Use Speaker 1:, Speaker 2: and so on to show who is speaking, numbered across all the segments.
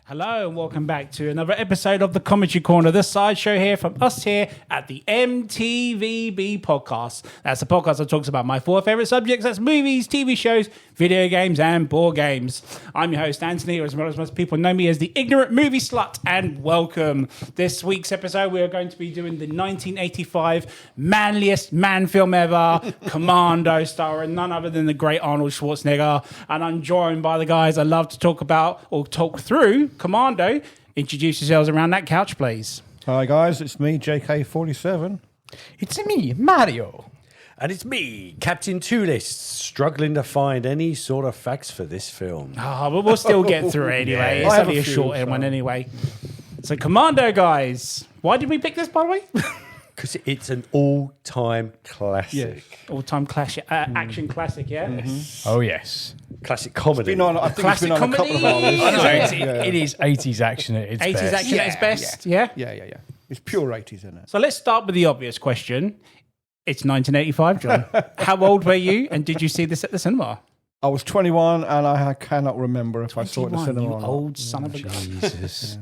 Speaker 1: Hello and welcome back to another episode of the Commentary Corner, the sideshow here from us here at the M.T.V.B podcast. That's a podcast that talks about my four favourite subjects, that's movies, TV shows, video games and board games. I'm your host Anthony, or as most people know me as the Ignorant Movie Slut, and welcome. This week's episode we are going to be doing the 1985 manliest man film ever, Commando, starring none other than the great Arnold Schwarzenegger, and I'm joined by the guys I love to talk about or talk through Commando. Introduce yourselves around that couch, please.
Speaker 2: Hi guys, it's me, JK47.
Speaker 3: It's me, Mario.
Speaker 4: And it's me, Captain Two Lists, struggling to find any sort of facts for this film.
Speaker 1: Oh, but we'll still get through it anyway.
Speaker 2: Yeah.
Speaker 1: It's
Speaker 2: I have
Speaker 1: only a
Speaker 2: a few,
Speaker 1: short
Speaker 2: so-
Speaker 1: one anyway. So Commando, guys. Why did we pick this, by the way?
Speaker 4: Because it's an all-time classic.
Speaker 1: All-time classic, action classic, yeah?
Speaker 2: Mm-hmm.
Speaker 3: Oh, yes.
Speaker 4: Classic comedy.
Speaker 2: I think it's been on a couple of our
Speaker 1: Classic
Speaker 2: lists.
Speaker 1: comedy.
Speaker 3: It is 80s action at its
Speaker 1: 80s
Speaker 3: best.
Speaker 1: action at its best, yeah?
Speaker 2: Yeah. It's pure 80s, isn't it?
Speaker 1: So let's start with the obvious question. It's 1985, John. How old were you, and did you see this at the cinema?
Speaker 2: I was 21 and I cannot remember if I saw it in the
Speaker 1: 21,
Speaker 2: cinema
Speaker 1: you
Speaker 2: or not.
Speaker 1: old son of a gun.
Speaker 3: Jesus.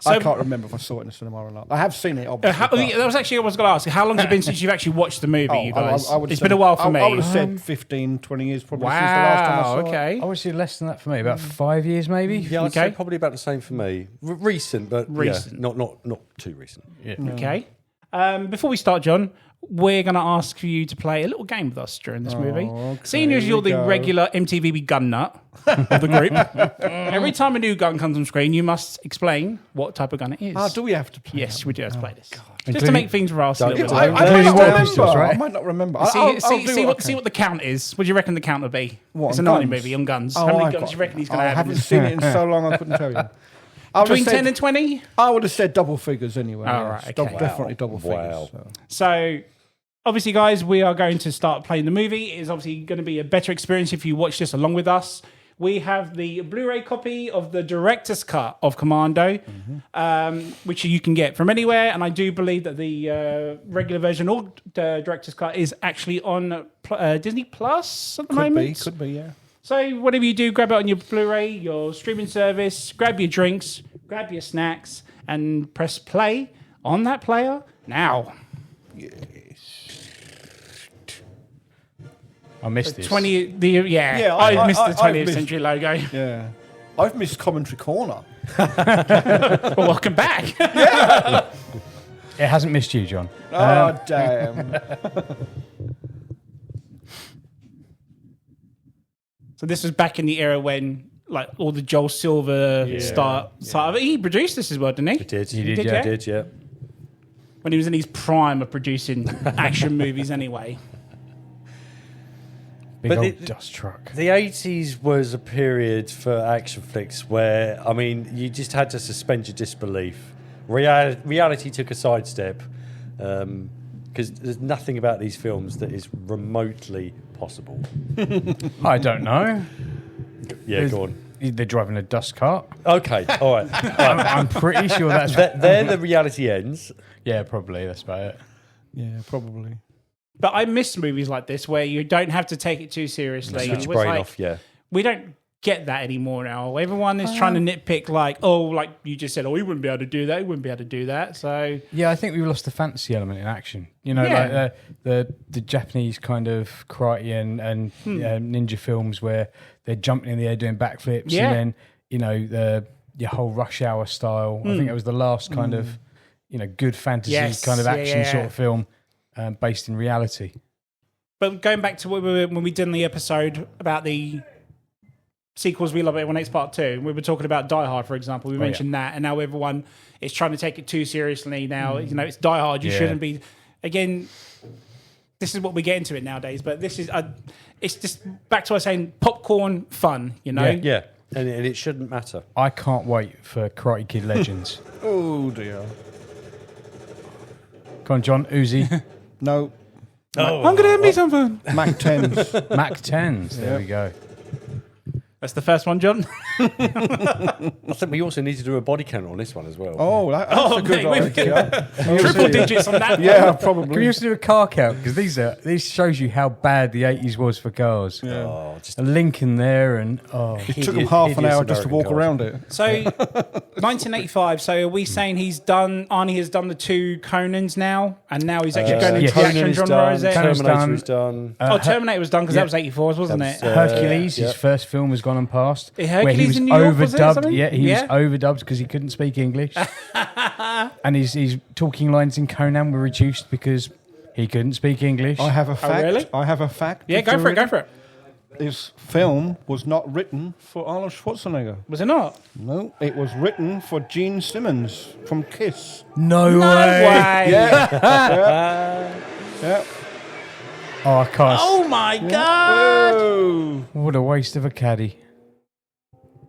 Speaker 2: I can't remember if I saw it in the cinema or not. I have seen it, obviously.
Speaker 1: That was actually what I was going to ask. How long has it been since you've actually watched the movie, you guys? It's been a while for me.
Speaker 2: I would have said 15, 20 years probably since the last time I saw it.
Speaker 1: Okay.
Speaker 3: I would say less than that for me, about 5 years maybe.
Speaker 4: Yeah, I'd
Speaker 1: Okay.
Speaker 4: say probably about the same for me. Recent, but
Speaker 1: Recent.
Speaker 4: Yeah, not too recent.
Speaker 3: Yeah.
Speaker 1: Okay. Before we start, John, we're going to ask for you to play a little game with us during this movie.
Speaker 2: okay,
Speaker 1: Seeing as
Speaker 2: here
Speaker 1: you're
Speaker 2: we
Speaker 1: the
Speaker 2: go.
Speaker 1: regular MTVB gun nut of the group, every time a new gun comes on screen, you must explain what type of gun it is.
Speaker 2: Do we have to play
Speaker 1: Yes,
Speaker 2: that?
Speaker 1: we do have to play this. Just to
Speaker 3: Including-
Speaker 1: make things for us a little bit.
Speaker 2: I might
Speaker 3: Including
Speaker 2: not
Speaker 3: war
Speaker 2: remember.
Speaker 3: pistols, right?
Speaker 2: I might not remember.
Speaker 1: See what the count is. What do you reckon the count will be?
Speaker 2: What,
Speaker 1: It's a
Speaker 2: on
Speaker 1: 90
Speaker 2: guns?
Speaker 1: movie on guns.
Speaker 2: Oh,
Speaker 1: How many
Speaker 2: I've
Speaker 1: guns
Speaker 2: got-
Speaker 1: do you reckon he's going
Speaker 2: I
Speaker 1: to have?
Speaker 2: haven't seen it in so long I couldn't tell you.
Speaker 1: Between 10 and 20?
Speaker 2: I would have said double figures anyway.
Speaker 1: Oh,
Speaker 2: yes.
Speaker 1: right, okay.
Speaker 2: Definitely double
Speaker 4: Wow.
Speaker 2: figures. So.
Speaker 1: So, obviously, guys, we are going to start playing the movie. It is obviously going to be a better experience if you watch this along with us. We have the Blu-ray copy of the director's cut of Commando, which you can get from anywhere. And I do believe that the regular version or the director's cut is actually on Disney Plus at the moment.
Speaker 2: Could be, yeah.
Speaker 1: So whatever you do, grab it on your Blu-ray, your streaming service, grab your drinks, grab your snacks, and press play on that player now.
Speaker 3: I missed this.
Speaker 1: I missed the 20th
Speaker 2: missed-
Speaker 1: century logo.
Speaker 2: Yeah. I've missed Commentary Corner.
Speaker 1: Well, welcome back.
Speaker 3: It hasn't missed you, John.
Speaker 2: Oh, damn.
Speaker 1: So this was back in the era when, like, all the Joel Silver start. He produced this as well, didn't he?
Speaker 4: It did.
Speaker 3: You did,
Speaker 1: Did
Speaker 3: yeah.
Speaker 1: you?
Speaker 4: It did, yeah.
Speaker 1: When he was in his prime of producing action movies, anyway.
Speaker 3: Big
Speaker 4: But
Speaker 3: old
Speaker 4: it-
Speaker 3: dust truck.
Speaker 4: The 80s was a period for action flicks where, I mean, you just had to suspend your disbelief. Reality took a sidestep because there's nothing about these films that is remotely possible.
Speaker 3: I don't know.
Speaker 4: Yeah, go on.
Speaker 3: They're driving a dust cart.
Speaker 4: Okay, all right.
Speaker 3: I'm pretty sure that's...
Speaker 4: There the reality ends.
Speaker 3: Yeah, probably. That's about it.
Speaker 2: Yeah, probably.
Speaker 1: But I miss movies like this where you don't have to take it too seriously.
Speaker 4: Switch
Speaker 1: It was
Speaker 4: brain
Speaker 1: like-
Speaker 4: off, yeah.
Speaker 1: We don't get that anymore now. Everyone is trying to nitpick, like you just said, he wouldn't be able to do that. He wouldn't be able to do that. So
Speaker 3: Yeah, I think we've lost the fantasy element in action. You know,
Speaker 1: Yeah.
Speaker 3: like the Japanese kind of karate and ninja films where they're jumping in the air doing backflips,
Speaker 1: Yeah.
Speaker 3: and then your whole Rush Hour style. I think it was the last kind of good fantasy
Speaker 1: Yes,
Speaker 3: kind of
Speaker 1: yeah,
Speaker 3: action
Speaker 1: yeah.
Speaker 3: sort of film based in reality.
Speaker 1: But going back to when we did in the episode about the sequels we love it when it's part 2, we were talking about Die Hard, for example. We mentioned that, and now everyone is trying to take it too seriously. Now it's Die Hard. You
Speaker 3: Yeah.
Speaker 1: shouldn't be. Again, this is what we get into it nowadays. But this is it's just back to us saying popcorn fun. You know.
Speaker 4: Yeah, and it shouldn't matter.
Speaker 3: I can't wait for Karate Kid Legends.
Speaker 2: Oh, dear.
Speaker 3: Come on, John, Uzi.
Speaker 2: No.
Speaker 1: I'm gonna have me some fun.
Speaker 2: Mac 10s.
Speaker 3: Mac 10s. There we go.
Speaker 1: That's the first one, John.
Speaker 4: I think we also need to do a body count on this one as well.
Speaker 2: Oh, that's a good
Speaker 1: mate,
Speaker 2: idea.
Speaker 1: Triple digits on that.
Speaker 2: Yeah,
Speaker 3: Can we
Speaker 2: probably.
Speaker 3: also do a car count? Because these shows you how bad the 80s was for cars.
Speaker 2: Yeah.
Speaker 4: Oh, just
Speaker 3: A Lincoln there and
Speaker 2: It took him half an hour just to walk around it.
Speaker 1: So, 1985. So, are we saying Arnie has done the 2 Conans now, and now he's actually going into the action genre? Is it?
Speaker 4: Terminator is done.
Speaker 1: Terminator was done because that was 84, wasn't it?
Speaker 3: Hercules, his first film was gone and past.
Speaker 1: Hercules
Speaker 3: where he was
Speaker 1: in New York, was it, or
Speaker 3: overdubbed.
Speaker 1: something?
Speaker 3: Yeah, he was overdubbed because he couldn't speak English. And his talking lines in Conan were reduced because he couldn't speak English.
Speaker 2: I have a fact.
Speaker 1: really?
Speaker 2: I have a fact.
Speaker 1: Yeah, go for it. Go for it.
Speaker 2: This film was not written for Arnold Schwarzenegger.
Speaker 1: Was it not?
Speaker 2: No, it was written for Gene Simmons from Kiss.
Speaker 3: No
Speaker 1: No way.
Speaker 2: Yeah.
Speaker 3: Oh, I can't.
Speaker 1: Oh my god!
Speaker 2: Whoa.
Speaker 3: What a waste of a caddy.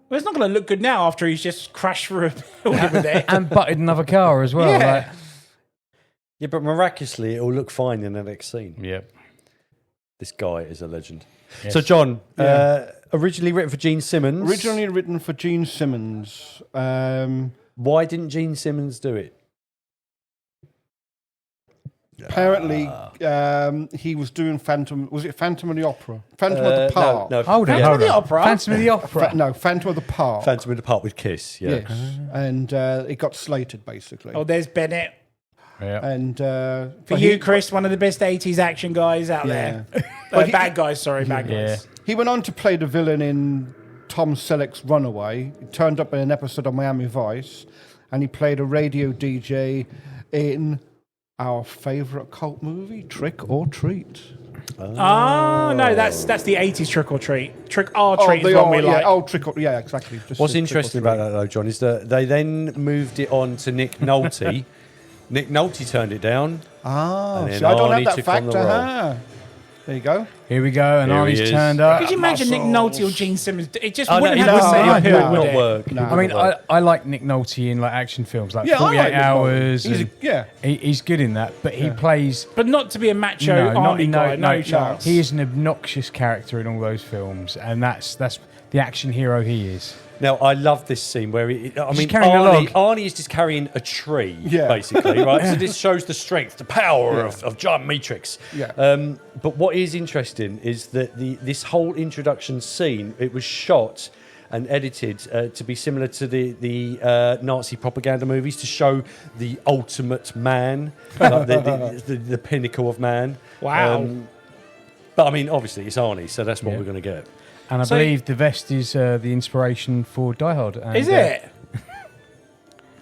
Speaker 1: Well, it's not going to look good now after he's just crashed through a building with it.
Speaker 3: And butted another car as well.
Speaker 1: Yeah.
Speaker 3: Like,
Speaker 4: Yeah, but miraculously, it will look fine in the next scene.
Speaker 3: yep.
Speaker 4: This guy is a legend.
Speaker 3: Yes.
Speaker 4: So, John, originally written for Gene Simmons.
Speaker 2: Originally written for Gene Simmons.
Speaker 4: Why didn't Gene Simmons do it?
Speaker 2: Apparently, he was doing Phantom. Was it Phantom of the Opera? Phantom of the Park.
Speaker 4: No,
Speaker 3: Hold on,
Speaker 1: Phantom
Speaker 3: hold
Speaker 1: of the
Speaker 3: on.
Speaker 1: Opera?
Speaker 3: Phantom of the Opera.
Speaker 2: No, Phantom of the Park.
Speaker 4: Phantom of the Park with Kiss. Yeah.
Speaker 2: Yes, and it got slated basically.
Speaker 1: Oh, there's Bennett.
Speaker 3: Yeah.
Speaker 2: And
Speaker 1: For
Speaker 2: but
Speaker 1: you,
Speaker 2: he-
Speaker 1: Chris, one of the best 80s action guys out there.
Speaker 2: But he-
Speaker 1: Bad guys, sorry, bad
Speaker 3: Yeah.
Speaker 1: guys.
Speaker 2: He went on to play the villain in Tom Selleck's Runaway. He turned up in an episode of Miami Vice, and he played a radio DJ in our favourite cult movie, Trick or Treat.
Speaker 1: Oh, no, that's the 80s Trick or Treat. Trick or Treat is
Speaker 2: they
Speaker 1: what we like.
Speaker 2: Trick or exactly. Just
Speaker 4: What's
Speaker 2: Trick or
Speaker 4: interesting
Speaker 2: Treat.
Speaker 4: about that, though, John, is that they then moved it on to Nick Nolte. Nick Nolte turned it down.
Speaker 2: Ah,
Speaker 4: And then
Speaker 2: see, I don't
Speaker 4: Arnie
Speaker 2: have that
Speaker 4: took on
Speaker 2: fact.
Speaker 4: the role.
Speaker 2: Aha. There you go.
Speaker 3: Here we go, and
Speaker 4: Here he
Speaker 3: Arnie's
Speaker 4: is.
Speaker 3: turned up.
Speaker 1: Could you imagine Nick
Speaker 2: muscles.
Speaker 1: Nolte or Gene Simmons? It just
Speaker 4: Oh, no,
Speaker 1: wouldn't
Speaker 4: he
Speaker 1: have the
Speaker 4: wouldn't-
Speaker 1: same
Speaker 2: no,
Speaker 1: appeal,
Speaker 2: no,
Speaker 1: would
Speaker 4: not
Speaker 1: it?
Speaker 4: work.
Speaker 2: No.
Speaker 3: I mean, I like Nick Nolte in like action films, like
Speaker 2: Yeah, I
Speaker 3: 48
Speaker 2: like Nick Nolte.
Speaker 3: Hours.
Speaker 2: He's
Speaker 3: and he's good in that, but he plays.
Speaker 1: But not to be a macho Arnie guy, no chance.
Speaker 3: He is an obnoxious character in all those films, and that's the action hero he is.
Speaker 4: Now, I love this scene where
Speaker 3: carrying a log.
Speaker 4: Arnie is just carrying a tree,
Speaker 2: Yeah.
Speaker 4: basically, right? So this shows the strength, the power of John Matrix.
Speaker 2: Yeah.
Speaker 4: But what is interesting is that this whole introduction scene, it was shot and edited to be similar to the Nazi propaganda movies, to show the ultimate man, like the pinnacle of man.
Speaker 1: Wow.
Speaker 4: But I mean, obviously, it's Arnie, so that's what we're going to get.
Speaker 3: And I
Speaker 1: So-
Speaker 3: believe the vest is the inspiration for Die Hard. And,
Speaker 1: Is it?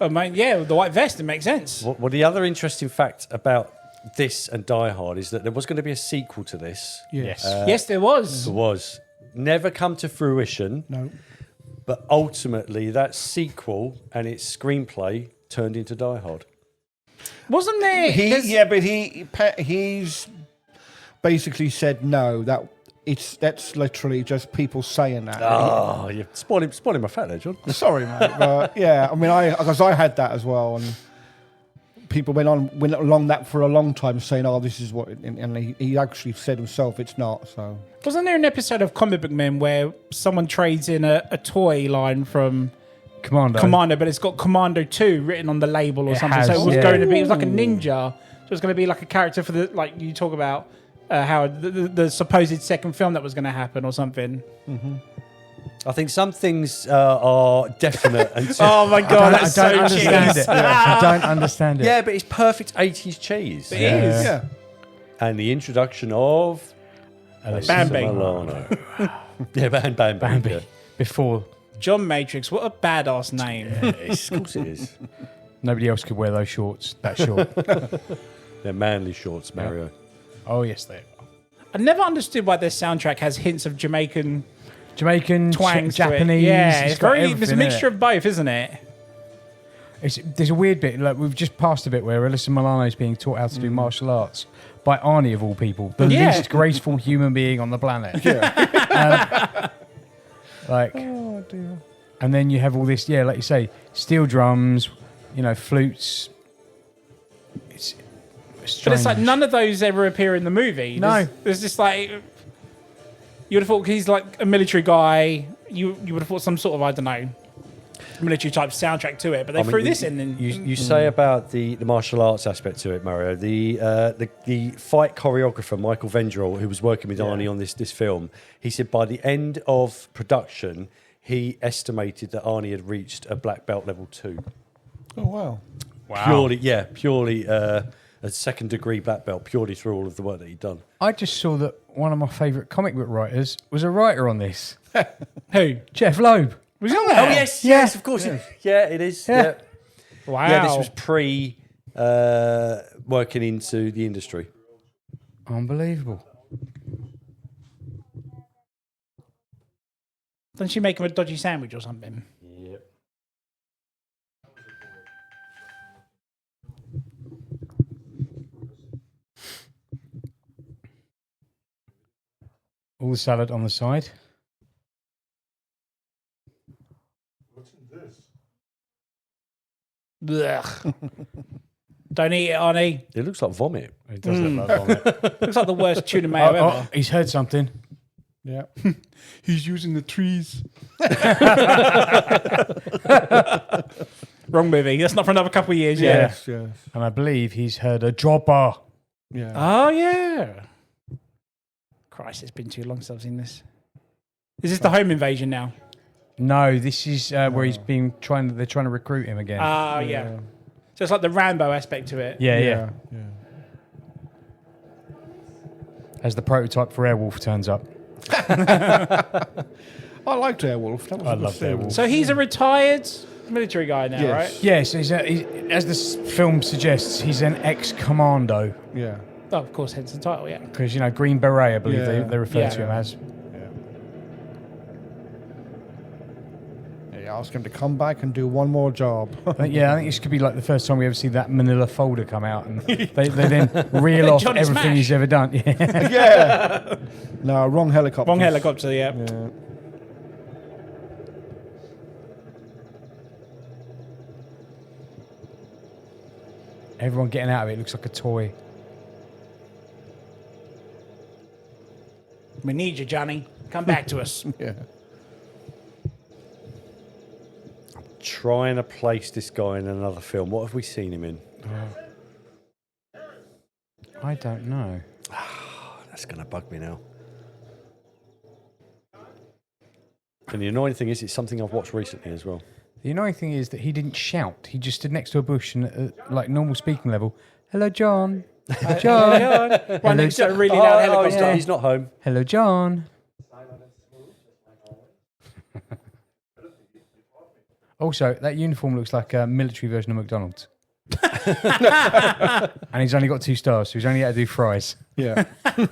Speaker 1: I mean, yeah, the white vest, it makes sense.
Speaker 4: Well, the other interesting fact about this and Die Hard is that there was going to be a sequel to this.
Speaker 3: Yes.
Speaker 1: Yes, there was.
Speaker 4: It was never come to fruition.
Speaker 2: No.
Speaker 4: But ultimately, that sequel and its screenplay turned into Die Hard.
Speaker 1: Wasn't there?
Speaker 2: But he's basically said no. That's literally just people saying that.
Speaker 4: Oh, you're spoiling my fat there, John.
Speaker 2: Sorry, mate. But yeah, I mean, because I had that as well, and people went along that for a long time, saying, "Oh, this is what," and he actually said himself, "It's not." So
Speaker 1: Wasn't there an episode of Comic Book Men where someone trades in a toy line from Commando, but it's got Commando 2 written on the label or
Speaker 3: It
Speaker 1: something?
Speaker 3: has,
Speaker 1: So it was
Speaker 3: yeah.
Speaker 1: going to be, it was like a ninja. So it was going to be like a character for the, like you talk about how the supposed second film that was going to happen or something.
Speaker 4: I think some things are definite. Until,
Speaker 1: Oh my god, that's
Speaker 3: I don't
Speaker 1: so
Speaker 3: understand
Speaker 1: cheese.
Speaker 3: it. I don't understand it.
Speaker 4: yeah, but it's perfect 80s cheese.
Speaker 1: It is.
Speaker 2: yeah,
Speaker 4: And the introduction of
Speaker 1: Bambi.
Speaker 4: Milano. Yeah, Bambi.
Speaker 3: Bambi.
Speaker 4: Yeah.
Speaker 3: Before
Speaker 1: John Matrix, what a badass name.
Speaker 4: Of course it is.
Speaker 3: nobody else could wear those shorts that short.
Speaker 4: They're manly shorts, Mario.
Speaker 3: Oh yes, they are.
Speaker 1: I never understood why their soundtrack has hints of Jamaican twangs to it.
Speaker 3: Japanese.
Speaker 1: Yeah,
Speaker 3: it's
Speaker 1: it's
Speaker 3: got
Speaker 1: very, there's a
Speaker 3: everything in
Speaker 1: mixture
Speaker 3: it.
Speaker 1: of both, isn't it?
Speaker 3: There's a weird bit. Like we've just passed a bit where Alyssa Milano is being taught how to do martial arts by Arnie of all people, the
Speaker 1: Yeah.
Speaker 3: least graceful human being on the planet. Oh dear. And then you have all this, like you say, steel drums, flutes. It's strange.
Speaker 1: But it's like none of those ever appear in the movie.
Speaker 3: No.
Speaker 1: There's just like, you would have thought he's like a military guy. you would have thought some sort of, I don't know, military type soundtrack to it, but they threw this in. And
Speaker 4: You say about the martial arts aspect to it, Mario. The fight choreographer Michael Vendrell, who was working with Arnie on this film, he said by the end of production, he estimated that Arnie had reached a black belt level 2.
Speaker 2: Oh, wow.
Speaker 4: Purely a second degree black belt, purely through all of the work that he'd done.
Speaker 3: I just saw that one of my favourite comic book writers was a writer on this.
Speaker 1: Who?
Speaker 3: Jeff Loeb.
Speaker 1: Was he on there?
Speaker 4: Oh yes, of course. Yeah, it is. Yeah.
Speaker 1: Wow.
Speaker 4: Yeah, this was pre working into the industry.
Speaker 3: Unbelievable.
Speaker 1: Doesn't she make him a dodgy sandwich or something?
Speaker 4: Yep.
Speaker 3: All the salad on the side.
Speaker 1: Blech. Don't eat it, Arnie.
Speaker 4: It looks like vomit.
Speaker 3: It does look like vomit.
Speaker 1: Looks like the worst tuna mayo ever.
Speaker 3: Oh, he's heard something.
Speaker 2: Yeah.
Speaker 1: He's using the trees. Wrong movie. That's not for another couple of years yet.
Speaker 2: Yes.
Speaker 3: And I believe he's heard a dropper.
Speaker 2: Yeah.
Speaker 1: Oh, yeah. Christ, it's been too long since I've seen this. Is this the home invasion now?
Speaker 3: No, this is where he's been they're trying to recruit him again.
Speaker 1: Oh, yeah. So it's like the Rambo aspect to it.
Speaker 3: Yeah. As the prototype for Airwolf turns up.
Speaker 2: I liked Airwolf. That was
Speaker 3: I
Speaker 2: a good
Speaker 3: loved
Speaker 2: film.
Speaker 3: Airwolf.
Speaker 1: So he's a retired military guy now,
Speaker 2: Yes.
Speaker 1: right?
Speaker 3: Yes, as this film suggests, he's an ex-commando.
Speaker 2: Yeah.
Speaker 1: Oh, of course, hence the title, yeah.
Speaker 3: Because, Green Beret, I believe
Speaker 2: Yeah.
Speaker 3: they refer to him as.
Speaker 2: They ask him to come back and do one more job.
Speaker 3: I think this could be like the first time we ever see that manila folder come out, and they then reel off
Speaker 1: Johnny
Speaker 3: everything
Speaker 1: Smash.
Speaker 3: he's ever done. Yeah.
Speaker 2: Yeah. No, wrong helicopter.
Speaker 1: Wrong helicopter, yeah.
Speaker 2: Yeah.
Speaker 3: Everyone getting out of it looks like a toy.
Speaker 1: We need you, Johnny. Come back to us.
Speaker 2: Yeah.
Speaker 4: Trying to place this guy in another film. What have we seen him in?
Speaker 3: I don't know.
Speaker 4: That's going to bug me now. And the annoying thing is, it's something I've watched recently as well.
Speaker 3: The annoying thing is that he didn't shout. He just stood next to a bush and at like normal speaking level. Hello, John. John.
Speaker 1: Right next to a really loud helicopter.
Speaker 4: He's not home.
Speaker 3: Hello, John. Also, that uniform looks like a military version of McDonald's. And he's only got 2 stars, so he's only had to do fries.
Speaker 2: Yeah.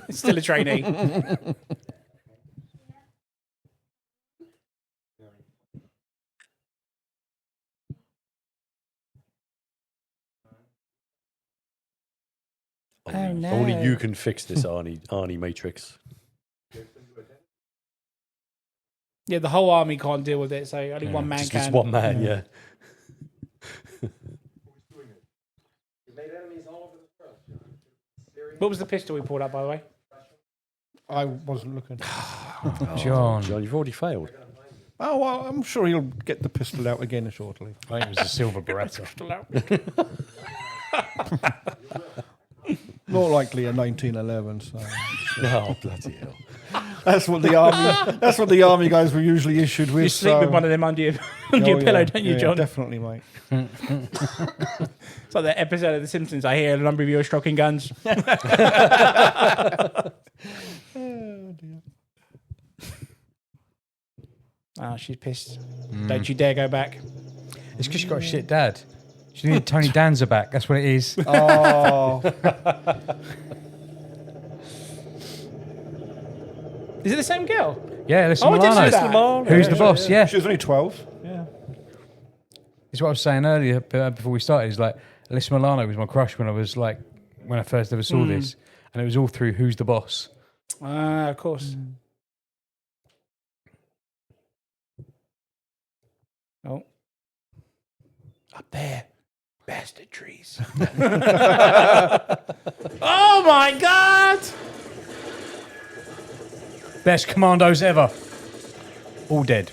Speaker 1: Still a trainee. Oh, no.
Speaker 4: Only you can fix this, Arnie Matrix.
Speaker 1: Yeah, the whole army can't deal with it, so only one man
Speaker 4: Just
Speaker 1: can.
Speaker 4: this one man, yeah.
Speaker 1: What was the pistol we pulled up, by the way?
Speaker 2: I wasn't looking.
Speaker 3: John.
Speaker 4: John, you've already failed.
Speaker 2: Oh, well, I'm sure he'll get the pistol out again shortly.
Speaker 3: I think it was a silver Beretta.
Speaker 2: More likely a 1911. So.
Speaker 4: Oh, bloody hell.
Speaker 2: That's what the army. That's what the army guys were usually issued with.
Speaker 1: You sleep with one of them under your,
Speaker 2: Oh,
Speaker 1: pillow,
Speaker 2: yeah.
Speaker 1: don't you,
Speaker 2: Yeah,
Speaker 1: John?
Speaker 2: Definitely, mate.
Speaker 1: It's like that episode of The Simpsons. I hear a number of you are stroking guns. Oh, she's pissed. Don't you dare go back.
Speaker 3: It's because she got a shit dad. She needed Tony Danza back. That's what it is.
Speaker 2: Oh,
Speaker 1: Is it the same girl?
Speaker 3: Yeah, listen,
Speaker 1: Oh, I did
Speaker 3: Milano.
Speaker 1: see that.
Speaker 3: Who's the boss? Yeah.
Speaker 2: she was only 12. Yeah.
Speaker 3: It's what I was saying earlier before we started. Is like Alyssa Milano was my crush when I first ever saw this, and it was all through Who's the Boss.
Speaker 1: Of course. Oh. Up there. Bastard trees. Oh my God!
Speaker 3: Best commandos ever. All dead.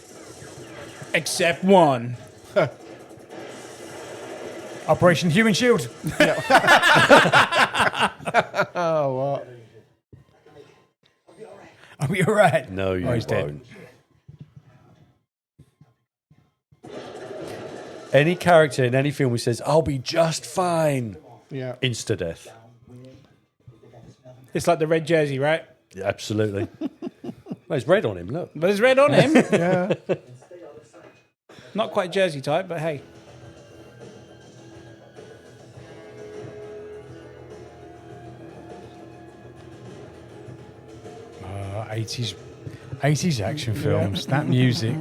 Speaker 1: Except one.
Speaker 3: Operation Human Shield.
Speaker 2: Oh, what?
Speaker 3: Are we all right?
Speaker 4: No, you
Speaker 3: he's dead.
Speaker 4: won't. Any character in any film who says, "I'll be just fine,"
Speaker 2: Yeah.
Speaker 4: insta death.
Speaker 1: It's like the red jersey, right?
Speaker 4: Yeah, absolutely. Well, there's red on him. Look.
Speaker 1: But there's red on him.
Speaker 2: Yeah.
Speaker 1: Not quite jersey type, but hey.
Speaker 3: Oh, 80s action films. That music.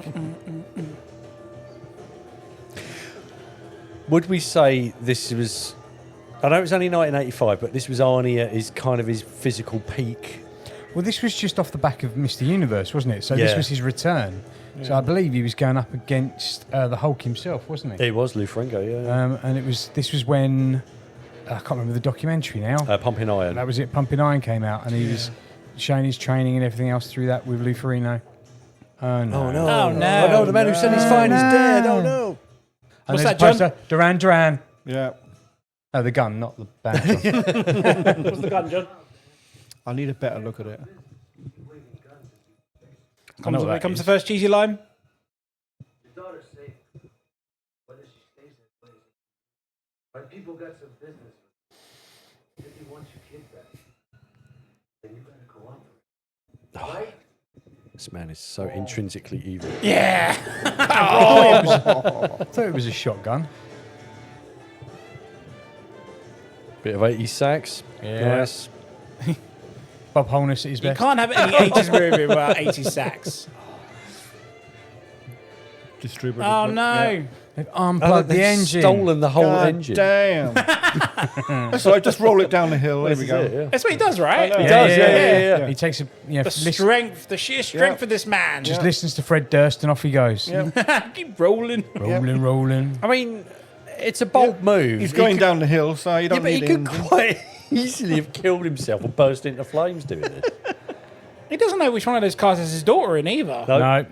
Speaker 4: Would we say this was? I know it was only 1985, but this was Arnie at his kind of his physical peak.
Speaker 3: Well, this was just off the back of Mr. Universe, wasn't it? So this
Speaker 4: Yeah.
Speaker 3: was his return. So I believe he was going up against the Hulk himself, wasn't he?
Speaker 4: It was Lou Ferrigno, yeah.
Speaker 3: And this was when I can't remember the documentary now.
Speaker 4: Pumping Iron.
Speaker 3: That was it. Pumping Iron came out, and he was showing his training and everything else through that with Lou Ferrigno. Oh no!
Speaker 4: Oh no!
Speaker 1: Oh, no.
Speaker 4: Oh no! The man who said he's fine is dead. Oh no!
Speaker 3: And
Speaker 1: What's
Speaker 3: there's
Speaker 1: that,
Speaker 3: a poster, Duran Duran.
Speaker 2: Yeah.
Speaker 3: Oh, the gun, not the band.
Speaker 1: What's the gun, John?
Speaker 2: I need a better look at it.
Speaker 3: know what that
Speaker 1: Comes
Speaker 3: is.
Speaker 1: the first cheesy line.
Speaker 5: But people got some business. If you want your kid back, then you gotta cooperate. Right?
Speaker 4: This man is so intrinsically evil.
Speaker 1: Yeah.
Speaker 3: I thought it was a shotgun.
Speaker 4: Bit of 80s sax.
Speaker 3: Yeah.
Speaker 4: Nice.
Speaker 3: Bob Holness at his
Speaker 1: You
Speaker 3: best.
Speaker 1: can't have any 80s movie without 80s sax.
Speaker 2: Distributed.
Speaker 1: Oh,
Speaker 2: look.
Speaker 1: no.
Speaker 3: They've unplugged the
Speaker 4: they've
Speaker 3: engine.
Speaker 4: stolen the whole
Speaker 2: God
Speaker 4: engine.
Speaker 2: damn. That's all right, just roll it down the hill. There
Speaker 4: This
Speaker 2: we
Speaker 4: is
Speaker 2: go.
Speaker 4: it, yeah.
Speaker 1: That's what he does, right?
Speaker 2: I know.
Speaker 4: He does, yeah.
Speaker 3: He takes a
Speaker 1: The strength, the sheer strength of this man.
Speaker 3: just listens to Fred Durst and off he goes.
Speaker 1: Keep rolling.
Speaker 3: Rolling.
Speaker 4: I mean, it's a bold move.
Speaker 2: He's
Speaker 4: He
Speaker 2: going
Speaker 4: could-
Speaker 2: down the hill, so you
Speaker 4: Yeah,
Speaker 2: don't
Speaker 4: but he
Speaker 2: need
Speaker 4: could
Speaker 2: engine.
Speaker 4: quite easily have killed himself or burst into flames doing this.
Speaker 1: He doesn't know which one of those cars is his daughter in either.
Speaker 4: No.
Speaker 3: No.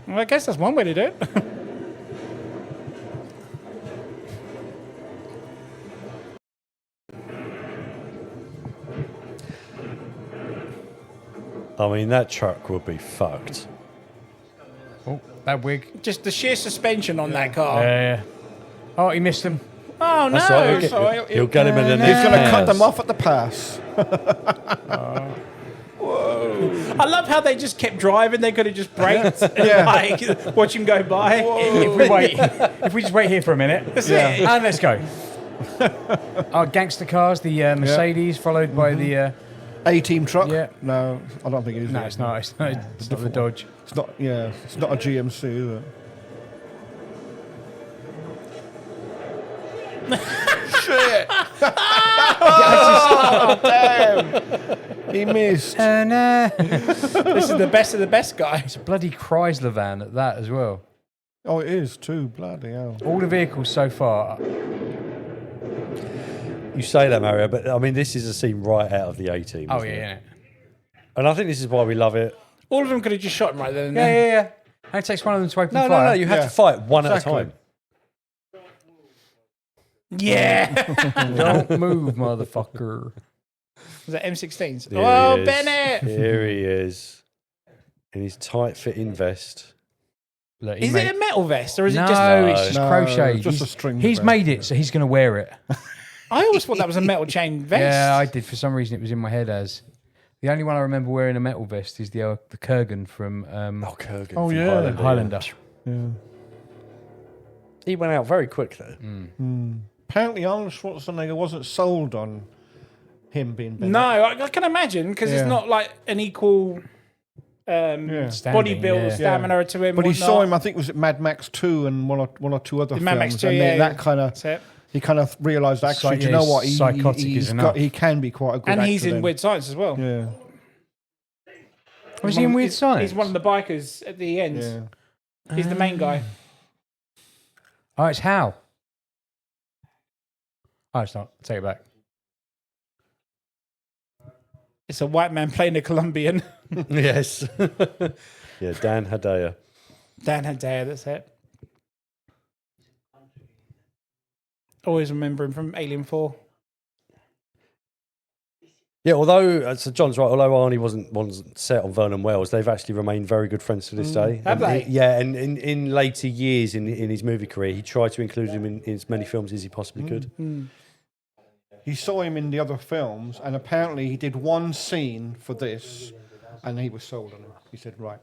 Speaker 1: Well, I guess that's one way to do it.
Speaker 4: I mean, that truck would be fucked.
Speaker 3: Oh, that wig.
Speaker 1: Just the sheer suspension on that car.
Speaker 3: Yeah. Oh, he missed him.
Speaker 1: Oh, no.
Speaker 4: That's right.
Speaker 1: So
Speaker 4: He'll get him in the
Speaker 2: He's
Speaker 4: next
Speaker 2: going to cut
Speaker 4: pass.
Speaker 2: them off at the pass.
Speaker 1: I love how they just kept driving. They could have just braked and
Speaker 2: Yeah.
Speaker 1: like, watch him go by.
Speaker 3: If we just wait here for a minute.
Speaker 1: That's it.
Speaker 3: And let's go. Our gangster cars, the Mercedes, followed by the...
Speaker 2: A-team truck?
Speaker 3: Yeah.
Speaker 2: No, I don't think it is.
Speaker 3: no, it's not. It's not the Dodge.
Speaker 2: It's not, yeah, it's not a GMC, is it? Shit! Oh, damn! He missed.
Speaker 1: This is the best of the best guy.
Speaker 3: It's a bloody Chrysler van at that as well.
Speaker 2: Oh, it is too. Bloody hell.
Speaker 3: All the vehicles so far.
Speaker 4: You say that, Mario, but I mean, this is a scene right out of the A-Team.
Speaker 3: Oh,
Speaker 4: isn't it?
Speaker 3: yeah.
Speaker 4: And I think this is why we love it.
Speaker 1: All of them could have just shot him right then and
Speaker 3: Yeah,
Speaker 1: there.
Speaker 3: yeah. And it takes one of them to open
Speaker 4: No,
Speaker 3: fire.
Speaker 4: you have
Speaker 2: Yeah.
Speaker 4: to fight one
Speaker 2: Exactly.
Speaker 4: at a time.
Speaker 1: Yeah.
Speaker 3: Don't move, motherfucker.
Speaker 1: Was that M16s?
Speaker 4: There
Speaker 1: Oh,
Speaker 4: he is.
Speaker 1: Bennett.
Speaker 4: Here he is. In his tight-fitting vest.
Speaker 3: Look, he
Speaker 1: Is
Speaker 3: made-
Speaker 1: it a metal vest or is
Speaker 3: no,
Speaker 1: it just...
Speaker 3: it's just
Speaker 2: No,
Speaker 3: crochet.
Speaker 2: just a string
Speaker 3: He's
Speaker 2: vest.
Speaker 3: made it, so he's going to wear it.
Speaker 1: I always thought that was a metal chain vest.
Speaker 3: Yeah, I did. For some reason, it was in my head as... The only one I remember wearing a metal vest is the Kurgan from
Speaker 4: Kurgan.
Speaker 2: Oh,
Speaker 4: from
Speaker 2: yeah.
Speaker 3: Highlander.
Speaker 4: He went out very quick, though.
Speaker 2: Apparently, Arnold Schwarzenegger wasn't sold on him being Bennett.
Speaker 1: No, I can imagine because
Speaker 2: Yeah.
Speaker 1: it's not like an equal
Speaker 3: Standing,
Speaker 1: body build
Speaker 3: yeah.
Speaker 1: stamina to him.
Speaker 2: But he
Speaker 1: whatnot.
Speaker 2: saw him, I think, was it Mad Max 2 and one or two other
Speaker 1: Mad
Speaker 2: films.
Speaker 1: Max 2,
Speaker 2: and
Speaker 1: yeah,
Speaker 2: that
Speaker 1: yeah.
Speaker 2: kind of...
Speaker 1: That's it.
Speaker 2: He kind of realised, actually, do you
Speaker 3: yeah,
Speaker 2: know what?
Speaker 3: psychotic is enough.
Speaker 2: He can be quite a good
Speaker 1: And
Speaker 2: actor.
Speaker 1: he's in
Speaker 2: then.
Speaker 1: Weird Science as well.
Speaker 2: Yeah.
Speaker 3: Was he in Weird
Speaker 1: He's-
Speaker 3: Science?
Speaker 1: He's one of the bikers at the end.
Speaker 2: Yeah.
Speaker 1: He's the main guy.
Speaker 3: Oh, it's Hal. Oh, it's not. Take it back.
Speaker 1: It's a white man playing a Colombian.
Speaker 4: Yes. Yeah, Dan Hedaya.
Speaker 1: Dan Hedaya, that's it. Always remember him from Alien 4.
Speaker 4: Yeah, although so John's right. Although Arnie wasn't set on Vernon Wells, they've actually remained very good friends to this day.
Speaker 1: Have they?
Speaker 4: And in later years in his movie career, he tried to include him in as many films as he possibly could.
Speaker 2: He saw him in the other films, and apparently he did one scene for this, and he was sold on it. He said, right.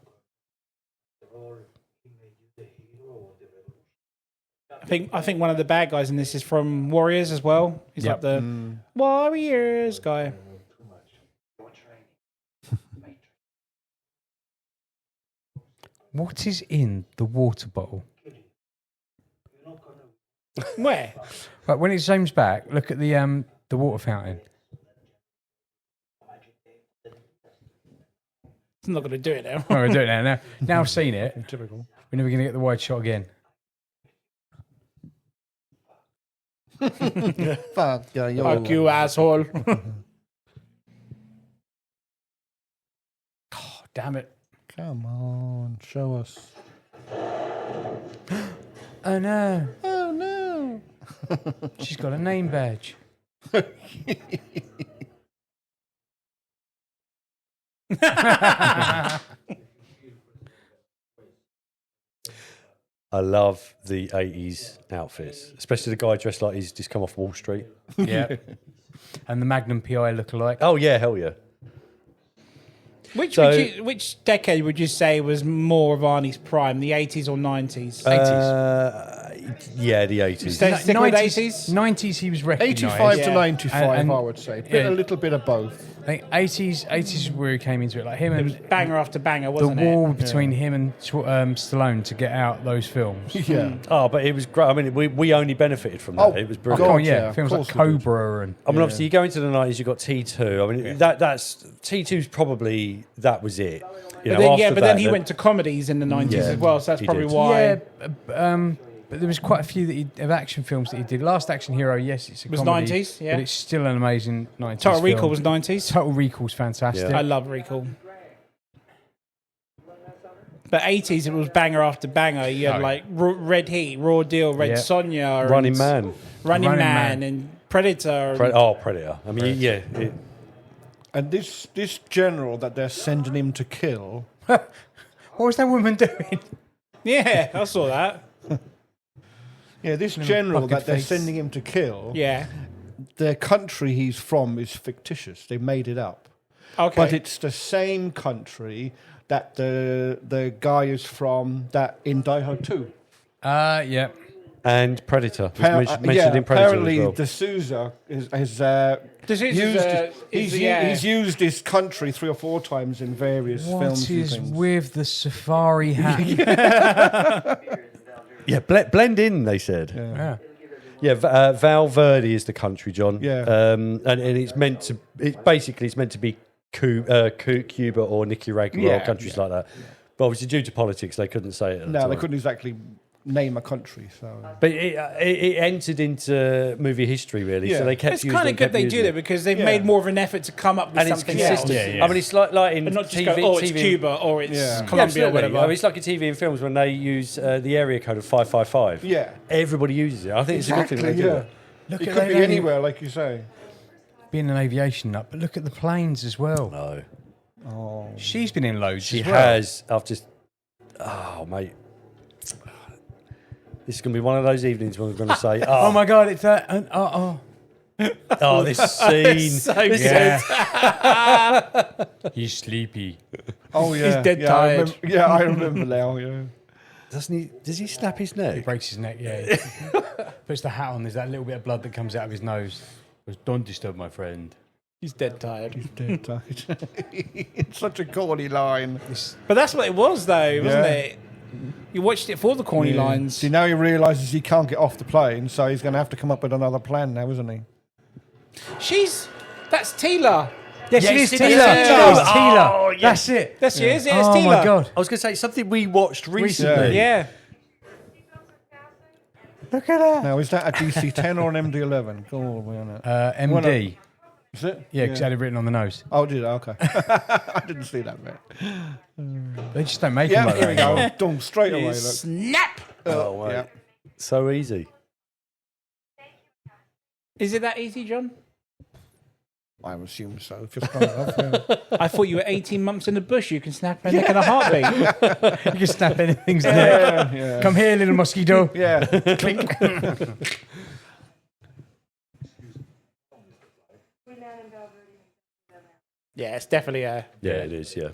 Speaker 1: I think one of the bad guys in this is from Warriors as well. He's like the Warriors guy.
Speaker 3: What is in the water bottle?
Speaker 1: Where?
Speaker 3: Right, when it zooms back, look at the water fountain.
Speaker 1: I'm not going to do it now.
Speaker 3: I'm going to do it now. Now I've seen it. Typical. We're never going to get the wide shot again.
Speaker 2: Fuck
Speaker 1: you, asshole. Oh, damn it.
Speaker 2: Come on, show us.
Speaker 3: Oh, no.
Speaker 2: Oh, no.
Speaker 3: She's got a name badge.
Speaker 4: I love the 80s outfits, especially the guy dressed like he's just come off Wall Street.
Speaker 3: Yeah. And the Magnum PI look-alike.
Speaker 4: Oh, yeah, hell yeah.
Speaker 1: Which decade would you say was more of Arnie's prime, the 80s or 90s?
Speaker 3: 80s.
Speaker 4: Yeah, the 80s.
Speaker 1: Stick with 80s?
Speaker 3: 90s he was recognised.
Speaker 2: 85 to 95,
Speaker 3: And-
Speaker 2: I would say.
Speaker 3: yeah.
Speaker 2: A little bit of both.
Speaker 3: I think 80s is where he came into it. Like him
Speaker 1: It was
Speaker 3: and
Speaker 1: banger after banger,
Speaker 3: the
Speaker 1: wasn't
Speaker 3: war between him and Stallone to get out those films.
Speaker 2: Yeah.
Speaker 4: Oh, but it was great. I mean, we only benefited from that.
Speaker 2: Oh,
Speaker 4: It was
Speaker 3: Oh,
Speaker 4: brilliant.
Speaker 3: God,
Speaker 2: God,
Speaker 3: yeah.
Speaker 2: yeah, of
Speaker 3: Films like
Speaker 2: course we did.
Speaker 3: Cobra and...
Speaker 4: I mean, obviously, you go into the 90s, you've got T2. I mean, that's T2's probably, that was it. You know, after
Speaker 1: But then
Speaker 4: that,
Speaker 1: he went to comedies in the 90s
Speaker 4: Yeah,
Speaker 1: as well, so that's
Speaker 4: he
Speaker 1: probably
Speaker 4: did.
Speaker 1: why.
Speaker 3: Yeah, but there was quite a few of action films that he did. Last Action Hero, yes, it's a
Speaker 1: Was
Speaker 3: comedy,
Speaker 1: 90s, yeah.
Speaker 3: but it's still an amazing 90s
Speaker 1: Total
Speaker 3: film.
Speaker 1: Recall was 90s.
Speaker 3: Total Recall's fantastic.
Speaker 4: Yeah.
Speaker 1: I love Recall. But 80s, it was banger after banger. You had
Speaker 3: Oh.
Speaker 1: like Red Heat, Raw Deal, Red
Speaker 3: Yeah.
Speaker 1: Sonja,
Speaker 4: Running
Speaker 1: and
Speaker 4: Man.
Speaker 1: Running
Speaker 3: Running
Speaker 1: Man,
Speaker 3: Man.
Speaker 1: and Predator.
Speaker 4: Predator. I mean, yeah.
Speaker 2: And this general that they're sending him to kill,
Speaker 3: What was that woman doing?
Speaker 1: Yeah, I saw that.
Speaker 2: this general
Speaker 3: bucket
Speaker 2: that they're
Speaker 3: face.
Speaker 2: sending him to kill,
Speaker 1: Yeah.
Speaker 2: the country he's from is fictitious. They made it up.
Speaker 1: Okay.
Speaker 2: But it's the same country that the guy is from that in Die Hard 2.
Speaker 3: Yeah.
Speaker 4: And Predator. Was mentioned in Predator
Speaker 2: apparently
Speaker 4: as well.
Speaker 2: D'Souza he's used this country 3 or 4 times in various
Speaker 3: What
Speaker 2: films and
Speaker 3: is
Speaker 2: things.
Speaker 3: with the safari hat?
Speaker 4: Yeah, blend in, they said.
Speaker 3: Yeah.
Speaker 4: Yeah, Val Verde is the country, John.
Speaker 2: Yeah.
Speaker 4: And it's meant to be Cuba or Nicaragua or countries like that. But obviously, due to politics, they couldn't say it. At the
Speaker 2: No, they
Speaker 4: time.
Speaker 2: couldn't exactly name a country. So
Speaker 4: But it entered into movie history, really.
Speaker 2: Yeah.
Speaker 4: So they kept
Speaker 1: It's
Speaker 4: using
Speaker 1: kind
Speaker 4: it,
Speaker 1: of good
Speaker 4: kept
Speaker 1: they
Speaker 4: using
Speaker 1: do
Speaker 4: it.
Speaker 1: that because they've
Speaker 2: Yeah.
Speaker 1: made more of an effort to come up with
Speaker 4: And it's
Speaker 1: something
Speaker 4: consistent.
Speaker 1: else.
Speaker 3: Yeah, yeah.
Speaker 4: I mean, it's like in
Speaker 1: But not just
Speaker 4: TV,
Speaker 1: go, oh, it's
Speaker 4: TV
Speaker 1: Cuba or it's
Speaker 2: Yeah.
Speaker 1: Colombia or
Speaker 4: absolutely.
Speaker 1: whatever.
Speaker 4: I mean, it's like in TV and films when they use the area code of 555.
Speaker 2: yeah,
Speaker 4: Everybody uses it. I think it's a good thing they do
Speaker 2: yeah.
Speaker 4: that.
Speaker 3: Look
Speaker 2: It
Speaker 3: at
Speaker 2: could
Speaker 3: that
Speaker 2: be
Speaker 3: only
Speaker 2: anywhere, like you say.
Speaker 3: being an aviation nut, but look at the planes as well.
Speaker 4: No.
Speaker 2: Oh,
Speaker 3: She's been in loads
Speaker 4: She
Speaker 3: as well.
Speaker 4: has. I've just. Oh, mate. This is going to be one of those evenings when we're going to say,
Speaker 3: Oh
Speaker 4: oh,
Speaker 3: my God, it's that.
Speaker 4: oh, this scene.
Speaker 1: so
Speaker 4: This
Speaker 1: good.
Speaker 3: He's sleepy.
Speaker 2: oh yeah.
Speaker 1: dead
Speaker 2: yeah,
Speaker 1: tired.
Speaker 2: I remember now. Yeah.
Speaker 4: Doesn't he? Does he snap his neck?
Speaker 3: Breaks his neck, yeah. Puts the hat on, there's that little bit of blood that comes out of his nose. Goes, don't disturb my friend.
Speaker 1: He's dead tired.
Speaker 2: Dead tired. It's such a corny line.
Speaker 1: But that's what it was, though, wasn't
Speaker 2: Yeah.
Speaker 1: it? You watched it for the corny lines.
Speaker 2: See, now he realises he can't get off the plane, so he's going to have to come up with another plan now, isn't he?
Speaker 1: That's Tila.
Speaker 3: Yes, it is
Speaker 4: it
Speaker 3: Tila.
Speaker 4: is.
Speaker 3: It is
Speaker 4: Oh,
Speaker 3: Tila.
Speaker 4: yes.
Speaker 3: That's it.
Speaker 1: That's yours, yeah, it's
Speaker 3: Oh
Speaker 1: Tila.
Speaker 3: my God.
Speaker 4: I was going to say something we watched recently.
Speaker 1: Yeah.
Speaker 3: Look at that.
Speaker 2: Now, is that a DC-10 or an MD-11? Go on,
Speaker 3: MD.
Speaker 2: Is it?
Speaker 3: Yeah, because it had it written on the nose.
Speaker 2: Oh, did it? Okay. I didn't see that bit.
Speaker 3: They just don't make
Speaker 2: Yeah,
Speaker 3: them like
Speaker 2: here we
Speaker 3: that
Speaker 2: go.
Speaker 3: anymore.
Speaker 2: Done straight away. Look.
Speaker 1: Snap!
Speaker 4: Oh, wait.
Speaker 2: Yeah.
Speaker 4: So easy.
Speaker 1: Is it that easy, John?
Speaker 2: I would assume so. If you're strong enough. Yeah.
Speaker 1: I thought you were 18 months in the bush. You can snap a neck in a heartbeat.
Speaker 3: You can snap anything's neck.
Speaker 2: Yeah.
Speaker 3: Come here, little mosquito.
Speaker 2: Yeah.
Speaker 3: Clink.
Speaker 1: Yeah, it's definitely a...
Speaker 4: Yeah, it is, yeah.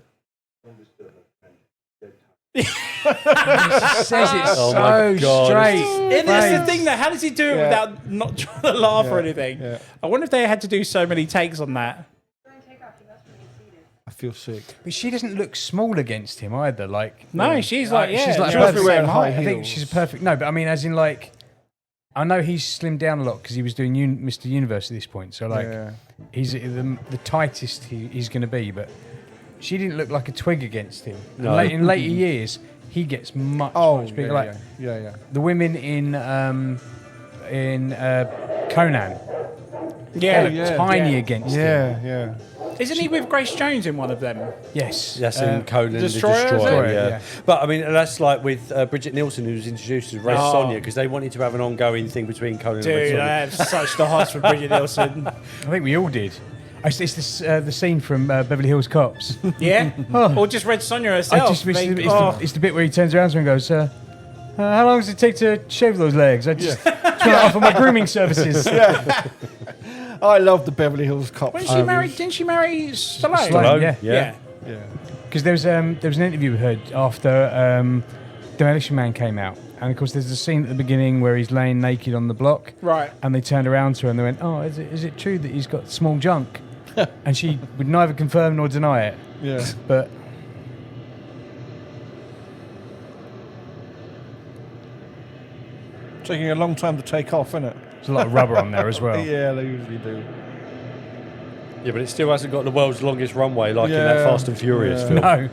Speaker 3: He says it
Speaker 4: Oh my
Speaker 3: so
Speaker 4: God,
Speaker 3: straight.
Speaker 1: And that's the thing, though. How does he do it without not trying to laugh or anything?
Speaker 2: Yeah.
Speaker 1: I wonder if they had to do so many takes on that.
Speaker 2: I feel sick.
Speaker 3: But she doesn't look small against him either. Like
Speaker 1: No, she's like, yeah.
Speaker 3: she's like
Speaker 2: She must be
Speaker 3: perfect
Speaker 2: wearing
Speaker 3: same
Speaker 2: high
Speaker 3: height. I think
Speaker 2: heels.
Speaker 3: she's a perfect. No, but I mean, as in like, I know he's slimmed down a lot because he was doing Mr. Universe at this point. So like,
Speaker 2: Yeah.
Speaker 3: he's the tightest he's going to be. But she didn't look like a twig against him. And
Speaker 4: No.
Speaker 3: in later years, he gets much bigger. Like
Speaker 2: yeah.
Speaker 3: the women in Conan,
Speaker 1: Yeah.
Speaker 3: they look tiny
Speaker 1: Yeah.
Speaker 3: against him.
Speaker 2: Yeah.
Speaker 1: Isn't he with Grace Jones in one of them?
Speaker 3: Yes,
Speaker 4: That's in Conan
Speaker 1: Destroyer,
Speaker 4: the
Speaker 1: is
Speaker 4: Destroyer,
Speaker 3: it?
Speaker 4: yeah.
Speaker 3: Yeah.
Speaker 4: But I mean, that's like with Bridget Nielsen, who was introduced as Red
Speaker 1: Oh.
Speaker 4: Sonja, because they wanted to have an ongoing thing between Conan and Red
Speaker 1: Dude,
Speaker 4: Sonja.
Speaker 1: I have such the hearts for Bridget Nielsen.
Speaker 3: I think we all did. It's this, the scene from Beverly Hills Cops.
Speaker 1: Yeah? Or just Red Sonja herself.
Speaker 3: It's the bit where he turns around to her and goes, how long does it take to shave those legs? I just try to offer my grooming services.
Speaker 2: I love the Beverly Hills Cops.
Speaker 1: When she married, didn't she marry Stallone?
Speaker 3: Stallone,
Speaker 4: yeah.
Speaker 2: Yeah.
Speaker 3: Because there was an interview we heard after Demolition Man came out. And of course, there's a scene at the beginning where he's laying naked on the block.
Speaker 1: Right.
Speaker 3: And they turned around to her and they went, oh, is it true that he's got small junk? And she would neither confirm nor deny it.
Speaker 2: Yeah.
Speaker 3: But
Speaker 2: Taking a long time to take off, isn't it?
Speaker 3: there's a lot of rubber on there as well.
Speaker 2: Yeah, they usually do.
Speaker 4: Yeah, but it still hasn't got the world's longest runway like in that
Speaker 2: Yeah.
Speaker 4: Fast and Furious film.
Speaker 3: No.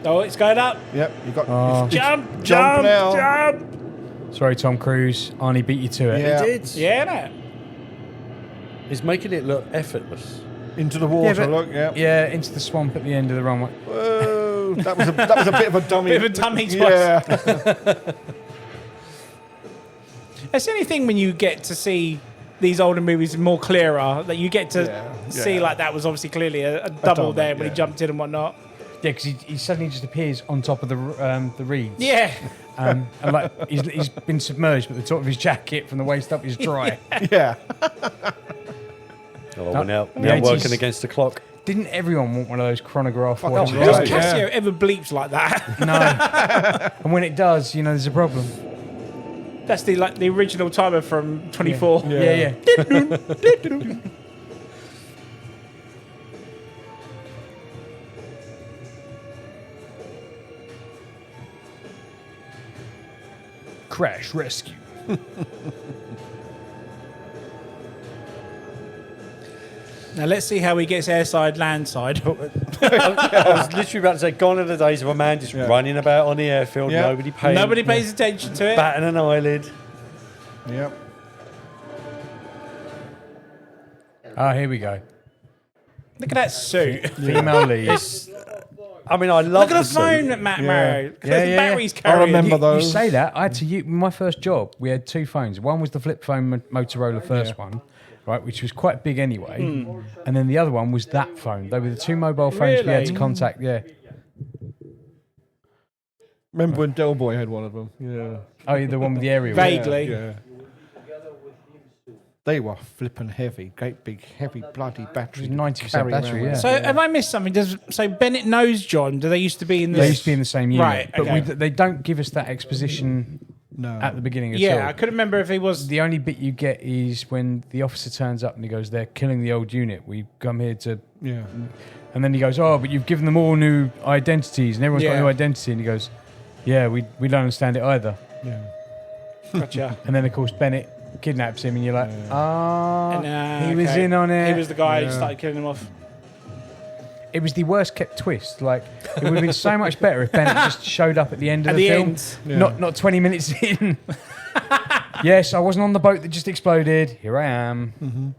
Speaker 1: Oh, it's going up.
Speaker 2: Yep, you got
Speaker 1: Jump,
Speaker 2: Jump now.
Speaker 1: jump.
Speaker 3: Sorry, Tom Cruise. Arnie beat you to it.
Speaker 2: Yeah.
Speaker 4: It did.
Speaker 1: Yeah, no.
Speaker 4: It's making it look effortless.
Speaker 2: into the water.
Speaker 3: but-
Speaker 2: Look, yeah.
Speaker 3: Yeah, into the swamp at the end of the runway.
Speaker 2: Whoa, that was a bit of a dummy.
Speaker 1: Bit of a dummy twist.
Speaker 2: Yeah.
Speaker 1: It's the only thing when you get to see these older movies more clearer that you get to see like that was obviously clearly a double
Speaker 2: dummy,
Speaker 1: there when
Speaker 2: yeah.
Speaker 1: he jumped in and whatnot.
Speaker 3: Yeah, because he suddenly just appears on top of the reeds.
Speaker 1: Yeah.
Speaker 3: And like he's been submerged, but the top of his jacket from the waist up is dry.
Speaker 2: Yeah.
Speaker 4: Oh, we're now
Speaker 3: the
Speaker 4: working
Speaker 3: 80s.
Speaker 4: against the clock.
Speaker 3: Didn't everyone want one of those chronograph
Speaker 2: Fuck
Speaker 3: watches?
Speaker 2: off,
Speaker 1: Does
Speaker 2: Right,
Speaker 1: Casio ever bleeps like that?
Speaker 3: No. And when it does, there's a problem.
Speaker 1: That's the original timer from 24.
Speaker 3: Yeah. Crash rescue.
Speaker 1: Now let's see how he gets airside, landside.
Speaker 4: I was literally about to say, gone are the days of a man just running about on the airfield,
Speaker 2: Yeah.
Speaker 4: nobody
Speaker 1: pays attention to it.
Speaker 4: batting an eyelid.
Speaker 2: Yep.
Speaker 3: Here we go.
Speaker 1: Look at that suit.
Speaker 3: Female lead.
Speaker 4: I mean, I love
Speaker 1: Look at the
Speaker 4: suit.
Speaker 1: phone that Matt married.
Speaker 3: Yeah,
Speaker 1: The
Speaker 3: yeah,
Speaker 1: battery's
Speaker 3: yeah.
Speaker 1: carrying.
Speaker 2: I remember
Speaker 3: You
Speaker 2: those.
Speaker 3: say that. I had to my first job. We had two phones. One was the flip phone Motorola first one, right, which was quite big anyway, and then the other one was that phone. They were the two mobile phones we had to
Speaker 1: Really?
Speaker 3: contact. Yeah.
Speaker 2: Remember when Del Boy had one of them? Yeah.
Speaker 3: Oh, yeah, the one with the aerial.
Speaker 1: Vaguely.
Speaker 2: Yeah. They were flipping heavy. Great big, heavy, bloody battery.
Speaker 3: It was 90%
Speaker 2: carry
Speaker 3: battery,
Speaker 2: around.
Speaker 3: yeah.
Speaker 1: So have I missed something? So Bennett knows John. Do they used to be in this?
Speaker 3: They used to be in the same unit,
Speaker 1: Right,
Speaker 3: but
Speaker 1: okay.
Speaker 3: they don't give us that exposition
Speaker 2: No.
Speaker 3: at the beginning at
Speaker 1: Yeah,
Speaker 3: all.
Speaker 1: I couldn't remember if he was.
Speaker 3: The only bit you get is when the officer turns up and he goes, "They're killing the old unit. We've come here to."
Speaker 2: Yeah.
Speaker 3: And then he goes, "Oh, but you've given them all new identities, and everyone's got
Speaker 1: Yeah.
Speaker 3: a new identity." And he goes, "Yeah, we don't understand it either."
Speaker 2: Yeah.
Speaker 1: Gotcha.
Speaker 3: And then of course Bennett kidnaps him, and you're like, he was
Speaker 1: Okay.
Speaker 3: in on it.
Speaker 1: He was the guy who
Speaker 2: Yeah.
Speaker 1: started killing him off.
Speaker 3: It was the worst kept twist. Like it would have been so much better if Bennett just showed up at the end of
Speaker 1: At
Speaker 3: the
Speaker 1: the
Speaker 3: film,
Speaker 1: end.
Speaker 2: Yeah.
Speaker 3: not 20 minutes in. Yes, I wasn't on the boat that just exploded. Here I am.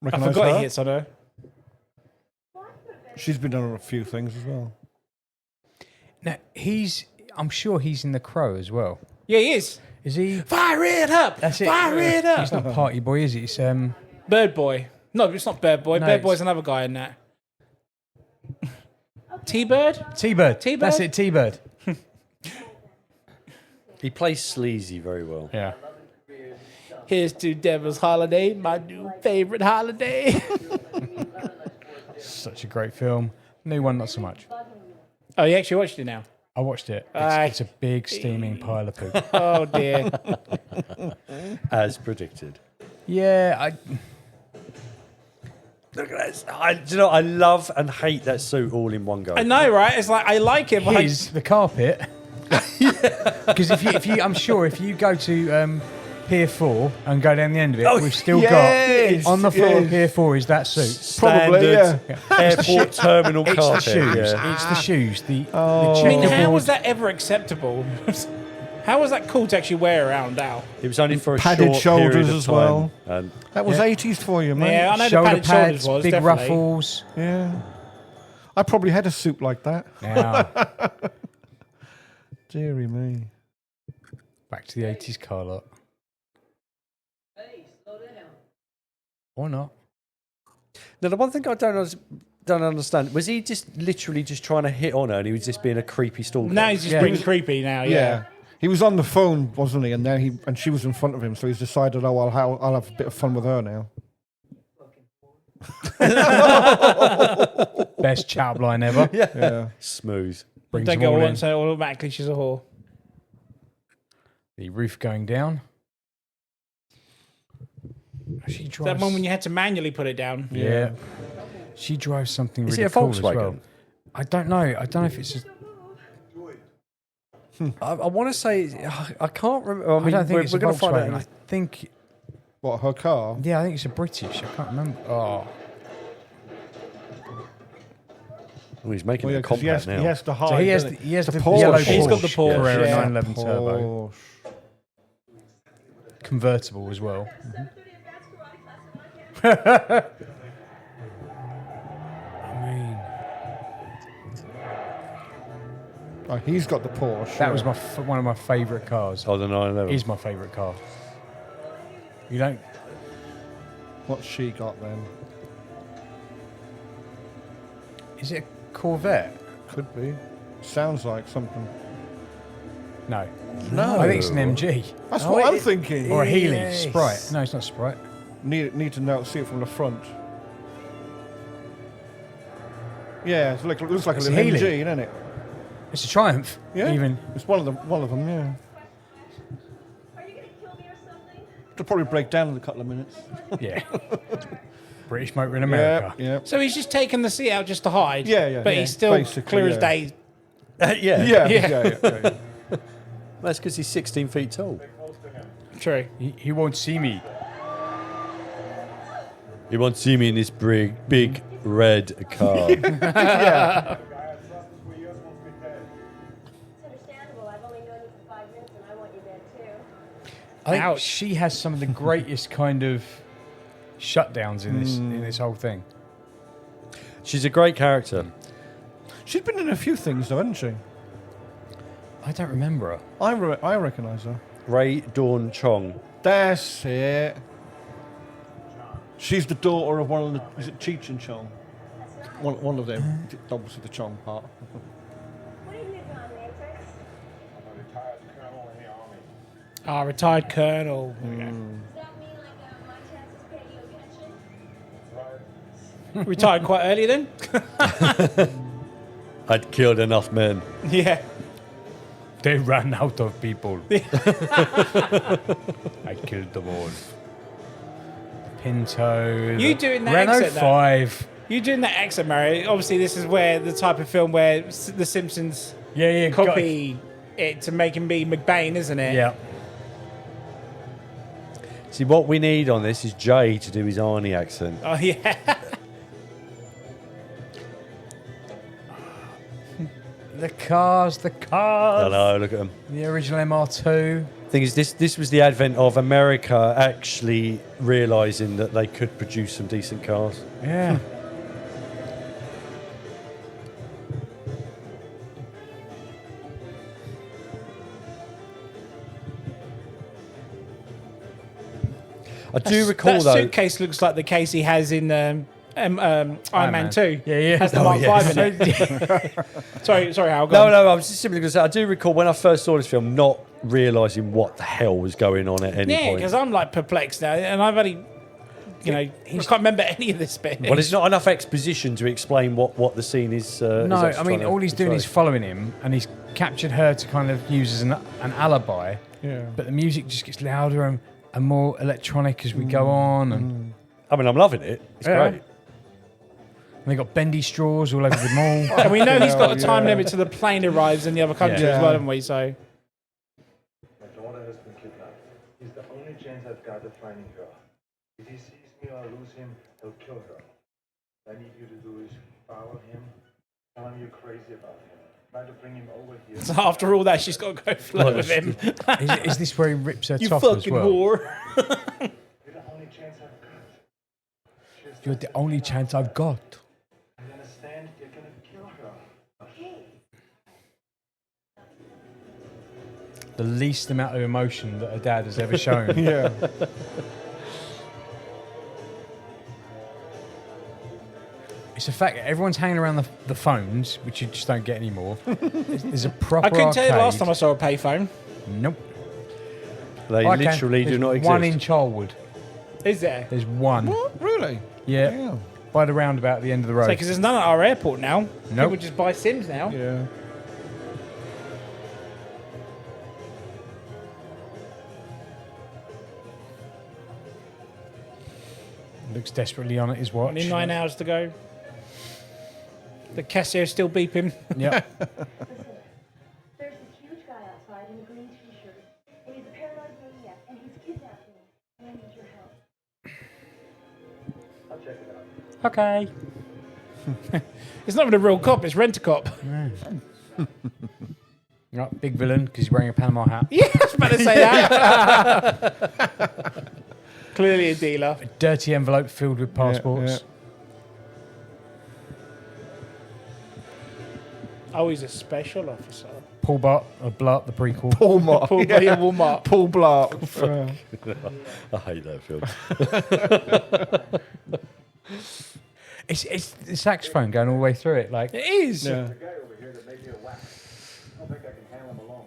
Speaker 1: I
Speaker 2: Recognise
Speaker 1: forgot
Speaker 2: her?
Speaker 1: he hits on her.
Speaker 2: She's been on a few things as well.
Speaker 3: Now, I'm sure he's in The Crow as well.
Speaker 1: Yeah, he is.
Speaker 3: Is he?
Speaker 1: Fire it up!
Speaker 3: That's it.
Speaker 1: Fire it up!
Speaker 3: He's not Party Boy, is he? It's
Speaker 1: Bird Boy. No, it's not Bird Boy.
Speaker 3: No,
Speaker 1: Bird Boy's
Speaker 3: it's-
Speaker 1: another guy in that. T-Bird?
Speaker 3: T-Bird.
Speaker 1: T-Bird?
Speaker 3: That's it, T-Bird.
Speaker 4: He plays sleazy very well.
Speaker 3: Yeah.
Speaker 1: Here's to Devil's Holiday, my new favorite holiday.
Speaker 3: Such a great film. New one, not so much.
Speaker 1: Oh, you actually watched it now?
Speaker 3: I watched it.
Speaker 1: Aye.
Speaker 3: It's a big steaming pile of poop.
Speaker 1: Oh, dear.
Speaker 4: As predicted.
Speaker 3: Yeah,
Speaker 4: Look at this. Do you know, I love and hate that suit all in one go.
Speaker 1: I know, right? It's like, I like it, but I-
Speaker 3: the carpet. Because if you, I'm sure if you go to Pier 4 and go down the end of it, we've still
Speaker 2: yes,
Speaker 3: got on the floor of
Speaker 2: yes.
Speaker 3: Pier 4 is that suit.
Speaker 2: Probably,
Speaker 4: Standard airport terminal
Speaker 3: It's the
Speaker 4: carpet.
Speaker 3: shoes.
Speaker 4: Yeah.
Speaker 3: It's the shoes. The
Speaker 1: I mean, how
Speaker 3: checkerboard.
Speaker 1: was that ever acceptable? How was that cool to actually wear around now?
Speaker 4: It was only for a
Speaker 2: Padded
Speaker 4: short period
Speaker 2: shoulders
Speaker 4: of
Speaker 2: as
Speaker 4: time.
Speaker 2: well.
Speaker 4: And
Speaker 2: That was
Speaker 3: Yeah.
Speaker 2: 80s for you, mate.
Speaker 1: Yeah, I know the
Speaker 3: shoulder
Speaker 1: padded
Speaker 3: pads,
Speaker 1: shoulders was,
Speaker 3: big
Speaker 1: definitely.
Speaker 3: ruffles.
Speaker 2: Yeah. I probably had a suit like that.
Speaker 3: Now,
Speaker 2: Deary me.
Speaker 3: back to the 80s car lot. Or not.
Speaker 4: now, the one thing I don't understand was he just literally just trying to hit on her, and he was just being a creepy stalker.
Speaker 1: Now he's just
Speaker 3: Yeah.
Speaker 1: being creepy now,
Speaker 2: Yeah.
Speaker 1: yeah.
Speaker 2: He was on the phone, wasn't he? And then she was in front of him, so he's decided, oh, I'll have a bit of fun with her now.
Speaker 3: Best chat line ever.
Speaker 2: Yeah.
Speaker 4: Smooth.
Speaker 3: Brings
Speaker 1: Don't
Speaker 3: them
Speaker 1: go
Speaker 3: all
Speaker 1: on
Speaker 3: in.
Speaker 1: so automatically she's a whore.
Speaker 3: The roof going down. She
Speaker 1: Is
Speaker 3: drives.
Speaker 1: that one when you had to manually put it down?
Speaker 3: Yeah. She drives something
Speaker 4: Is
Speaker 3: really
Speaker 4: it a
Speaker 3: cool as
Speaker 4: Volkswagen?
Speaker 3: well. I don't know. I don't know if it's.
Speaker 4: I want to say I can't remember. I mean,
Speaker 3: I don't think it's
Speaker 4: we're
Speaker 3: a
Speaker 4: going to find
Speaker 3: Volkswagen. I
Speaker 4: out.
Speaker 3: think.
Speaker 2: What, her car?
Speaker 3: Yeah, I think it's a British. I can't remember. Oh,
Speaker 4: Oh, he's making
Speaker 2: Well,
Speaker 4: it
Speaker 2: yeah,
Speaker 4: a
Speaker 2: 'cause
Speaker 4: compact now.
Speaker 2: he has to hide.
Speaker 3: so he has
Speaker 2: doesn't
Speaker 3: the, he has the,
Speaker 2: Porsche.
Speaker 3: yellow
Speaker 2: He's
Speaker 3: Porsche.
Speaker 1: got the Porsche,
Speaker 3: Carrera
Speaker 1: yeah.
Speaker 3: 911 turbo,
Speaker 2: Porsche.
Speaker 3: convertible as well. I mean,
Speaker 2: Oh, he's got the Porsche.
Speaker 3: that was one of my favourite cars.
Speaker 4: Oh, the 911.
Speaker 3: Is my favourite car. You don't.
Speaker 2: What's she got then?
Speaker 3: Is it a Corvette?
Speaker 2: Could be. Sounds like something.
Speaker 3: No.
Speaker 2: No.
Speaker 3: I think it's an MG.
Speaker 2: That's
Speaker 3: Oh,
Speaker 2: what I'm
Speaker 3: it-
Speaker 2: thinking.
Speaker 3: Or a Healy.
Speaker 4: Yes.
Speaker 3: Sprite. No, it's not Sprite.
Speaker 2: Need to know, see it from the front. Yeah, it looks like
Speaker 3: It's
Speaker 2: a
Speaker 3: a
Speaker 2: little
Speaker 3: Healy.
Speaker 2: MG, doesn't it?
Speaker 3: It's a Triumph.
Speaker 2: Yeah.
Speaker 3: Even.
Speaker 2: It's one of them. Yeah.
Speaker 6: Are you gonna kill me or something?
Speaker 2: It'll probably break down in a couple of minutes.
Speaker 3: Yeah. British motor in America.
Speaker 2: Yeah.
Speaker 1: So he's just taking the seat out just to hide.
Speaker 2: Yeah.
Speaker 1: But he's still
Speaker 2: Basically,
Speaker 1: clear as
Speaker 2: yeah.
Speaker 1: day.
Speaker 4: yeah.
Speaker 2: Yeah.
Speaker 4: That's because he's 16 feet tall.
Speaker 1: True.
Speaker 3: He won't see me.
Speaker 4: You won't see me in this big red car.
Speaker 6: It's understandable. I've only known you for 5 minutes and I want you dead too.
Speaker 3: I think
Speaker 1: Ouch.
Speaker 3: she has some of the greatest kind of shutdowns in this whole thing.
Speaker 4: She's a great character.
Speaker 2: She's been in a few things, though, hasn't she?
Speaker 3: I don't remember her.
Speaker 2: I recognise her.
Speaker 4: Ray Dawn Chong.
Speaker 2: That's it. She's the daughter of one of the. Is it Cheech and Chong? One of them. Obviously, the Chong part.
Speaker 6: What do you do, John Matrix?
Speaker 1: Retired colonel.
Speaker 6: Does that mean like my taxes pay you a pension?
Speaker 1: Retired quite early then?
Speaker 4: I'd killed enough men.
Speaker 1: Yeah.
Speaker 3: They ran out of people. I killed them all. Pinto.
Speaker 1: You doing that
Speaker 3: Renault
Speaker 1: accent, though?
Speaker 3: 5.
Speaker 1: You doing that accent, Mario? Obviously, this is where the type of film where The Simpsons
Speaker 3: Yeah.
Speaker 1: copy it to make him be McBain, isn't it?
Speaker 3: Yeah.
Speaker 4: See, what we need on this is Jay to do his Arnie accent.
Speaker 1: Oh, yeah.
Speaker 3: The cars.
Speaker 4: Hello, look at him.
Speaker 3: The original MR2.
Speaker 4: Thing is, this was the advent of America actually realising that they could produce some decent cars.
Speaker 3: Yeah.
Speaker 4: I do recall
Speaker 1: that
Speaker 4: though.
Speaker 1: suitcase looks like the case he has in Iron Man 2.
Speaker 3: Yeah.
Speaker 1: Has the Mark 5 in it. sorry, Hal. go
Speaker 4: No,
Speaker 1: on.
Speaker 4: no, I was just simply going to say, I do recall when I first saw this film not realising what the hell was going on at any
Speaker 1: Yeah,
Speaker 4: point.
Speaker 1: because I'm like perplexed now, and I've only, I can't remember any of this bit.
Speaker 4: Well, there's not enough exposition to explain what the scene is.
Speaker 3: No,
Speaker 4: is
Speaker 3: I
Speaker 4: actually
Speaker 3: mean,
Speaker 4: trying to
Speaker 3: all he's doing is
Speaker 4: portray.
Speaker 3: following him, and he's captured her to kind of use as an alibi.
Speaker 2: Yeah.
Speaker 3: But the music just gets louder and more electronic as we go on. And
Speaker 4: I mean, I'm loving it. It's
Speaker 3: Yeah.
Speaker 4: great.
Speaker 3: they got bendy straws all over the mall.
Speaker 1: And we know he's got a time limit to the plane arrives in the other country
Speaker 3: Yeah.
Speaker 1: as well, haven't we? So
Speaker 5: My daughter has been kidnapped. He's the only chance I've got of finding her. If he sees me or I lose him, he'll kill her. What I need you to do is follow him. Tell him you're crazy about him. Try to bring him over here.
Speaker 1: So after all that, she's got to go flirt with him.
Speaker 3: Is this where he rips her
Speaker 1: You
Speaker 3: top as
Speaker 1: fucking
Speaker 3: well?
Speaker 1: whore.
Speaker 5: You're the only chance I've got. Just
Speaker 3: You're the only chance I've got.
Speaker 5: you understand? You're gonna kill her.
Speaker 3: The least amount of emotion that a dad has ever shown.
Speaker 2: Yeah.
Speaker 3: It's the fact that everyone's hanging around the phones, which you just don't get anymore. There's a proper
Speaker 1: I couldn't tell you the last
Speaker 3: arcade.
Speaker 1: time I saw a payphone.
Speaker 3: Nope.
Speaker 4: They
Speaker 3: I can.
Speaker 4: literally do
Speaker 3: There's
Speaker 4: not exist.
Speaker 3: one in Charlwood.
Speaker 1: Is there?
Speaker 3: There's one.
Speaker 2: What? Really?
Speaker 3: Yeah.
Speaker 2: Damn.
Speaker 3: By the roundabout at the end of the road.
Speaker 1: Because there's none at our airport now.
Speaker 3: Nope.
Speaker 1: People just buy Sims now.
Speaker 2: Yeah.
Speaker 3: Looks desperately on at his watch.
Speaker 1: Only 9 hours to go. The Casio's still beeping.
Speaker 3: Yep.
Speaker 6: There's this huge guy outside in a green t-shirt, and he's a paranoid maniac, and he's kidnapped me, and I need your help.
Speaker 5: I'll check it out.
Speaker 1: Okay. It's not even a real cop, it's Rent-A-Cop.
Speaker 3: Right, big villain because he's wearing a Panama hat.
Speaker 1: Yeah, I was about to say that. Clearly a dealer.
Speaker 3: A dirty envelope filled with passports.
Speaker 2: yeah.
Speaker 1: Oh, he's a special officer.
Speaker 3: Paul Blart, the prequel.
Speaker 2: Paul Mark.
Speaker 1: Paul by your Walmart.
Speaker 2: Paul Blart.
Speaker 4: I hate that film.
Speaker 3: It's the saxophone going all the way through it. Like
Speaker 1: It is.
Speaker 2: Yeah.
Speaker 5: Guy over here that made me a whack. I don't think I can handle him alone.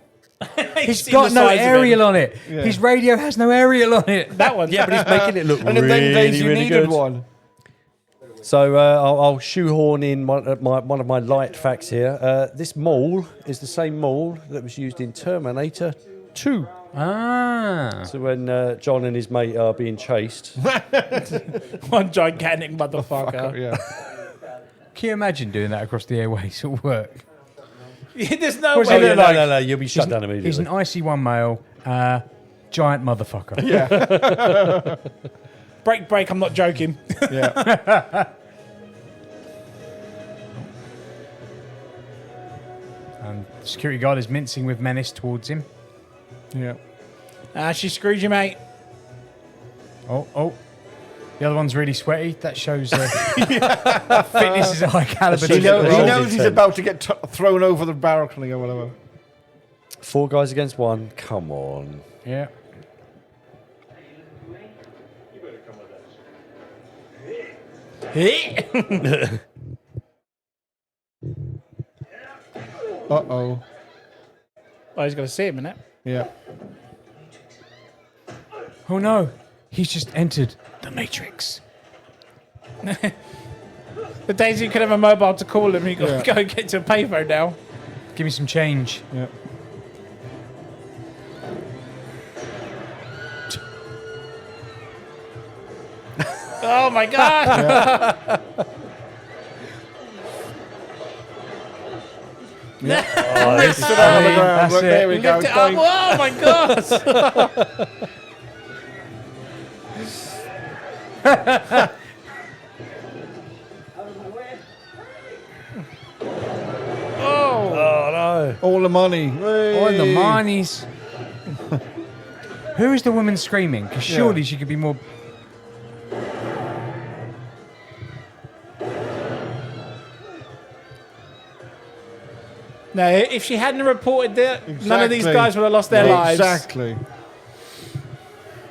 Speaker 3: he's
Speaker 1: Seen
Speaker 3: got
Speaker 1: the
Speaker 3: no
Speaker 1: size of him.
Speaker 3: aerial on it.
Speaker 2: Yeah.
Speaker 3: His radio has no aerial on it.
Speaker 1: That one.
Speaker 4: Yeah, but he's making it look
Speaker 2: And in them days you
Speaker 4: really
Speaker 2: needed
Speaker 4: good.
Speaker 2: one.
Speaker 4: So I'll shoehorn in one of my light facts here. This mall is the same mall that was used in Terminator 2.
Speaker 3: Ah.
Speaker 4: So when John and his mate are being chased,
Speaker 1: One gigantic motherfucker.
Speaker 2: Yeah.
Speaker 3: Can you imagine doing that across the airways at work?
Speaker 1: There's no
Speaker 3: What's
Speaker 1: way.
Speaker 3: he
Speaker 4: oh,
Speaker 3: look
Speaker 4: yeah,
Speaker 3: like?
Speaker 4: no, you'll be shut down
Speaker 3: He's
Speaker 4: immediately.
Speaker 3: an IC1 male, giant motherfucker.
Speaker 1: Break, I'm not joking.
Speaker 2: Yeah.
Speaker 3: And the security guard is mincing with menace towards him.
Speaker 2: Yeah.
Speaker 1: She screwed you, mate.
Speaker 3: Oh. The other one's really sweaty. That shows fitness is a high caliber.
Speaker 4: He
Speaker 2: He knows,
Speaker 4: Roll
Speaker 2: he's
Speaker 4: it.
Speaker 2: about to get thrown over the balcony or whatever.
Speaker 4: 4 guys against 1. Come on.
Speaker 3: Yeah.
Speaker 2: Uh-oh.
Speaker 1: Oh, he's got to see him in it.
Speaker 2: Yeah.
Speaker 3: Oh no, he's just entered the Matrix.
Speaker 1: The days you could have a mobile to call him, you got to go and get to a payphone now.
Speaker 3: Give me some change.
Speaker 2: Yeah.
Speaker 1: Oh my god!
Speaker 4: Oh, this is
Speaker 2: Sit down on the ground.
Speaker 3: That's
Speaker 2: Look,
Speaker 3: it.
Speaker 2: there we go.
Speaker 1: Lift it up. Oh my god!
Speaker 4: oh no.
Speaker 2: All the money.
Speaker 3: Oh, and the
Speaker 2: Hey.
Speaker 3: monies. Who is the woman screaming? Because surely she could be more.
Speaker 1: No, if she hadn't reported that, none of these guys would have lost their lives.
Speaker 2: Exactly.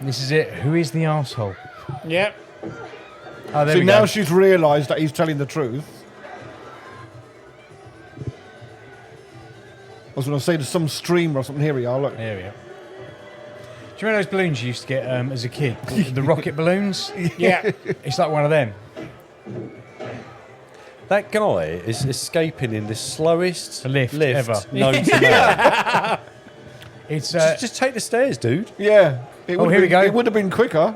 Speaker 3: This is it. Who is the arsehole?
Speaker 1: Yep.
Speaker 3: Oh, there
Speaker 2: See,
Speaker 3: we
Speaker 2: now
Speaker 3: go.
Speaker 2: she's realised that he's telling the truth. I was going to say there's some streamer or something. Here we are, look.
Speaker 3: There we go. Do you remember those balloons you used to get as a kid? The rocket balloons?
Speaker 1: Yeah.
Speaker 3: It's like one of them.
Speaker 4: That guy is escaping in the slowest
Speaker 3: Lift ever.
Speaker 4: known to man.
Speaker 3: It's
Speaker 4: Just take the stairs, dude.
Speaker 2: Yeah. It
Speaker 3: Oh,
Speaker 2: would
Speaker 3: here we
Speaker 2: been,
Speaker 3: go.
Speaker 2: It would have been quicker.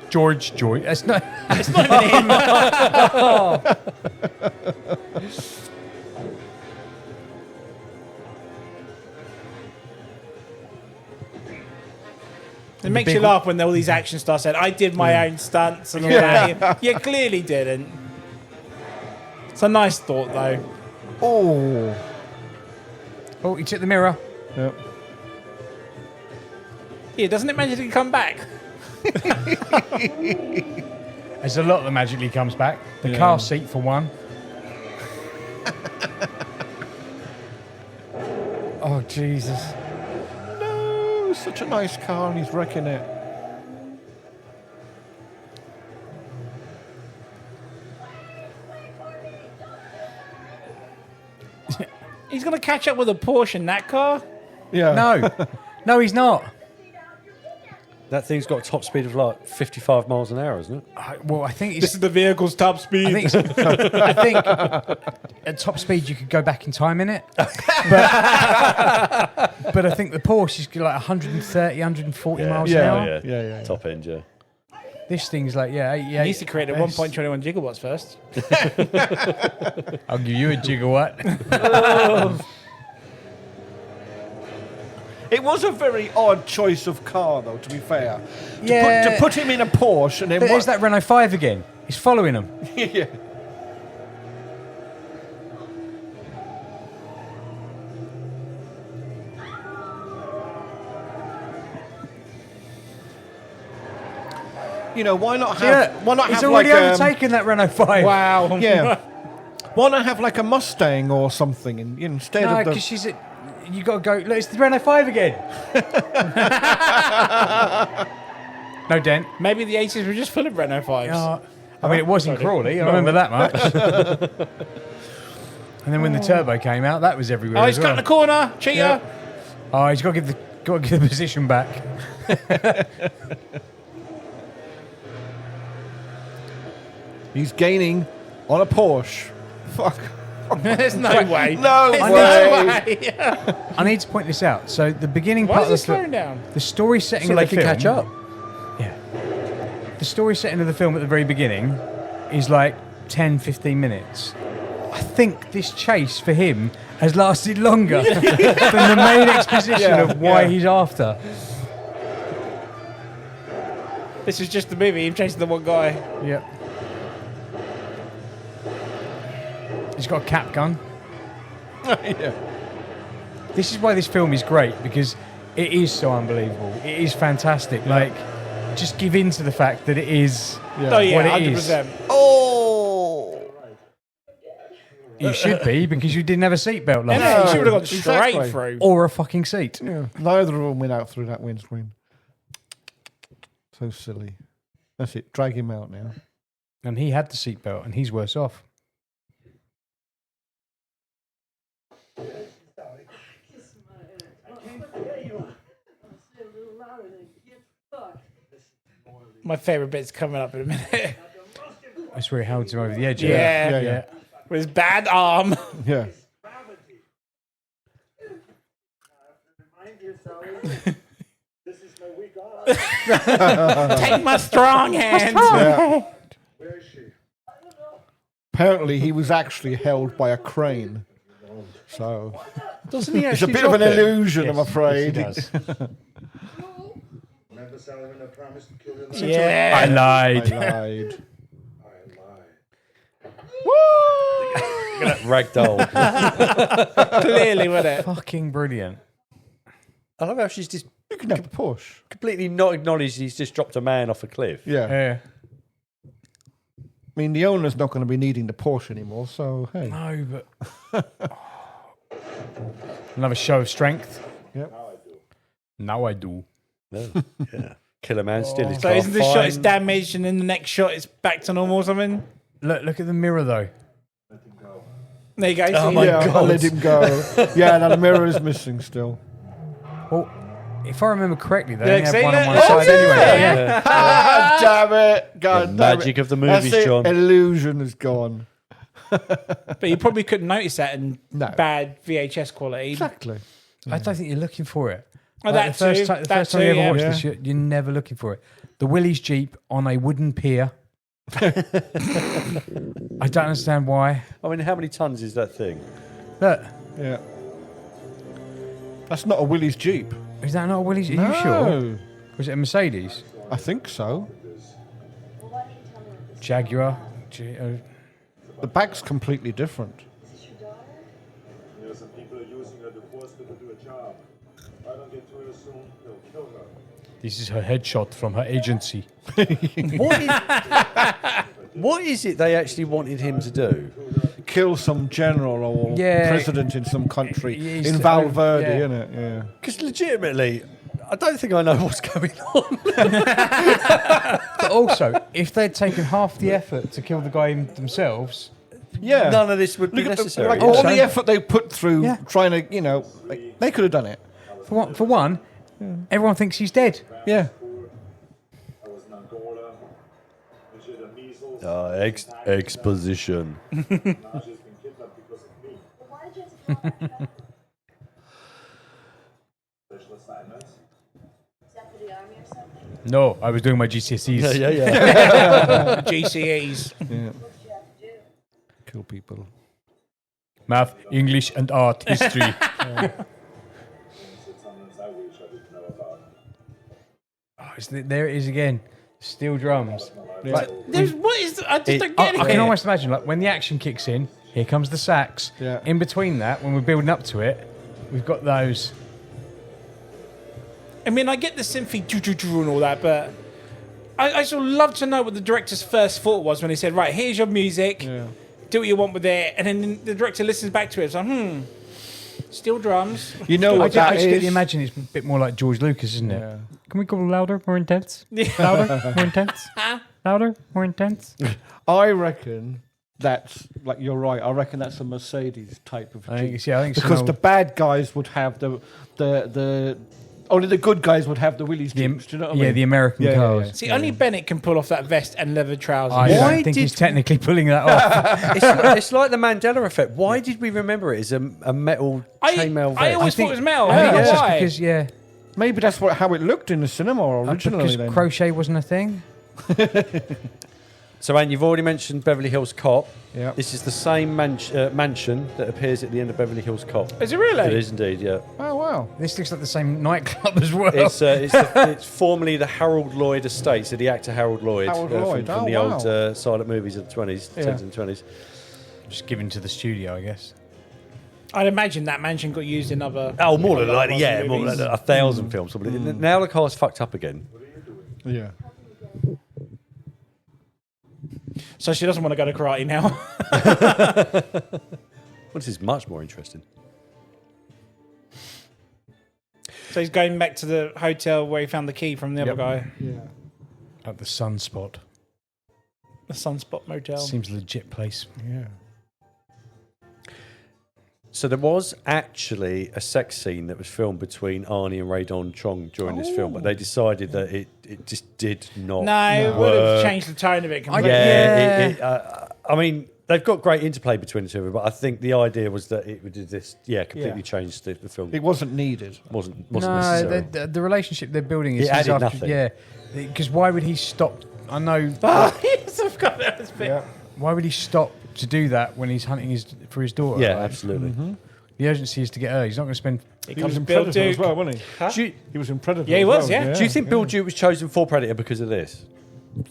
Speaker 3: George. It's not.
Speaker 1: It's not even him. It makes you laugh when all these action stars said, I did my own stunts and all that. You clearly didn't. It's a nice thought, though.
Speaker 2: Oh.
Speaker 3: Oh, he took the mirror.
Speaker 2: Yep.
Speaker 1: Yeah, doesn't it magically come back?
Speaker 3: There's a lot that magically comes back. The car seat, for one. Oh, Jesus.
Speaker 2: No, such a nice car and he's wrecking it.
Speaker 1: He's going to catch up with a Porsche in that car?
Speaker 2: Yeah.
Speaker 3: No. No, he's not.
Speaker 4: That thing's got a top speed of like 55 miles an hour, isn't it?
Speaker 3: Well, I think
Speaker 1: This
Speaker 3: it's.
Speaker 1: is the vehicle's top speed.
Speaker 3: I think at top speed you could go back in time in it. But I think the Porsche is like 130, 140 miles an hour.
Speaker 2: Yeah.
Speaker 4: Top end, yeah.
Speaker 3: This thing's like, 88.
Speaker 1: He needs to create a 1.21 gigawatts first.
Speaker 3: I'll give you a gigawatt.
Speaker 2: It was a very odd choice of car, though, to be fair.
Speaker 3: Yeah.
Speaker 2: To put him in a Porsche and then...
Speaker 3: There's that Renault 5 again. He's following him.
Speaker 2: Yeah. You know, why not have... Why not
Speaker 3: he's
Speaker 2: have
Speaker 3: already
Speaker 2: like
Speaker 3: overtaken that Renault 5.
Speaker 1: Wow.
Speaker 2: Yeah. Why not have like a Mustang or something instead
Speaker 3: No,
Speaker 2: of the...
Speaker 3: because she's at... You got to go... Look, it's the Renault 5 again. No dent.
Speaker 1: Maybe the 80s were just full of Renault 5s.
Speaker 3: I mean, it was in Crawley. I remember that much. And then when the turbo came out, that was everywhere.
Speaker 1: Oh,
Speaker 3: as
Speaker 1: he's got in
Speaker 3: well.
Speaker 1: the corner. Cheater.
Speaker 3: Yeah. Oh, he's got to give the position back.
Speaker 2: He's gaining on a Porsche. Fuck.
Speaker 1: There's no way.
Speaker 2: No
Speaker 1: There's
Speaker 2: way.
Speaker 3: I need to point this out. So the beginning
Speaker 1: Why
Speaker 3: part
Speaker 1: is
Speaker 3: of
Speaker 1: he slowing down?
Speaker 3: the story setting
Speaker 4: So
Speaker 3: of
Speaker 4: they
Speaker 3: the
Speaker 4: can
Speaker 3: film,
Speaker 4: catch up.
Speaker 3: Yeah. The story setting of the film at the very beginning is like 10, 15 minutes. I think this chase for him has lasted longer than the main exposition of why he's after.
Speaker 1: This is just the movie, him chasing the one guy.
Speaker 3: Yep. He's got a cap gun.
Speaker 2: Yeah.
Speaker 3: This is why this film is great, because it is so unbelievable. It is fantastic. Like, just give in to the fact that it is
Speaker 1: Oh, yeah,
Speaker 3: what it
Speaker 1: 100%.
Speaker 3: is.
Speaker 2: Oh.
Speaker 3: You should be, because you didn't have a seatbelt last.
Speaker 1: Yeah, you should have gone straight
Speaker 2: exactly.
Speaker 1: through.
Speaker 3: Or a fucking seat.
Speaker 2: Yeah. Neither of them went out through that windscreen. So silly. That's it. Drag him out now.
Speaker 3: And he had the seatbelt, and he's worse off.
Speaker 1: My favourite bit's coming up in a minute.
Speaker 3: That's where he holds him over the edge.
Speaker 1: Yeah. With his bad arm.
Speaker 2: Yeah.
Speaker 5: This is my week off.
Speaker 1: Take my strong hand.
Speaker 2: Yeah.
Speaker 5: Where is she?
Speaker 2: Apparently, he was actually held by a crane. So
Speaker 1: Doesn't he
Speaker 2: it's a
Speaker 1: actually
Speaker 2: bit of an
Speaker 1: drop it?
Speaker 2: illusion, I'm afraid.
Speaker 3: Yes, he does.
Speaker 5: Remember Solomon, I promised to kill you.
Speaker 1: Yeah.
Speaker 3: I lied.
Speaker 2: I lied.
Speaker 5: I lied.
Speaker 4: Look at that ragdoll.
Speaker 1: Clearly, wasn't it?
Speaker 3: Fucking brilliant.
Speaker 4: I love how she's just
Speaker 2: You can have the Porsche.
Speaker 4: Completely not acknowledged he's just dropped a man off a cliff.
Speaker 2: Yeah.
Speaker 3: Yeah.
Speaker 2: I mean, the owner's not going to be needing the Porsche anymore, so hey.
Speaker 3: No, but another show of strength.
Speaker 2: Yep.
Speaker 3: Now I do.
Speaker 4: No. Yeah. Kill a man, steal his
Speaker 1: So
Speaker 4: car.
Speaker 1: isn't this shot is
Speaker 4: fine.
Speaker 1: damaged and in the next shot it's back to normal or something?
Speaker 3: Look at the mirror though.
Speaker 1: There you go.
Speaker 4: Oh
Speaker 1: see?
Speaker 4: my
Speaker 2: Yeah, I
Speaker 4: God.
Speaker 2: let him go. Yeah, now the mirror is missing still.
Speaker 3: Well, if I remember correctly, they
Speaker 1: Yeah,
Speaker 3: only
Speaker 1: see
Speaker 3: have one on
Speaker 1: that?
Speaker 3: one
Speaker 1: Oh,
Speaker 3: side
Speaker 1: yeah.
Speaker 3: anyway.
Speaker 4: Yeah.
Speaker 2: Ah, damn it! God,
Speaker 4: The
Speaker 2: damn
Speaker 4: magic
Speaker 2: it.
Speaker 4: of the movies,
Speaker 2: That's it.
Speaker 4: John.
Speaker 2: Illusion is gone.
Speaker 1: But you probably couldn't notice that in
Speaker 2: No.
Speaker 1: bad VHS quality.
Speaker 2: Exactly.
Speaker 3: I don't think you're looking for it.
Speaker 1: Oh,
Speaker 3: Like,
Speaker 1: that too.
Speaker 3: the
Speaker 1: That
Speaker 3: first time
Speaker 1: too,
Speaker 3: you ever
Speaker 1: yeah.
Speaker 3: watched
Speaker 2: Yeah.
Speaker 3: this, you're never looking for it. The Willys Jeep on a wooden pier. I don't understand why.
Speaker 4: I mean, how many tons is that thing?
Speaker 3: Look,
Speaker 2: Yeah. That's not a Willys Jeep.
Speaker 3: is that not a Willys? Are
Speaker 2: No.
Speaker 3: you sure? Was it a Mercedes?
Speaker 2: I think so.
Speaker 6: Well, why don't you tell me what this
Speaker 3: Jaguar?
Speaker 2: The back's completely different.
Speaker 6: is? Your daughter?
Speaker 5: You know, some people are using her to force her to do a job. If I don't get to her soon, they'll kill her.
Speaker 3: This is her headshot from her agency.
Speaker 4: What is it they actually wanted him to do?
Speaker 2: Kill some general or
Speaker 3: Yeah.
Speaker 2: president in some country.
Speaker 3: He's-
Speaker 2: In Valverde,
Speaker 3: yeah.
Speaker 2: innit? Yeah.
Speaker 4: Because legitimately, I don't think I know what's going on.
Speaker 3: But also, if they'd taken half the effort to kill the guy themselves,
Speaker 2: Yeah.
Speaker 4: None of this would be
Speaker 2: Look at
Speaker 4: necessary.
Speaker 2: like
Speaker 4: Yeah.
Speaker 2: all the effort they put through
Speaker 3: Yeah.
Speaker 2: trying to, you know, like, they could have done it.
Speaker 3: for one, everyone thinks he's dead.
Speaker 2: Yeah.
Speaker 5: I was in Angola. And she had the measles.
Speaker 4: Exposition.
Speaker 5: Now she's been kidnapped because of me.
Speaker 6: Well, why did you have to kill her?
Speaker 5: Special assignments.
Speaker 6: Is that for the army or something?
Speaker 3: No, I was doing my GCSEs.
Speaker 4: yeah.
Speaker 1: GCEs.
Speaker 2: Yeah.
Speaker 6: What did you have to do?
Speaker 2: Kill people.
Speaker 3: Math, English, and art history.
Speaker 5: It's something I wish I didn't know about.
Speaker 3: There it is again. Steel drums. Like,
Speaker 1: There's, what is? I just don't
Speaker 3: I
Speaker 1: get it.
Speaker 3: can almost imagine, like when the action kicks in, here comes the sax.
Speaker 2: Yeah.
Speaker 3: In between that, when we're building up to it, we've got those.
Speaker 1: I mean, I get the symphony and all that, but I still love to know what the director's first thought was when he said, "Right, here's your music.
Speaker 2: Yeah.
Speaker 1: Do what you want with it," and then the director listens back to it. It's like, steel drums.
Speaker 2: You know
Speaker 3: I
Speaker 2: what
Speaker 3: just, I
Speaker 2: that
Speaker 3: just get
Speaker 2: is?
Speaker 3: the imagine it's a bit more like George Lucas, isn't it?
Speaker 2: Yeah.
Speaker 3: Can we go louder, more intense? Louder, more intense? Louder, more intense?
Speaker 2: I reckon that's, like, you're right. I reckon that's a Mercedes type of
Speaker 3: I
Speaker 2: Jeep.
Speaker 3: think, yeah, I think so.
Speaker 2: Because the bad guys would have the only the good guys would have the Willys Jeeps. Do you know what I mean?
Speaker 3: the American
Speaker 2: Yeah, yeah,
Speaker 3: cars.
Speaker 2: yeah.
Speaker 1: See, only Bennett can pull off that vest and leather trousers.
Speaker 3: I
Speaker 4: Why
Speaker 3: don't think
Speaker 4: did-
Speaker 3: he's technically pulling that off.
Speaker 4: It's like the Mandela effect. Why did we remember it as a metal chainmail vest?
Speaker 1: I always thought it was metal.
Speaker 3: I
Speaker 1: I
Speaker 3: think
Speaker 1: don't
Speaker 3: it's
Speaker 1: know
Speaker 3: just
Speaker 1: why.
Speaker 3: because, yeah,
Speaker 2: Maybe that's how it looked in the cinema originally.
Speaker 3: because
Speaker 2: then.
Speaker 3: crochet wasn't a thing.
Speaker 4: So, Anne, you've already mentioned Beverly Hills Cop.
Speaker 2: Yeah.
Speaker 4: This is the same mansion that appears at the end of Beverly Hills Cop.
Speaker 1: Is it really?
Speaker 4: It is indeed, yeah.
Speaker 2: Oh wow.
Speaker 3: This looks like the same nightclub as well.
Speaker 4: It's formerly the Harold Lloyd estate, so the actor Harold Lloyd,
Speaker 2: Harold
Speaker 4: from,
Speaker 2: Lloyd.
Speaker 4: from
Speaker 2: Oh,
Speaker 4: the
Speaker 2: wow.
Speaker 4: old silent movies of the 20s,
Speaker 2: Yeah.
Speaker 4: 10s and 20s.
Speaker 3: Just given to the studio, I guess.
Speaker 1: I'd imagine that mansion got used in other.
Speaker 4: Oh, more than
Speaker 1: other
Speaker 4: likely, yeah, more
Speaker 1: movies.
Speaker 4: than 1,000 films. Probably. Now the car's fucked up again.
Speaker 2: Yeah.
Speaker 1: So she doesn't want to go to karate now.
Speaker 4: Well, this is much more interesting.
Speaker 1: So he's going back to the hotel where he found the key from the other guy,
Speaker 2: Yeah.
Speaker 3: At the Sunspot.
Speaker 1: the Sunspot Motel.
Speaker 3: Seems a legit place.
Speaker 2: Yeah.
Speaker 4: So there was actually a sex scene that was filmed between Arnie and Ray Don Chong during this film, but they decided that it just did not
Speaker 1: No, it would
Speaker 4: work.
Speaker 1: have changed the tone of it completely.
Speaker 4: I mean, they've got great interplay between the two of them, but I think the idea was that it would do this, completely
Speaker 2: Yeah.
Speaker 4: change the film.
Speaker 2: It wasn't needed.
Speaker 4: wasn't
Speaker 3: No,
Speaker 4: necessary.
Speaker 3: the relationship they're building is
Speaker 4: It added
Speaker 3: after,
Speaker 4: nothing.
Speaker 3: Yeah, because why would he stop? I know.
Speaker 1: Yes, I've got that bit.
Speaker 2: Yeah.
Speaker 3: Why would he stop to do that when he's hunting for his daughter?
Speaker 4: Yeah,
Speaker 3: Like,
Speaker 4: absolutely.
Speaker 3: The urgency is to get her. He's not going to spend.
Speaker 1: Here
Speaker 2: He
Speaker 1: comes
Speaker 2: was in
Speaker 1: Bill
Speaker 2: Predator as
Speaker 1: Duke.
Speaker 2: well, wasn't he?
Speaker 4: Do you,
Speaker 2: He was in Predator.
Speaker 1: Yeah, he
Speaker 2: as
Speaker 1: was,
Speaker 2: well.
Speaker 1: yeah.
Speaker 4: do you think Bill Duke was chosen for Predator because of this?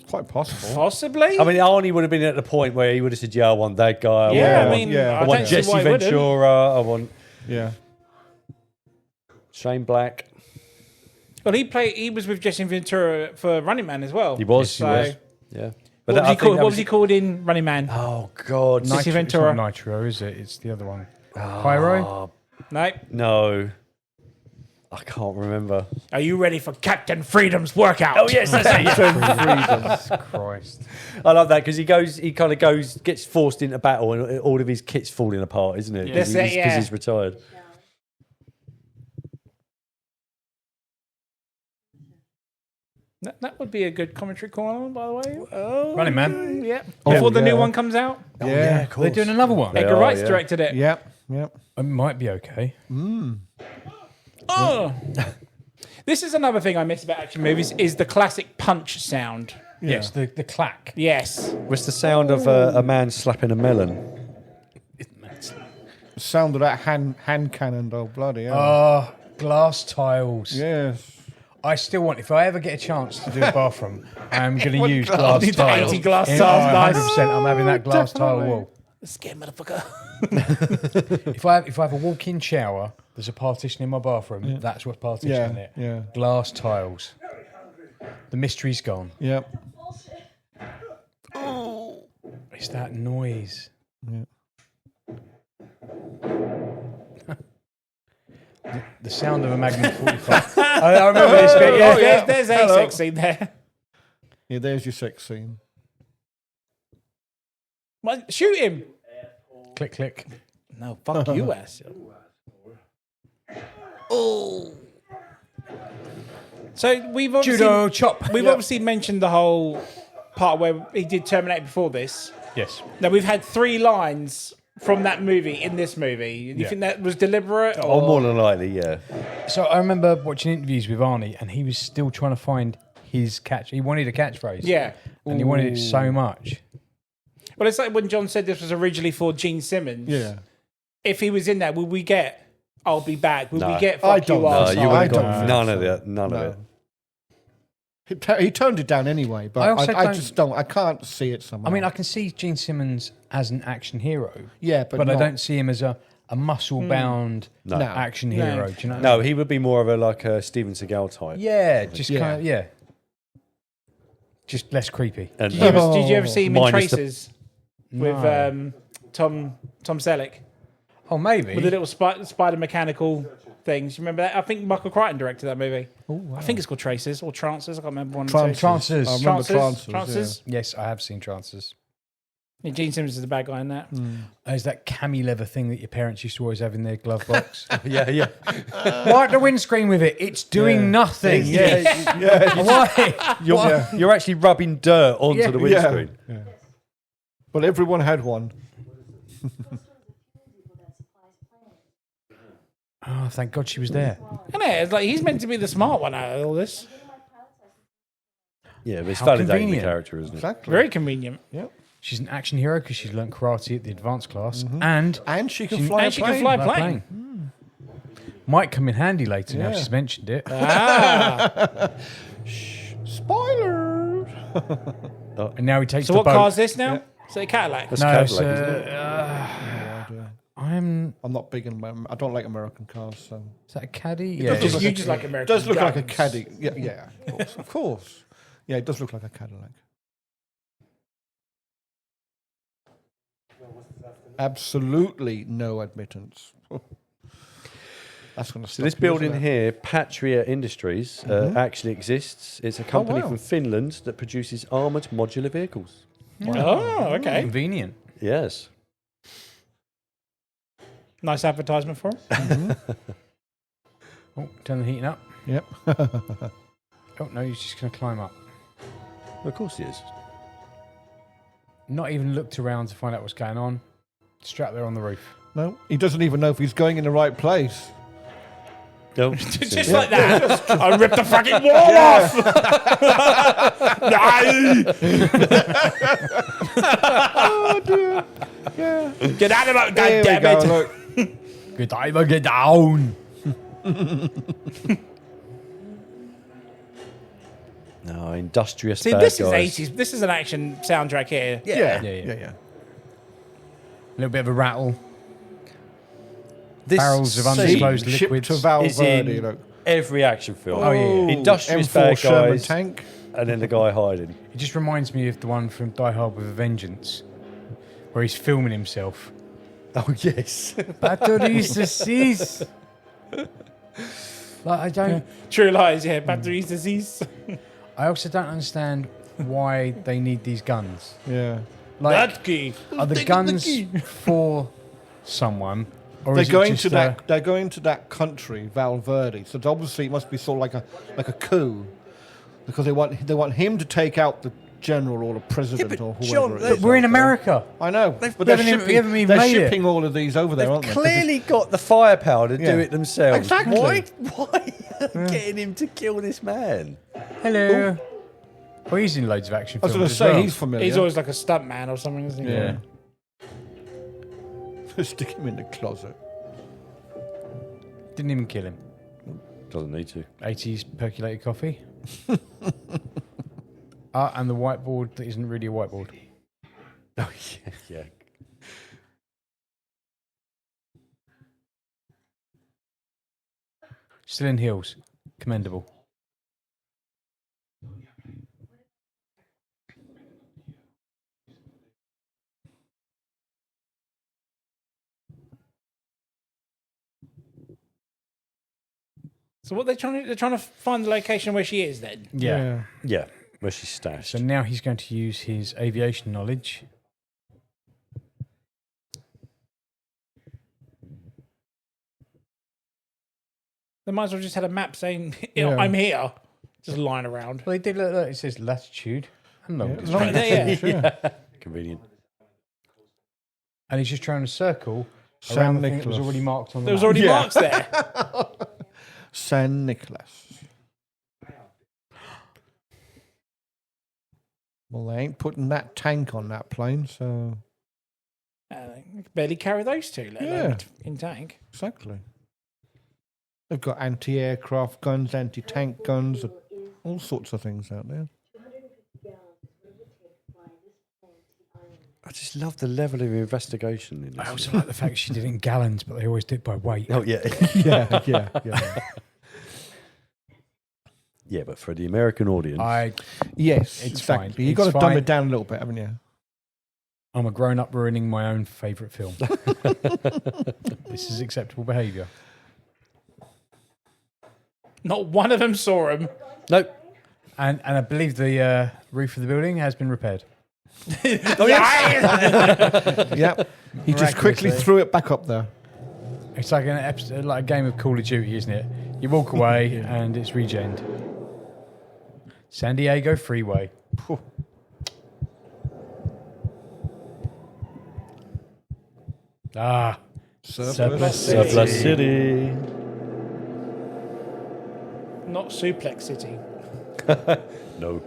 Speaker 2: Quite possible.
Speaker 1: Possibly.
Speaker 4: I mean, Arnie would have been at the point where he would have said, "Yeah, I want that guy.
Speaker 1: yeah,
Speaker 2: Yeah,
Speaker 1: I mean,
Speaker 2: yeah.
Speaker 1: I,
Speaker 4: I
Speaker 1: don't
Speaker 4: want
Speaker 1: see
Speaker 4: Jesse
Speaker 1: why he wouldn't.
Speaker 4: Ventura. I want
Speaker 2: Yeah.
Speaker 4: Shane Black."
Speaker 1: Well, he was with Jesse Ventura for Running Man as well.
Speaker 4: He was.
Speaker 1: So,
Speaker 4: Yeah.
Speaker 1: What was he called? What was he called in Running Man?
Speaker 4: Oh God.
Speaker 1: Jesse
Speaker 3: It's
Speaker 1: Ventura.
Speaker 3: not Nitro, is it? It's the other one. Pyro?
Speaker 1: No.
Speaker 4: No. I can't remember.
Speaker 1: Are you ready for Captain Freedom's workout?
Speaker 4: Oh yes, that's it.
Speaker 3: Jesus Christ.
Speaker 4: I love that because he kind of gets forced into battle, and all of his kit's falling apart, isn't it?
Speaker 1: That's it,
Speaker 4: Because
Speaker 1: yeah.
Speaker 4: he's retired.
Speaker 1: That would be a good commentary corner, by the way. Oh,
Speaker 3: Running Man.
Speaker 1: yeah. Before the new
Speaker 2: yeah.
Speaker 1: one comes out,
Speaker 2: Yeah,
Speaker 4: of course.
Speaker 3: They're doing another one.
Speaker 1: Edgar
Speaker 4: are,
Speaker 1: Wright's
Speaker 4: yeah.
Speaker 1: directed it.
Speaker 2: Yep. Yep.
Speaker 3: It might be okay.
Speaker 1: Oh. This is another thing I miss about action movies is the classic punch sound.
Speaker 3: Yes, the clack.
Speaker 1: Yes.
Speaker 4: What's the sound of a man slapping a melon?
Speaker 2: Sound of that hand cannon, though. Bloody hell.
Speaker 3: Oh, glass tiles.
Speaker 2: Yes.
Speaker 3: I still want, if I ever get a chance to do a bathroom, I'm going to use glass
Speaker 1: Need the
Speaker 3: tiles.
Speaker 1: 80 glass
Speaker 3: Yeah,
Speaker 1: tiles, nice.
Speaker 3: 100%, I'm having that glass tile
Speaker 2: Definitely.
Speaker 3: wall.
Speaker 1: Scared motherfucker.
Speaker 3: If I have a walk-in shower, there's a partition in my bathroom. That's what's partitioning it.
Speaker 2: Yeah.
Speaker 3: Glass tiles. The mystery's gone.
Speaker 2: Yep.
Speaker 3: It's that noise. The sound of a Magnum 45. I remember this bit. Yeah,
Speaker 1: Oh, yeah. There's a sex scene there.
Speaker 2: Yeah, there's your sex scene.
Speaker 1: Well, shoot him.
Speaker 3: Click, click.
Speaker 1: No, fuck you, ass. Oh. So we've obviously,
Speaker 3: Judo chop.
Speaker 1: we've obviously mentioned the whole part where he did Terminator before this.
Speaker 3: Yes.
Speaker 1: Now we've had 3 lines from that movie in this movie. You think that was deliberate?
Speaker 4: Oh, more than likely, yeah.
Speaker 3: So I remember watching interviews with Arnie, and he was still trying to find his catch. He wanted a catchphrase.
Speaker 1: Yeah.
Speaker 3: And he wanted it so much.
Speaker 1: Well, it's like when John said this was originally for Gene Simmons.
Speaker 2: Yeah.
Speaker 1: If he was in that, would we get I'll Be Back? Would we
Speaker 4: No.
Speaker 1: get
Speaker 2: I
Speaker 1: Fuck
Speaker 2: don't
Speaker 1: You
Speaker 2: know.
Speaker 4: No,
Speaker 1: Arsehole?
Speaker 4: you would
Speaker 2: I
Speaker 4: have
Speaker 2: don't
Speaker 4: got
Speaker 2: think
Speaker 4: none
Speaker 2: so.
Speaker 4: of that. None of it.
Speaker 2: He turned it down anyway,
Speaker 3: I
Speaker 2: but
Speaker 3: also
Speaker 2: I
Speaker 3: don't-
Speaker 2: just don't. I can't see it somehow.
Speaker 3: I mean, I can see Gene Simmons as an action hero.
Speaker 2: Yeah, but
Speaker 3: I
Speaker 2: not-
Speaker 3: don't see him as a muscle-bound
Speaker 4: No.
Speaker 3: action hero. Do you know?
Speaker 4: No, he would be more of a Steven Seagal type.
Speaker 3: Yeah, just
Speaker 2: Yeah.
Speaker 3: kind of, just less creepy.
Speaker 4: And
Speaker 1: Did you ever see him in
Speaker 4: Minus the-
Speaker 1: Traces with Tom Selleck?
Speaker 3: Oh, maybe.
Speaker 1: With the little spider mechanical things. You remember that? I think Michael Crichton directed that movie. I think it's called Traces or Trances. I can't remember one.
Speaker 2: Trances.
Speaker 3: Trances.
Speaker 2: I remember
Speaker 1: Trances.
Speaker 2: Trances.
Speaker 1: Trances.
Speaker 3: Yes, I have seen Trances.
Speaker 1: Yeah, Gene Simmons is the bad guy in that.
Speaker 3: There's that cami leather thing that your parents used to always have in their glove box.
Speaker 4: yeah.
Speaker 3: Wipe the windscreen with it. It's doing nothing. Why?
Speaker 4: You're actually rubbing dirt onto the windscreen.
Speaker 2: Yeah. But everyone had one.
Speaker 3: Oh, thank God she was there.
Speaker 1: Isn't it? It's like he's meant to be the smart one out of all this.
Speaker 4: Yeah, but it's
Speaker 3: How
Speaker 4: validating the
Speaker 3: convenient.
Speaker 4: character, isn't it?
Speaker 2: Exactly.
Speaker 1: Very convenient.
Speaker 3: She's an action hero because she's learnt karate at the advanced class, and
Speaker 2: And she can fly
Speaker 1: And
Speaker 2: a
Speaker 1: she
Speaker 2: plane.
Speaker 1: can fly a
Speaker 3: fly a
Speaker 1: plane.
Speaker 3: might come in handy later now
Speaker 2: Yeah.
Speaker 3: she's mentioned it.
Speaker 2: Spoiler.
Speaker 3: And now he takes
Speaker 1: So
Speaker 3: the
Speaker 1: what
Speaker 3: boat.
Speaker 1: car is this now? Is it a Cadillac?
Speaker 4: That's
Speaker 3: No,
Speaker 4: Cadillac,
Speaker 3: it's,
Speaker 4: isn't it?
Speaker 3: I'm.
Speaker 2: I'm not big in. I don't like American cars, so
Speaker 3: Is that a caddy?
Speaker 2: does
Speaker 3: Yeah.
Speaker 2: look
Speaker 1: You
Speaker 2: like
Speaker 1: just
Speaker 2: a-
Speaker 1: like
Speaker 2: it
Speaker 1: American
Speaker 2: does look like a
Speaker 1: guns.
Speaker 2: caddy. Yeah, of course, of course. Yeah, it does look like a Cadillac. Absolutely no admittance. That's going to.
Speaker 4: So this building here, Patria Industries, actually exists. It's a company
Speaker 2: wow.
Speaker 4: from Finland that produces armoured modular vehicles.
Speaker 1: Oh, okay.
Speaker 3: Convenient.
Speaker 4: Yes.
Speaker 1: Nice advertisement for him.
Speaker 3: Oh, turn the heating up.
Speaker 2: Yep.
Speaker 3: Oh no, he's just going to climb up.
Speaker 4: Of course he is.
Speaker 3: Not even looked around to find out what's going on. Strapped there on the roof.
Speaker 2: No, he doesn't even know if he's going in the right place.
Speaker 4: No.
Speaker 1: Just like that. I ripped the fucking wall off.
Speaker 2: Oh dear. Yeah.
Speaker 1: Get out of it,
Speaker 2: There we go.
Speaker 1: goddammit.
Speaker 2: Look.
Speaker 3: Good diver, get down.
Speaker 4: No, industrious
Speaker 1: See,
Speaker 4: bad
Speaker 1: this
Speaker 4: guys.
Speaker 1: is 80s. This is an action soundtrack here.
Speaker 2: Yeah.
Speaker 3: Yeah.
Speaker 2: Yeah.
Speaker 3: A little bit of a rattle.
Speaker 4: This
Speaker 3: Barrels of
Speaker 4: scene
Speaker 3: undisclosed
Speaker 2: Ship
Speaker 3: liquids.
Speaker 2: to Val
Speaker 4: is
Speaker 2: Verde.
Speaker 4: in
Speaker 2: Look.
Speaker 4: every action film.
Speaker 3: Oh, yeah.
Speaker 4: Industrious
Speaker 2: M4
Speaker 4: bad
Speaker 2: Sherman
Speaker 4: guys,
Speaker 2: tank.
Speaker 4: and then the guy hiding.
Speaker 3: It just reminds me of the one from Die Hard with a Vengeance, where he's filming himself.
Speaker 4: Oh yes.
Speaker 3: Batteries to cease. Like, I don't.
Speaker 1: True Lies, yeah. Batteries disease.
Speaker 3: I also don't understand why they need these guns.
Speaker 2: Yeah.
Speaker 3: Like,
Speaker 1: That key.
Speaker 3: are the guns for someone, or
Speaker 2: They're
Speaker 3: is
Speaker 2: going
Speaker 3: it just
Speaker 2: to that. They're going to that country, Valverde. So obviously it must be sort of like a coup, because they want him to take out the general or the president or whoever.
Speaker 4: John,
Speaker 2: it
Speaker 3: But
Speaker 2: is
Speaker 3: we're in
Speaker 2: out there.
Speaker 3: America.
Speaker 2: I know, but
Speaker 3: we
Speaker 2: they're
Speaker 3: haven't even-
Speaker 2: shipping.
Speaker 3: we haven't even
Speaker 2: they're
Speaker 3: made it.
Speaker 2: shipping all of these over there,
Speaker 4: They've
Speaker 2: aren't they?
Speaker 4: clearly got the firepower to do
Speaker 2: Yeah.
Speaker 4: it themselves.
Speaker 2: Exactly.
Speaker 4: Why getting him to kill this man?
Speaker 3: Hello. Well, he's in loads of action
Speaker 2: I was
Speaker 3: films.
Speaker 2: going to
Speaker 3: as
Speaker 2: say
Speaker 3: well.
Speaker 2: he's familiar.
Speaker 1: He's always like a stunt man or something, isn't he?
Speaker 3: Yeah.
Speaker 2: Stick him in the closet.
Speaker 3: Didn't even kill him.
Speaker 4: Doesn't need to.
Speaker 3: 80s percolated coffee. And the whiteboard that isn't really a whiteboard.
Speaker 4: Oh yeah.
Speaker 3: Still in heels. Commendable.
Speaker 1: So what they're trying to find the location where she is then.
Speaker 3: Yeah.
Speaker 4: Yeah. Where she's stashed.
Speaker 3: So now he's going to use his aviation knowledge.
Speaker 1: They might as well just had a map saying,
Speaker 2: Yeah.
Speaker 1: I'm here. Just lying around.
Speaker 3: Well, he did look. It says latitude and longitude.
Speaker 2: Long
Speaker 1: Yeah.
Speaker 2: yeah.
Speaker 4: Convenient.
Speaker 3: And he's just trying to circle
Speaker 2: San
Speaker 3: around the thing that was
Speaker 2: Nicolas.
Speaker 3: already marked on the
Speaker 1: There was
Speaker 3: map.
Speaker 1: already
Speaker 2: Yeah.
Speaker 1: marks there.
Speaker 2: San Nicolas. Well, they ain't putting that tank on that plane, so
Speaker 1: They can barely carry those two, let alone in tank.
Speaker 2: exactly. They've got anti-aircraft guns, anti-tank guns, all sorts of things out there.
Speaker 4: I just love the level of investigation in
Speaker 3: I
Speaker 4: this.
Speaker 3: also like the fact she did it in gallons, but they always did it by weight.
Speaker 4: Oh yeah.
Speaker 2: Yeah.
Speaker 4: Yeah, but for the American audience.
Speaker 2: Yes,
Speaker 3: It's
Speaker 2: exactly.
Speaker 3: fine.
Speaker 2: You've got to
Speaker 3: It's
Speaker 2: dumb
Speaker 3: fine.
Speaker 2: it down a little bit, haven't you?
Speaker 3: I'm a grown-up ruining my own favourite film. This is acceptable behaviour.
Speaker 1: Not one of them saw him.
Speaker 4: Nope.
Speaker 3: And I believe the roof of the building has been repaired.
Speaker 2: Yep. He just quickly
Speaker 3: Miraculously.
Speaker 2: threw it back up there.
Speaker 3: It's like an episode, like a game of Call of Duty, isn't it? You walk away and it's regened. San Diego Freeway. Ah, Surplus City.
Speaker 4: Surplus City.
Speaker 1: Not Suplex City.
Speaker 4: No.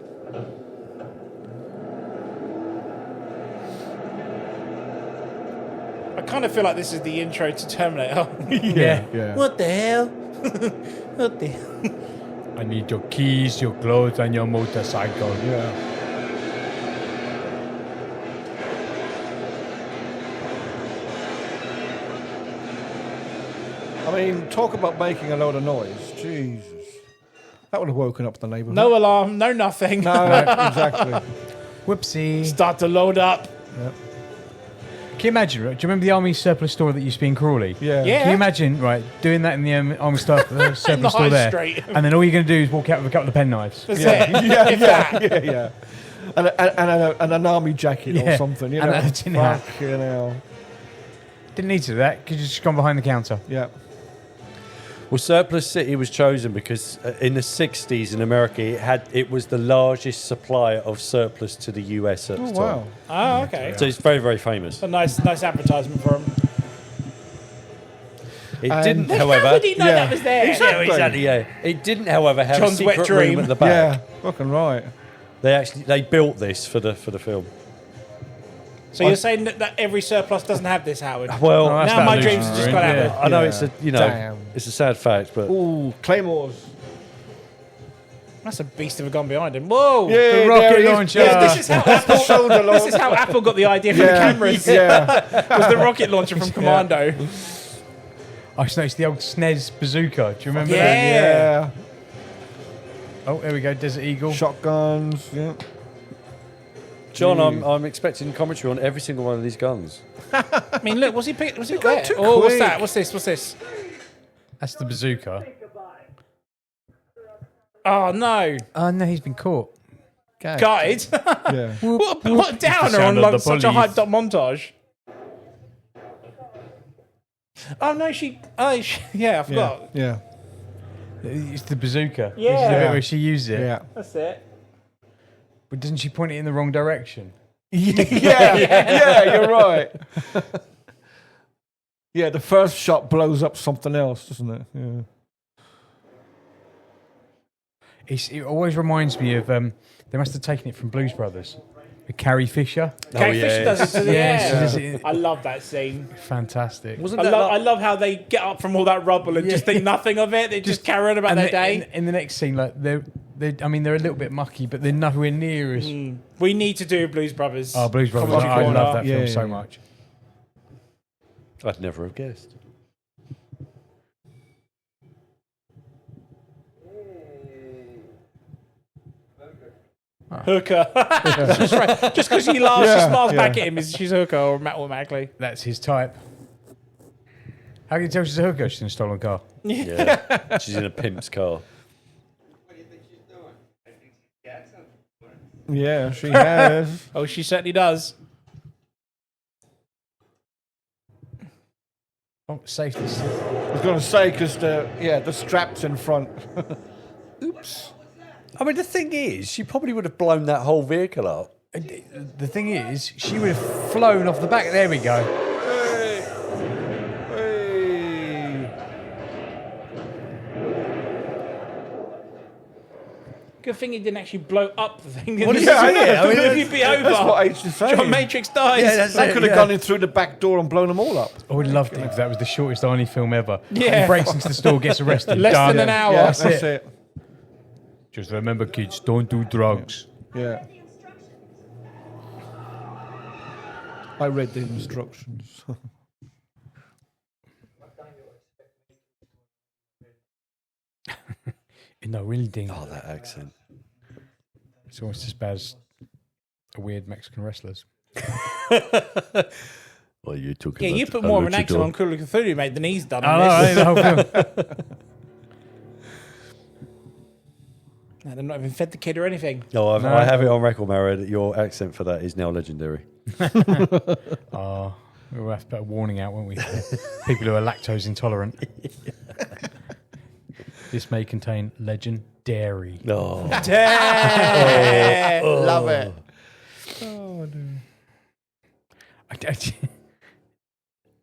Speaker 1: I kind of feel like this is the intro to Terminator.
Speaker 2: Yeah.
Speaker 1: What the hell? What the hell?
Speaker 3: I need your keys, your clothes, and your motorcycle.
Speaker 2: Yeah. I mean, talk about making a load of noise. Jesus. That would have woken up the neighbourhood.
Speaker 1: No alarm, no nothing.
Speaker 2: No, exactly.
Speaker 3: Whoopsie.
Speaker 1: Start to load up.
Speaker 3: Can you imagine, right? Do you remember the army surplus store that used to be in Crawley?
Speaker 2: Yeah.
Speaker 1: Yeah.
Speaker 3: Can you imagine, right, doing that in the army surplus
Speaker 1: the
Speaker 3: store
Speaker 1: high
Speaker 3: there,
Speaker 1: street.
Speaker 3: and then all you're going to do is walk out with a couple of penknives?
Speaker 1: That's it. If that.
Speaker 2: Yeah. And an army jacket or
Speaker 3: Yeah.
Speaker 2: something, you
Speaker 3: And
Speaker 2: know.
Speaker 3: a tin hat.
Speaker 2: Fucking hell.
Speaker 3: Didn't need to do that. Could you just gone behind the counter?
Speaker 2: Yeah.
Speaker 4: Well, Surplus City was chosen because in the 60s in America, it was the largest supplier of surplus to the US at the
Speaker 2: Oh,
Speaker 4: time.
Speaker 2: wow.
Speaker 1: Oh, okay.
Speaker 4: So it's very, very famous.
Speaker 1: A nice advertisement for him.
Speaker 4: It
Speaker 2: And-
Speaker 4: didn't,
Speaker 1: How
Speaker 4: however.
Speaker 1: would he know
Speaker 2: Yeah.
Speaker 1: that was there?
Speaker 2: Exactly.
Speaker 4: Yeah, exactly. Yeah, it didn't, however, have
Speaker 1: John's
Speaker 4: a
Speaker 1: wet
Speaker 4: secret
Speaker 1: dream.
Speaker 4: room at the back.
Speaker 2: Yeah. Fucking right.
Speaker 4: They built this for the film.
Speaker 1: So you're saying that every surplus doesn't have this, Howard?
Speaker 4: Well,
Speaker 3: Oh, that's
Speaker 1: now my
Speaker 3: that
Speaker 1: dreams have just got out of
Speaker 4: I know
Speaker 2: Yeah.
Speaker 4: it's a
Speaker 2: Damn.
Speaker 4: it's a sad fact, but
Speaker 2: Ooh, Claymores.
Speaker 1: That's a beast of a gun behind him. Whoa!
Speaker 2: Yeah,
Speaker 3: rocket
Speaker 2: there he is.
Speaker 3: launcher.
Speaker 2: Yeah,
Speaker 1: This is how Apple.
Speaker 2: shoulder
Speaker 1: This is how Apple got the idea for the cameras.
Speaker 2: Yeah.
Speaker 1: Was the rocket launcher from Commando?
Speaker 3: I just noticed the old SNES bazooka. Do you remember
Speaker 1: Yeah.
Speaker 3: that?
Speaker 2: Yeah.
Speaker 3: Oh, there we go. Desert Eagle.
Speaker 2: Shotguns. Yeah.
Speaker 4: John, I'm expecting commentary on every single one of these guns.
Speaker 1: I mean, look, what's he picked? What's he
Speaker 2: going
Speaker 1: got
Speaker 2: too
Speaker 1: there? Oh, what's
Speaker 2: quick.
Speaker 1: that? What's this? What's this?
Speaker 3: That's the bazooka.
Speaker 1: Oh, no.
Speaker 3: Oh, no, he's been caught.
Speaker 1: Guide.
Speaker 2: Yeah.
Speaker 1: What a downer
Speaker 3: sound
Speaker 1: on
Speaker 3: of the
Speaker 1: like, such a
Speaker 3: police.
Speaker 1: hyped up montage. Oh, no, yeah, I forgot.
Speaker 2: Yeah.
Speaker 3: It's the bazooka.
Speaker 1: Yeah.
Speaker 3: This is the bit where she used it.
Speaker 2: Yeah.
Speaker 1: That's it.
Speaker 3: But doesn't she point it in the wrong direction?
Speaker 2: Yeah, you're right. Yeah, the first shot blows up something else, doesn't it? Yeah.
Speaker 3: It always reminds me of, they must have taken it from Blues Brothers. With Carrie Fisher.
Speaker 1: Carrie Fisher does it to the
Speaker 3: Yeah, she
Speaker 1: air.
Speaker 3: does it.
Speaker 1: I love that scene.
Speaker 3: Fantastic.
Speaker 4: Wasn't
Speaker 1: I
Speaker 4: that
Speaker 1: love,
Speaker 4: like-
Speaker 1: I love how they get up from all that rubble and just think nothing of it. They just carry on about their day.
Speaker 3: In the next scene, like they're a little bit mucky, but they're nowhere near as.
Speaker 1: We need to do Blues Brothers.
Speaker 3: Oh, Blues Brothers!
Speaker 1: Comedy
Speaker 3: I
Speaker 1: Corner.
Speaker 3: love that film
Speaker 2: Yeah,
Speaker 3: so
Speaker 2: yeah.
Speaker 3: much.
Speaker 4: I'd never have guessed.
Speaker 1: Hooker. Just right. Just because she laughs,
Speaker 2: Yeah,
Speaker 1: she smiles back
Speaker 2: yeah.
Speaker 1: at him. She's a hooker automatically.
Speaker 3: That's his type. How can you tell she's a hooker? She's in a stolen car.
Speaker 4: Yeah. She's in a pimp's car.
Speaker 2: Yeah, she has.
Speaker 1: Oh, she certainly does.
Speaker 3: Oh, safety.
Speaker 2: I was going to say, because the strap's in front. Oops.
Speaker 4: I mean, the thing is, she probably would have blown that whole vehicle up.
Speaker 3: The thing is, she would have flown off the back. There we go.
Speaker 2: Hey.
Speaker 1: Good thing he didn't actually blow up the thing.
Speaker 2: Well,
Speaker 1: This
Speaker 2: yeah,
Speaker 1: is
Speaker 2: I
Speaker 1: it.
Speaker 2: know.
Speaker 1: The movie'd be over.
Speaker 2: That's what I used to say.
Speaker 1: John Matrix dies.
Speaker 3: Yeah, that's
Speaker 2: They
Speaker 3: it,
Speaker 2: could have
Speaker 3: yeah.
Speaker 2: gone in through the back door and blown them all up.
Speaker 3: I would love it if that was the shortest Arnie film ever.
Speaker 1: Yeah.
Speaker 3: He breaks into the store, gets arrested.
Speaker 1: Less
Speaker 3: done.
Speaker 1: than an hour.
Speaker 2: Yeah,
Speaker 3: That's
Speaker 2: that's
Speaker 3: it.
Speaker 2: it.
Speaker 3: Just remember, kids, don't do drugs.
Speaker 2: Yeah. I read the instructions.
Speaker 3: No, really ding.
Speaker 4: Oh, that accent.
Speaker 3: It's almost as bad as a weird Mexican wrestlers.
Speaker 4: Well, you took
Speaker 1: Yeah, you put more of an accent on Call of Cthulhu, mate, than he's done on
Speaker 3: Oh,
Speaker 1: this.
Speaker 3: the whole film.
Speaker 1: No, they've not even fed the kid or anything.
Speaker 4: No,
Speaker 3: No.
Speaker 4: I have it on record, Mara, that your accent for that is now legendary.
Speaker 3: Oh, we'll have to put a warning out, won't we? People who are lactose intolerant. This may contain legendary.
Speaker 4: No.
Speaker 2: Love it.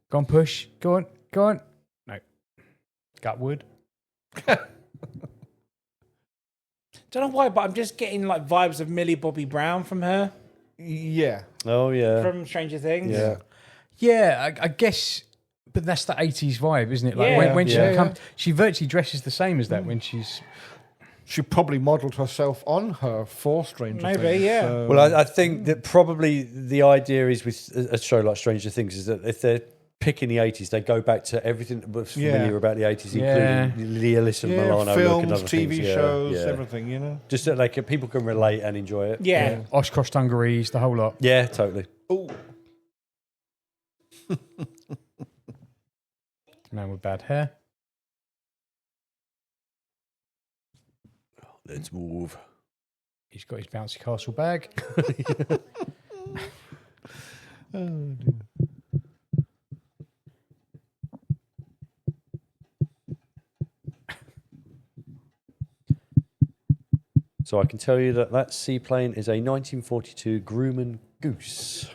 Speaker 3: Go on, push. Go on. Go on. No. Got wood.
Speaker 1: Don't know why, but I'm just getting like vibes of Millie Bobby Brown from her,
Speaker 2: Yeah.
Speaker 4: Oh, yeah.
Speaker 1: from Stranger Things.
Speaker 4: Yeah.
Speaker 3: Yeah, I guess, but that's the 80s vibe, isn't it? Like
Speaker 1: Yeah.
Speaker 3: when she
Speaker 4: Yeah.
Speaker 3: becomes, she virtually dresses the same as that when she's.
Speaker 2: She probably modelled herself on her for Stranger
Speaker 1: Maybe,
Speaker 2: Things.
Speaker 1: yeah.
Speaker 2: so-
Speaker 4: Well, I think that probably the idea is with a show like Stranger Things is that if they're picking the 80s, they go back to everything that was familiar
Speaker 2: Yeah.
Speaker 4: about the 80s,
Speaker 3: Yeah.
Speaker 4: including Leah Listen,
Speaker 2: yeah,
Speaker 4: Milano, look and
Speaker 2: films,
Speaker 4: other
Speaker 2: TV
Speaker 4: things. Yeah,
Speaker 2: shows,
Speaker 4: yeah.
Speaker 2: everything, you know.
Speaker 4: Just so like people can relate and enjoy it.
Speaker 1: Yeah.
Speaker 3: Oshkosh dungarees, the whole lot.
Speaker 4: Yeah, totally.
Speaker 2: Oh,
Speaker 3: Man with bad hair.
Speaker 4: Let's move.
Speaker 3: He's got his bouncy castle bag.
Speaker 4: So I can tell you that seaplane is a 1942 Grumman Goose.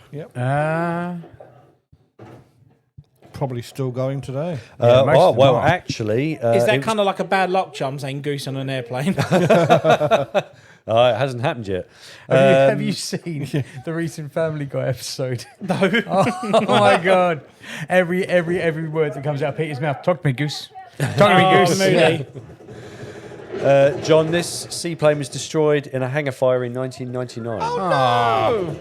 Speaker 2: probably still going today.
Speaker 3: Yeah, most of them are.
Speaker 4: Actually,
Speaker 1: Is that kind of like a bad luck charm saying goose on an airplane?
Speaker 4: it hasn't happened yet.
Speaker 3: Have you seen the recent Family Guy episode?
Speaker 1: No.
Speaker 3: Oh my god! Every word that comes out of Peter's mouth. Talk to me, goose. Talk to me,
Speaker 1: Oh,
Speaker 3: goose.
Speaker 1: Moody.
Speaker 4: John, this seaplane was destroyed in a hangar fire in 1999.
Speaker 2: Oh,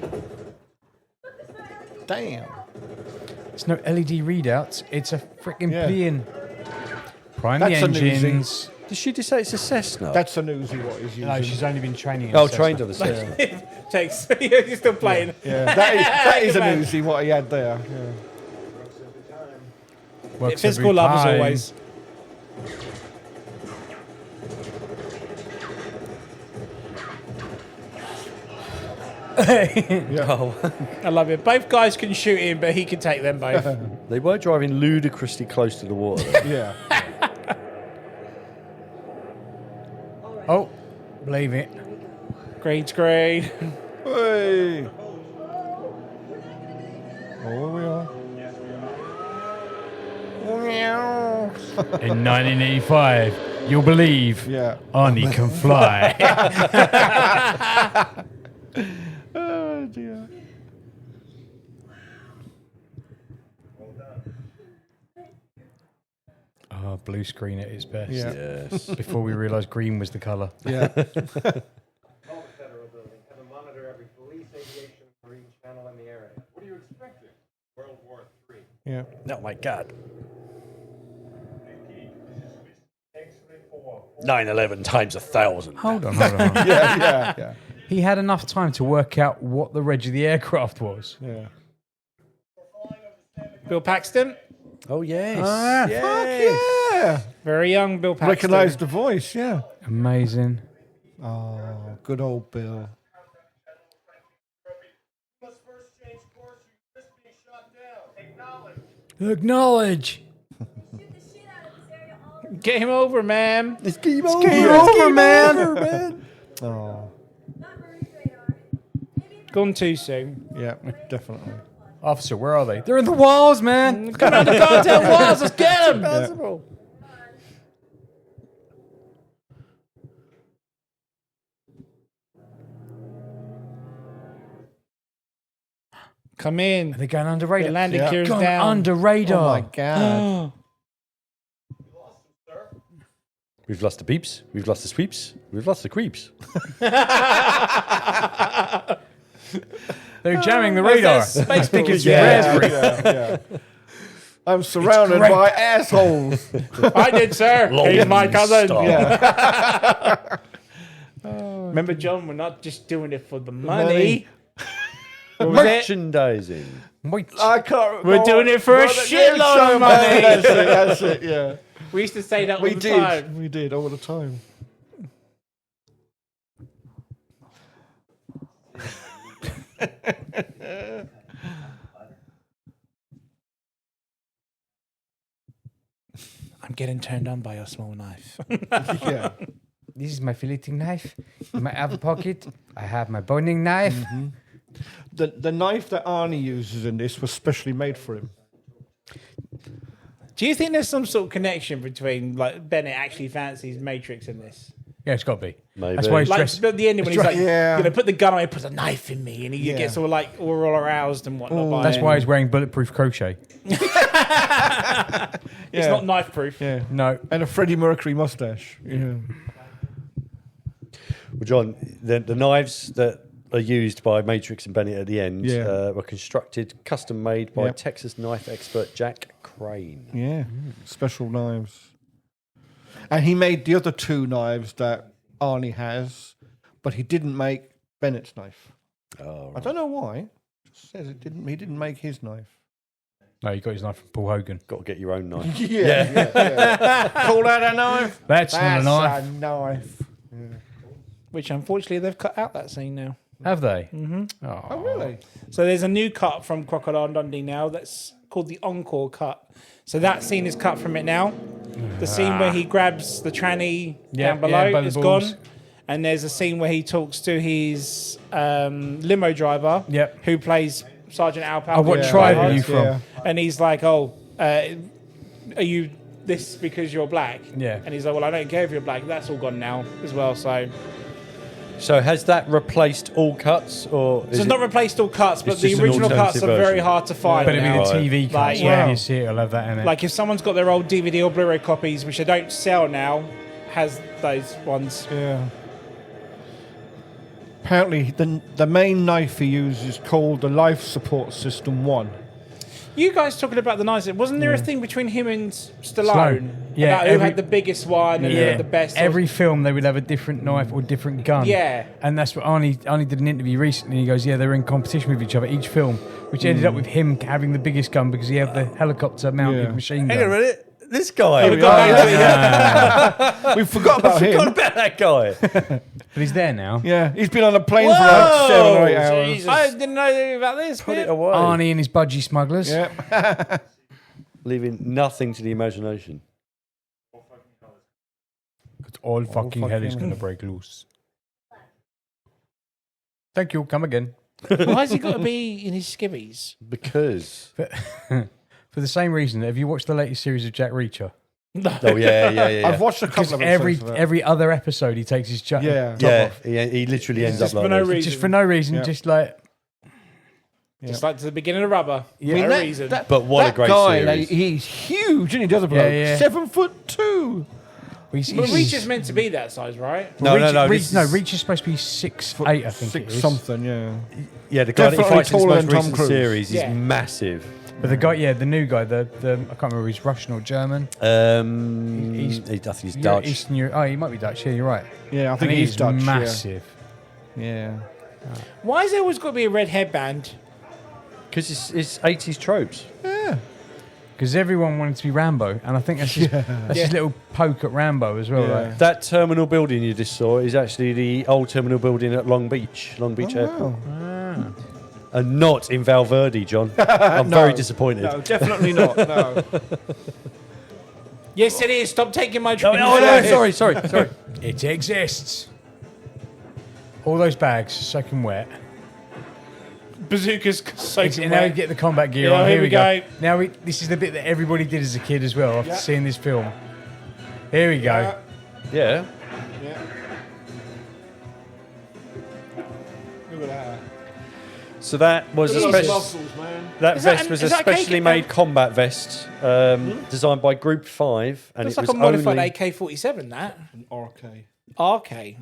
Speaker 2: Damn.
Speaker 3: It's no LED readouts. It's a freaking
Speaker 2: Yeah.
Speaker 3: plane. Prime
Speaker 2: That's
Speaker 3: the
Speaker 2: an Uzi.
Speaker 3: engines.
Speaker 4: Did she just say it's a Cessna?
Speaker 2: That's an Uzi what he's using.
Speaker 3: No, she's only been training.
Speaker 4: oh, trained on the Cessna.
Speaker 1: Takes. You're still playing.
Speaker 2: Yeah, that is an
Speaker 1: Man.
Speaker 2: Uzi what he had there. Yeah.
Speaker 3: Works
Speaker 1: Physical
Speaker 3: every
Speaker 1: love as
Speaker 3: time.
Speaker 1: always.
Speaker 4: Oh.
Speaker 1: I love it. Both guys can shoot him, but he can take them both.
Speaker 4: They were driving ludicrously close to the water. though.
Speaker 2: Yeah.
Speaker 3: Oh, believe it.
Speaker 1: Green screen.
Speaker 2: Hey. Oh, here we are.
Speaker 3: In 1985, you'll believe
Speaker 2: Yeah.
Speaker 3: Arnie can fly.
Speaker 2: Oh dear.
Speaker 3: Oh, blue screen at its best.
Speaker 2: Yeah.
Speaker 4: Yes.
Speaker 3: Before we realised green was the colour.
Speaker 2: Yeah.
Speaker 5: All the federal buildings have a monitor every police, aviation, marine channel in the area. What are you expecting? World War III.
Speaker 2: Yeah.
Speaker 4: Oh my God. 9/11 times 1,000.
Speaker 3: Hold on.
Speaker 2: Yeah.
Speaker 3: He had enough time to work out what the reg of the aircraft was.
Speaker 2: Yeah.
Speaker 1: Bill Paxton.
Speaker 4: Oh yes.
Speaker 2: Yeah.
Speaker 1: Very young Bill Paxton.
Speaker 2: Recognise the voice. Yeah.
Speaker 3: Amazing.
Speaker 2: Oh, good old Bill.
Speaker 5: Must first change course. You risk being shot down. Acknowledge.
Speaker 3: Acknowledge.
Speaker 1: Get him over, man.
Speaker 4: It's game
Speaker 3: over, man.
Speaker 2: Oh,
Speaker 1: Gone too soon.
Speaker 2: yeah, definitely.
Speaker 3: Officer, where are they? They're in the walls, man.
Speaker 1: Come on, the goddamn walls. Let's get him. Come in.
Speaker 3: They're going under
Speaker 1: The
Speaker 3: radar.
Speaker 1: landing
Speaker 2: Yeah.
Speaker 1: gear is
Speaker 3: Gone
Speaker 1: down.
Speaker 3: under
Speaker 2: Oh my
Speaker 3: radar.
Speaker 2: God.
Speaker 4: We've lost the peeps. We've lost the sweeps. We've lost the creeps.
Speaker 3: They're jamming the radar.
Speaker 1: Space
Speaker 3: I think it's
Speaker 2: Yeah,
Speaker 3: raspberry.
Speaker 2: yeah. I'm surrounded
Speaker 3: great.
Speaker 2: by assholes.
Speaker 1: I did, sir. He's my cousin.
Speaker 4: Stop.
Speaker 2: Yeah.
Speaker 1: Remember, John, we're not just doing it for the
Speaker 2: money.
Speaker 1: money. What was it?
Speaker 4: Merchandising.
Speaker 3: Wait.
Speaker 2: I can't.
Speaker 1: We're doing it for a shitload of money.
Speaker 2: That's it. Yeah.
Speaker 1: We used to say that all
Speaker 2: We
Speaker 1: the
Speaker 2: did.
Speaker 1: time.
Speaker 2: We did all the time.
Speaker 1: I'm getting turned on by your small knife.
Speaker 2: Yeah.
Speaker 3: This is my filleting knife. In my other pocket, I have my boning knife.
Speaker 2: The knife that Arnie uses in this was specially made for him.
Speaker 1: Do you think there's some sort of connection between like Bennett actually fancies Matrix in this?
Speaker 3: Yeah, it's got to be.
Speaker 4: Maybe.
Speaker 3: That's why he's
Speaker 1: Like
Speaker 3: dressed.
Speaker 1: at the end when he's like,
Speaker 2: Yeah.
Speaker 1: you know, put the gun away, puts a knife in me, and he
Speaker 2: Yeah.
Speaker 1: gets all like all aroused and whatnot. by
Speaker 3: That's
Speaker 1: it.
Speaker 3: why he's wearing bulletproof crochet.
Speaker 1: it's not knife proof.
Speaker 2: Yeah.
Speaker 3: No.
Speaker 2: And a Freddie Mercury mustache. Yeah.
Speaker 4: Well, John, the knives that are used by Matrix and Bennett at the end
Speaker 2: Yeah.
Speaker 4: were constructed, custom made by
Speaker 2: Yep.
Speaker 4: Texas knife expert Jack Crane.
Speaker 2: Yeah. Special knives. And he made the other two knives that Arnie has, but he didn't make Bennett's knife.
Speaker 4: Oh,
Speaker 2: I don't know why. It just says it didn't. He didn't make his knife.
Speaker 3: No, you got his knife from Paul Hogan.
Speaker 4: got to get your own knife.
Speaker 2: Yeah. Call that a knife?
Speaker 3: That's not a knife.
Speaker 2: a knife.
Speaker 1: Which unfortunately they've cut out that scene now.
Speaker 3: Have they? Mm-hmm. Oh,
Speaker 2: Oh, really?
Speaker 1: So there's a new cut from Crocodile Dundee now that's called the Encore cut. So that scene is cut from it now. The scene where he grabs the tranny down below
Speaker 3: by the
Speaker 1: is
Speaker 3: balls.
Speaker 1: gone. And there's a scene where he talks to his limo driver
Speaker 3: Yep.
Speaker 1: who plays Sergeant Al Pal.
Speaker 3: Oh, what tribe are you from?
Speaker 2: Yeah.
Speaker 1: And he's like, oh, are you this because you're black?
Speaker 3: Yeah.
Speaker 1: And he's like, well, I don't care if you're black. That's all gone now as well.
Speaker 4: So has that replaced all cuts, or is
Speaker 1: So it's
Speaker 4: it-
Speaker 1: not replaced all cuts, but
Speaker 4: It's
Speaker 1: the
Speaker 4: just an
Speaker 1: original cuts are
Speaker 4: alternative
Speaker 1: very
Speaker 4: version.
Speaker 1: hard to find.
Speaker 3: But it'll
Speaker 1: now.
Speaker 3: be the TV cuts.
Speaker 1: Like,
Speaker 3: Like,
Speaker 1: yeah.
Speaker 3: you see it, I'll have that in it.
Speaker 1: Like if someone's got their old DVD or Blu-ray copies, which they don't sell now, has those ones.
Speaker 2: Yeah. Apparently, the main knife he uses is called the Life Support System 1.
Speaker 1: You guys talking about the knives? Wasn't there a thing between him and Stallone?
Speaker 3: Stallone.
Speaker 1: about who had the biggest one and who had the best.
Speaker 3: Every film they would have a different knife or different gun.
Speaker 1: Yeah.
Speaker 3: And that's what Arnie did an interview recently. He goes, yeah, they were in competition with each other each film, which ended up with him having the biggest gun because he had the helicopter mounted machine gun.
Speaker 4: Hang on a minute. This guy.
Speaker 1: We
Speaker 2: forgot about him.
Speaker 4: Forgot about that guy.
Speaker 3: But he's there now.
Speaker 2: Yeah, he's been on a plane for like 7 or 8 hours.
Speaker 4: Jesus.
Speaker 1: I didn't know anything about this.
Speaker 4: Put
Speaker 1: bit.
Speaker 4: it away.
Speaker 3: Arnie and his budgie smugglers.
Speaker 2: Yeah.
Speaker 4: Leaving nothing to the imagination.
Speaker 3: All fucking hell is
Speaker 2: fucking
Speaker 3: going to break loose. Thank you. Come again.
Speaker 1: Why has he got to be in his skivvies?
Speaker 4: Because.
Speaker 3: For the same reason, have you watched the latest series of Jack Reacher?
Speaker 1: No.
Speaker 4: Oh, yeah.
Speaker 2: I've watched a couple of episodes of it.
Speaker 3: every other episode he takes his top
Speaker 2: Yeah.
Speaker 3: off.
Speaker 4: He literally ends up
Speaker 1: Just
Speaker 4: like
Speaker 1: for no
Speaker 4: this.
Speaker 1: reason.
Speaker 3: Just for no reason,
Speaker 2: Yeah.
Speaker 3: just like...
Speaker 1: Just like to the beginning of Rubber.
Speaker 3: Yeah.
Speaker 1: For
Speaker 2: I mean,
Speaker 1: no
Speaker 2: that-
Speaker 1: reason.
Speaker 4: But what a
Speaker 2: that
Speaker 4: great
Speaker 2: guy,
Speaker 4: series.
Speaker 2: like, he's huge, and he does a bloke.
Speaker 3: Yeah.
Speaker 2: 7'2".
Speaker 3: He's,
Speaker 1: But Reacher's meant to be that size, right?
Speaker 4: No.
Speaker 3: Reacher's supposed to be 6'8", I think it
Speaker 2: 6
Speaker 3: is.
Speaker 2: something, yeah.
Speaker 4: Yeah, the guy that he
Speaker 2: Definitely
Speaker 4: fights in this
Speaker 2: taller
Speaker 4: most
Speaker 2: than Tom
Speaker 4: recent
Speaker 2: Cruise.
Speaker 4: series
Speaker 1: Yeah.
Speaker 4: is massive.
Speaker 3: But the guy, the new guy, the I can't remember if he's Russian or German.
Speaker 4: I think he's Dutch.
Speaker 3: Eastern Europe. Oh, he might be Dutch. Yeah, you're right.
Speaker 2: Yeah, I think
Speaker 3: And
Speaker 2: he's Dutch. yeah.
Speaker 3: massive.
Speaker 2: Yeah.
Speaker 1: Why has there always got to be a red headband?
Speaker 4: Because it's 80s tropes.
Speaker 3: Because everyone wanted to be Rambo, and I think that's his little poke at Rambo as well.
Speaker 2: Yeah.
Speaker 3: Like.
Speaker 4: That terminal building you just saw is actually the old terminal building at Long Beach Airport.
Speaker 2: Wow.
Speaker 4: And not in Valverde, John. I'm very disappointed.
Speaker 2: No, definitely not. No.
Speaker 1: Yes, it is. Stop taking my
Speaker 4: No,
Speaker 1: drink.
Speaker 4: sorry.
Speaker 3: It exists. All those bags soaking wet.
Speaker 1: Bazooka's soaking
Speaker 3: And now we
Speaker 1: wet.
Speaker 3: get the combat gear
Speaker 1: Yeah,
Speaker 3: on.
Speaker 1: here we go.
Speaker 3: Now this is the bit that everybody did as a kid as well after seeing this film. Here we go.
Speaker 4: Yeah.
Speaker 2: Look at that.
Speaker 4: So that was a
Speaker 1: Look at
Speaker 4: special.
Speaker 1: those
Speaker 2: Muscles, man.
Speaker 4: That
Speaker 1: Is that
Speaker 4: vest
Speaker 1: an-
Speaker 4: was
Speaker 1: is
Speaker 4: a
Speaker 1: that
Speaker 4: specially
Speaker 1: cake-
Speaker 4: made combat vest designed by Group 5, and
Speaker 1: It's
Speaker 4: it
Speaker 1: like
Speaker 4: was
Speaker 1: a modified
Speaker 4: only
Speaker 1: AK-47, that.
Speaker 2: An RK.
Speaker 1: RK.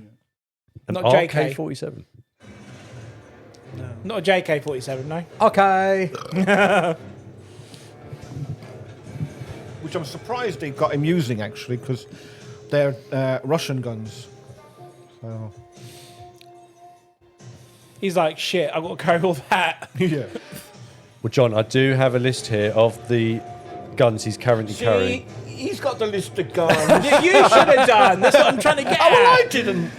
Speaker 4: an
Speaker 1: Not JK.
Speaker 4: RK-47.
Speaker 1: Not a JK-47, no.
Speaker 3: Okay.
Speaker 2: Which I'm surprised they got him using, actually, because they're Russian guns. So,
Speaker 1: He's like, shit, I've got to carry all that.
Speaker 2: yeah.
Speaker 4: Well, John, I do have a list here of the guns he's currently carrying.
Speaker 2: He's got the list of guns.
Speaker 1: You should have done. That's what I'm trying to get
Speaker 2: Oh, well,
Speaker 1: at.
Speaker 2: I didn't.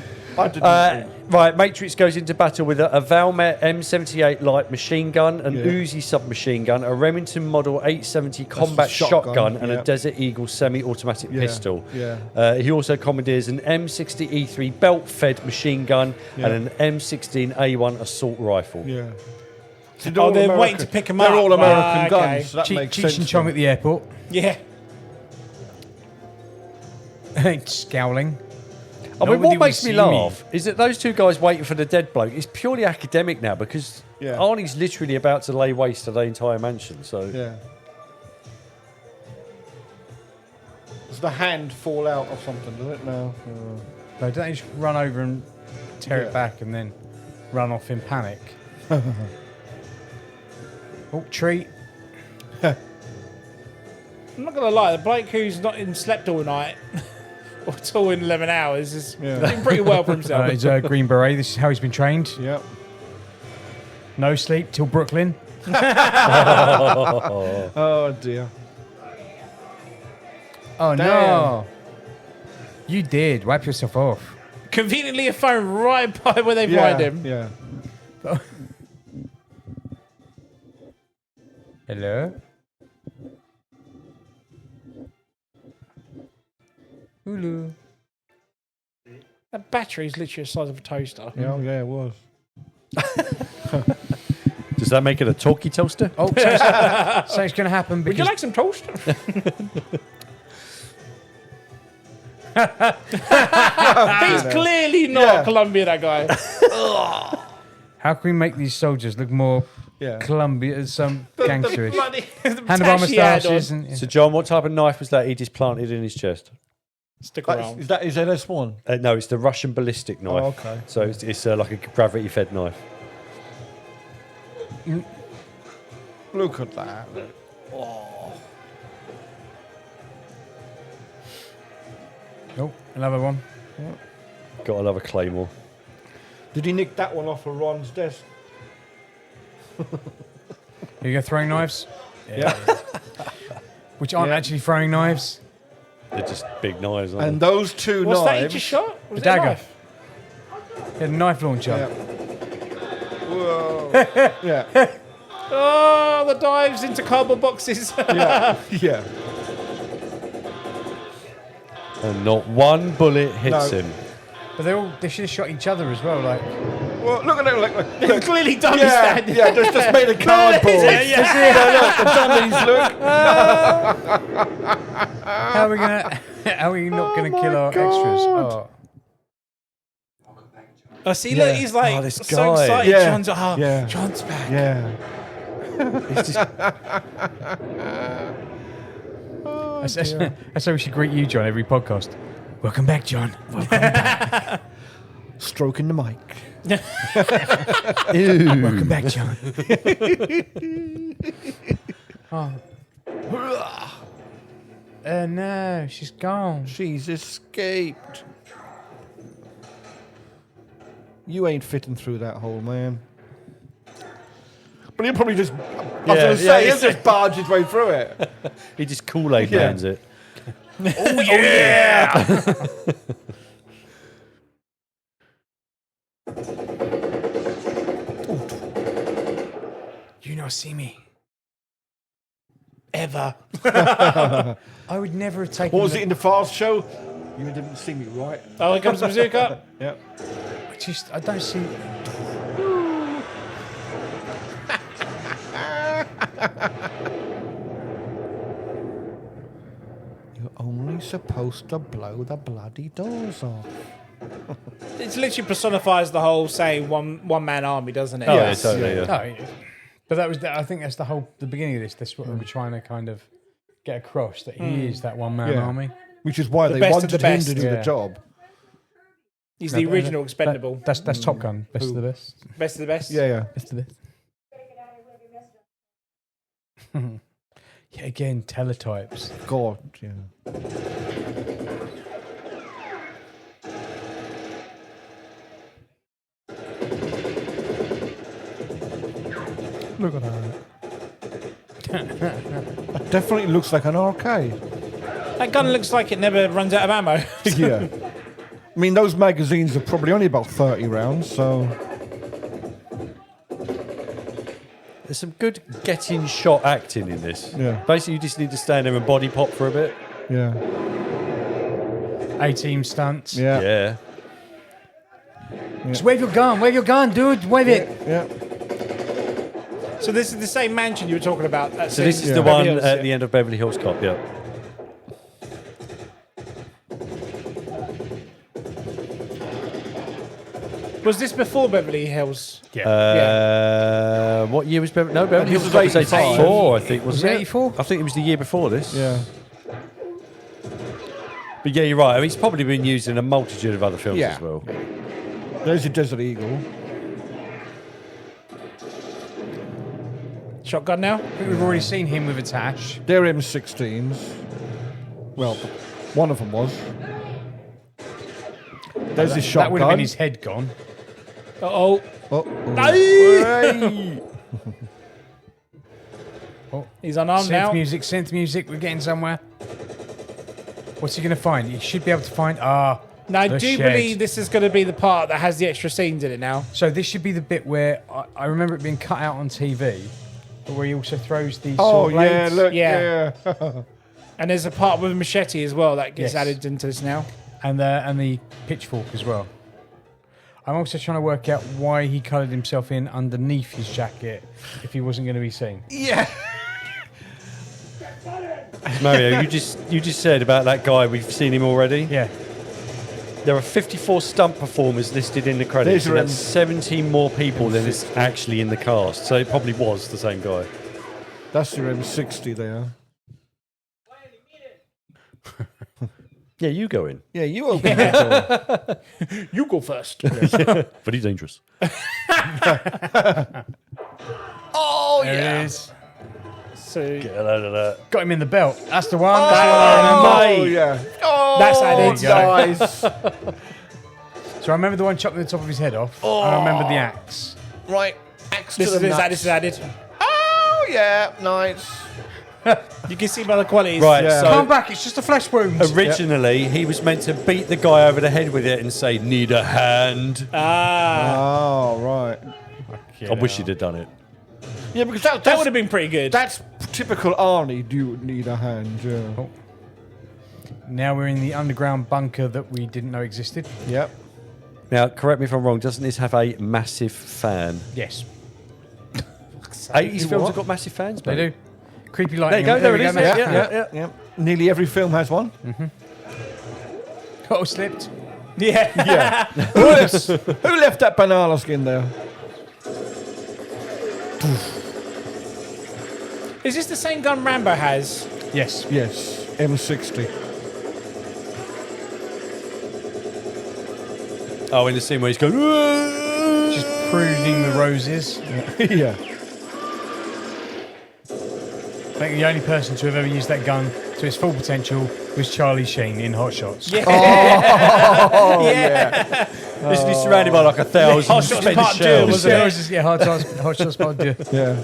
Speaker 4: Right, Matrix goes into battle with a Valmet M78 light machine gun, an
Speaker 2: Yeah.
Speaker 4: Uzi submachine gun, a Remington Model 870 combat
Speaker 2: shotgun,
Speaker 4: shotgun, and
Speaker 2: yeah.
Speaker 4: a Desert Eagle semi-automatic
Speaker 2: Yeah,
Speaker 4: pistol.
Speaker 2: yeah.
Speaker 4: He also commandeers an M60E3 belt-fed machine gun
Speaker 2: Yeah.
Speaker 4: and an M16A1 assault rifle.
Speaker 2: Yeah. So
Speaker 1: Oh, they're waiting to pick 'em
Speaker 2: They're
Speaker 1: up.
Speaker 2: all American
Speaker 1: Ah, okay.
Speaker 2: guns. So that makes
Speaker 3: Cheech
Speaker 2: sense.
Speaker 3: and Chong at the airport.
Speaker 1: Yeah.
Speaker 3: Scowling.
Speaker 4: I mean,
Speaker 3: Nobody
Speaker 4: what
Speaker 3: will
Speaker 4: makes me
Speaker 3: see
Speaker 4: laugh is that those two guys waiting for the dead bloke is purely academic now because
Speaker 2: Yeah.
Speaker 4: Arnie's literally about to lay waste to the entire mansion. So
Speaker 2: Yeah. Does the hand fall out or something, does it? No.
Speaker 3: No, don't they just run over and tear
Speaker 2: Yeah.
Speaker 3: it back and then run off in panic? Oh, treat.
Speaker 1: I'm not going to lie, the bloke who's not even slept all night or at all in 11 hours is doing pretty well for himself.
Speaker 3: He's a Green Beret. This is how he's been trained.
Speaker 2: Yep.
Speaker 3: No sleep till Brooklyn.
Speaker 2: Oh, dear.
Speaker 3: Oh,
Speaker 2: Damn.
Speaker 3: no. You did. Wipe yourself off.
Speaker 1: Conveniently a phone right by where they
Speaker 2: Yeah.
Speaker 1: find him.
Speaker 2: Yeah.
Speaker 3: Hello? Hulu.
Speaker 1: That battery's literally the size of a toaster.
Speaker 2: Yeah, yeah, it was.
Speaker 4: does that make it a talkie toaster?
Speaker 3: Oh, something's going to happen
Speaker 1: Would you
Speaker 3: because
Speaker 1: like some toast? He's clearly not
Speaker 2: Yeah.
Speaker 1: Colombian, that guy.
Speaker 3: how can we make these soldiers look more
Speaker 2: Yeah.
Speaker 3: Colombian, some gangsterish?
Speaker 1: The
Speaker 3: Handlebar
Speaker 1: tash he had on.
Speaker 3: moustaches and
Speaker 4: So, John, what type of knife was that he just planted in his chest?
Speaker 1: Stick around.
Speaker 2: Is that his LS1?
Speaker 4: No, it's the Russian ballistic knife.
Speaker 2: Oh, okay.
Speaker 4: So it's like a gravity-fed knife.
Speaker 2: Look at that.
Speaker 3: Another one.
Speaker 4: Got another claymore.
Speaker 2: Did he nick that one off of Ron's desk?
Speaker 3: Here you go, throwing knives.
Speaker 2: Yeah.
Speaker 3: Which aren't actually throwing knives.
Speaker 4: They're just big knives, aren't
Speaker 2: And those two
Speaker 1: What's that you
Speaker 2: knives.
Speaker 1: just shot? Was
Speaker 3: A
Speaker 1: it
Speaker 3: dagger.
Speaker 1: knife?
Speaker 3: He had a knife launcher.
Speaker 2: Yeah. Whoa. Yeah.
Speaker 1: Oh, the dives into cardboard boxes.
Speaker 2: Yeah. Yeah.
Speaker 4: they? And not one bullet hits
Speaker 2: No.
Speaker 4: him.
Speaker 3: But they should have shot each other as well. Like,
Speaker 2: Well, look at it. Look.
Speaker 1: Clearly done
Speaker 2: Yeah.
Speaker 1: standing.
Speaker 2: Yeah. Just made a cardboard.
Speaker 1: Yeah.
Speaker 2: The dummies look.
Speaker 3: how are we gonna? How are you not gonna kill our
Speaker 2: God.
Speaker 3: extras? Oh.
Speaker 1: Oh, see, look, he's like
Speaker 4: Oh, this
Speaker 1: so
Speaker 4: guy.
Speaker 1: excited.
Speaker 2: Yeah.
Speaker 1: John's,
Speaker 2: Yeah.
Speaker 1: John's back.
Speaker 2: Yeah.
Speaker 3: That's how we should greet you, John, every podcast. Welcome back, John.
Speaker 2: Stroking the mic.
Speaker 3: Welcome back, John. Oh no, she's gone.
Speaker 2: She's escaped. You ain't fitting through that hole, man. But he'll probably just. I was going to say, he'll just barge his way through it.
Speaker 4: He just Kool-Aid
Speaker 2: Yeah.
Speaker 4: mans it.
Speaker 1: Oh, yeah.
Speaker 3: You not see me.
Speaker 1: Ever.
Speaker 3: I would never have taken.
Speaker 2: What was it in the Fast show? You didn't see me, right?
Speaker 1: Oh, here comes the bazooka.
Speaker 2: Yeah.
Speaker 3: I don't see.
Speaker 2: You're only supposed to blow the bloody doors off.
Speaker 1: It literally personifies the whole, say, one man army, doesn't it?
Speaker 4: Oh,
Speaker 2: Yes.
Speaker 4: yeah, totally, yeah.
Speaker 3: No, but that was. I think that's the beginning of this. That's what we're trying to kind of get across, that he is that one man
Speaker 2: Yeah.
Speaker 3: army.
Speaker 2: Which is why they
Speaker 1: best of
Speaker 2: wanted
Speaker 1: the
Speaker 2: him
Speaker 1: best.
Speaker 2: to do
Speaker 3: Yeah.
Speaker 2: the job.
Speaker 1: He's the original expendable.
Speaker 3: That's Top Gun. Best of the best.
Speaker 1: Best of the best.
Speaker 2: Yeah, yeah.
Speaker 3: Best of the best. Yeah, again, teletypes.
Speaker 2: God, yeah.
Speaker 3: Look at that.
Speaker 2: That definitely looks like an arcade.
Speaker 1: That gun looks like it never runs out of ammo.
Speaker 2: Yeah. I mean, those magazines are probably only about 30 rounds, so...
Speaker 4: There's some good getting shot acting in this.
Speaker 2: Yeah.
Speaker 4: Basically, you just need to stand there and body pop for a bit.
Speaker 2: Yeah.
Speaker 3: A-team stunts.
Speaker 2: Yeah.
Speaker 4: Yeah.
Speaker 3: Just wave your gun, dude. Wave it.
Speaker 2: Yeah.
Speaker 1: So this is the same mansion you were talking about.
Speaker 4: So this is the one at the end of Beverly Hills Cop, yeah.
Speaker 1: Was this before Beverly Hills?
Speaker 4: What year was Beverly? No, Beverly
Speaker 2: This
Speaker 4: Hills
Speaker 2: was
Speaker 4: Cop was
Speaker 2: 85.
Speaker 4: 84, I think,
Speaker 3: Was
Speaker 4: wasn't
Speaker 3: it
Speaker 4: it?
Speaker 3: 84?
Speaker 4: I think it was the year before this.
Speaker 2: Yeah.
Speaker 4: But yeah, you're right. I mean, it's probably been used in a multitude of other films
Speaker 2: Yeah.
Speaker 4: as well.
Speaker 2: There's your Desert Eagle.
Speaker 1: Shotgun now?
Speaker 3: I think we've already seen him with a tash.
Speaker 2: They're M16s. Well, one of them was. There's his shotgun.
Speaker 3: That would have been his head gone.
Speaker 1: Uh-oh.
Speaker 2: Oh,
Speaker 1: Aye.
Speaker 3: Oh,
Speaker 1: He's unarmed now.
Speaker 3: synth music. We're getting somewhere. What's he going to find? He should be able to find.
Speaker 1: Now, I
Speaker 3: the
Speaker 1: do
Speaker 3: shed.
Speaker 1: believe this is going to be the part that has the extra scenes in it now.
Speaker 3: So this should be the bit where I remember it being cut out on TV, but where he also throws the
Speaker 2: Oh,
Speaker 3: sword
Speaker 2: yeah,
Speaker 3: blades.
Speaker 2: look.
Speaker 1: Yeah.
Speaker 2: Yeah.
Speaker 1: And there's a part with a machete as well that gets
Speaker 3: Yes.
Speaker 1: added into this now.
Speaker 3: and the pitchfork as well. I'm also trying to work out why he coloured himself in underneath his jacket if he wasn't going to be seen.
Speaker 2: Yeah.
Speaker 4: Mario, you just said about that guy. We've seen him already.
Speaker 3: Yeah.
Speaker 4: There are 54 stunt performers listed in the credits,
Speaker 2: There's
Speaker 4: and
Speaker 2: your
Speaker 4: that's 17 more people than is actually in the cast. So it probably was the same guy.
Speaker 2: That's your M60 there.
Speaker 4: Yeah, you go in.
Speaker 2: Yeah, you open the door.
Speaker 1: You go first.
Speaker 4: Very dangerous.
Speaker 2: Oh,
Speaker 3: There
Speaker 2: yeah.
Speaker 3: it is.
Speaker 1: So
Speaker 4: Get a load of that.
Speaker 3: Got him in the belt. That's the one.
Speaker 2: Oh,
Speaker 4: mate.
Speaker 2: yeah. Oh,
Speaker 1: That's added.
Speaker 2: Nice.
Speaker 3: So I remember the one chopping the top of his head off, and I remember the axe.
Speaker 2: Right. Axe
Speaker 1: This
Speaker 2: to
Speaker 1: is
Speaker 2: the nuts.
Speaker 1: this is added.
Speaker 2: Oh, yeah. Nice.
Speaker 1: You can see by the qualities.
Speaker 4: Right,
Speaker 2: Yeah.
Speaker 3: Come
Speaker 4: so
Speaker 3: back, it's just a flesh wound.
Speaker 4: originally he was meant to beat the guy over the head with it and say, "Need a hand."
Speaker 1: Ah,
Speaker 2: Oh, right.
Speaker 4: I wish he'd have done it.
Speaker 2: Yeah, because
Speaker 1: that would have been pretty good.
Speaker 2: That's typical Arnie. Do you need a hand? Yeah.
Speaker 3: Now we're in the underground bunker that we didn't know existed.
Speaker 2: Yep.
Speaker 4: Now, correct me if I'm wrong. Doesn't this have a massive fan?
Speaker 3: Yes,
Speaker 4: 80s films
Speaker 2: what?
Speaker 4: have got massive fans.
Speaker 3: they
Speaker 4: mate.
Speaker 3: do. Creepy
Speaker 4: There
Speaker 3: lightning.
Speaker 4: you go. There it is.
Speaker 3: mate.
Speaker 4: Yeah.
Speaker 2: Nearly every film has one.
Speaker 3: Oh, slipped.
Speaker 1: yeah.
Speaker 2: Yeah. Who left that banana skin there?
Speaker 1: Is this the same gun Rambo has?
Speaker 3: Yes.
Speaker 2: Yes. M60.
Speaker 4: Oh, in the scene where he's going. "Whoa!"
Speaker 3: Just pruning the roses.
Speaker 2: Yeah.
Speaker 3: I think the only person to have ever used that gun to its full potential was Charlie Sheen in Hot Shots.
Speaker 1: Yeah.
Speaker 4: Literally surrounded by like 1,000
Speaker 1: Hot Shots
Speaker 4: spent
Speaker 1: Part 2,
Speaker 4: shells.
Speaker 1: wasn't
Speaker 3: It was just, Hot Shots Part 2.
Speaker 2: Yeah.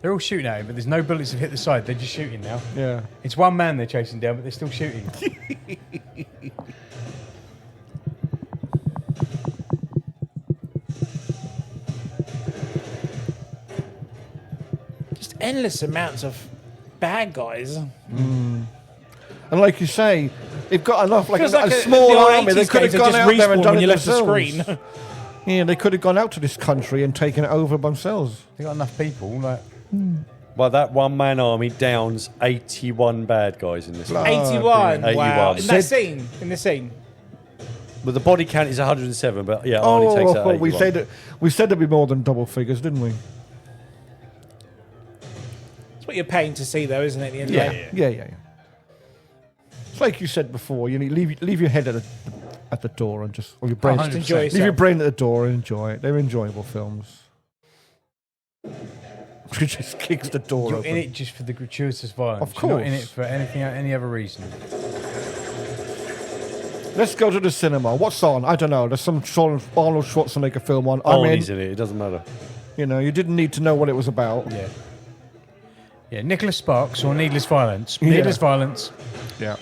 Speaker 3: They're all shooting at him, but there's no bullets have hit the side. They're just shooting now.
Speaker 2: Yeah.
Speaker 3: It's one man they're chasing down, but they're still shooting.
Speaker 1: Just endless amounts of bad guys.
Speaker 2: And like you say, they've got enough, like
Speaker 1: Feels
Speaker 2: a
Speaker 1: like
Speaker 2: small
Speaker 1: the old
Speaker 2: army. They
Speaker 1: 80s
Speaker 2: could have
Speaker 1: games that
Speaker 2: gone
Speaker 1: just
Speaker 2: out there and
Speaker 1: respawn
Speaker 2: done
Speaker 1: when
Speaker 2: it
Speaker 1: you left the
Speaker 2: themselves.
Speaker 1: screen.
Speaker 2: Yeah, they could have gone out to this country and taken it over themselves.
Speaker 3: They got enough people. Like,
Speaker 4: Well, that one-man army downs 81 bad guys in this one.
Speaker 1: 81.
Speaker 4: 81.
Speaker 1: Wow. In that
Speaker 2: Said-
Speaker 1: scene. In the scene.
Speaker 4: Well, the body count is 107, but yeah, Arnie takes out 81.
Speaker 2: we said it'd be more than double figures, didn't we?
Speaker 1: It's what you're paying to see, though, isn't it? At the end of the day?
Speaker 2: Yeah. It's like you said before. You need leave your head at the door and just or your brain.
Speaker 3: 100%.
Speaker 1: Enjoy
Speaker 2: Leave your
Speaker 1: yourself.
Speaker 2: brain at the door and enjoy it. They're enjoyable films. She just kicks the door
Speaker 3: you're
Speaker 2: open.
Speaker 3: in it just for the gratuitous violence.
Speaker 2: Of
Speaker 3: You're not in
Speaker 2: course.
Speaker 3: it for anything, any other reason.
Speaker 2: Let's go to the cinema. What's on? I don't know. There's some Arnold Schwarzenegger film on. I mean,
Speaker 4: Arnie's in it, it doesn't matter.
Speaker 2: you know, you didn't need to know what it was about.
Speaker 3: Yeah. Yeah, Nicholas Sparks or Needless Violence.
Speaker 2: Yeah.
Speaker 3: Needless Violence.
Speaker 2: Yeah.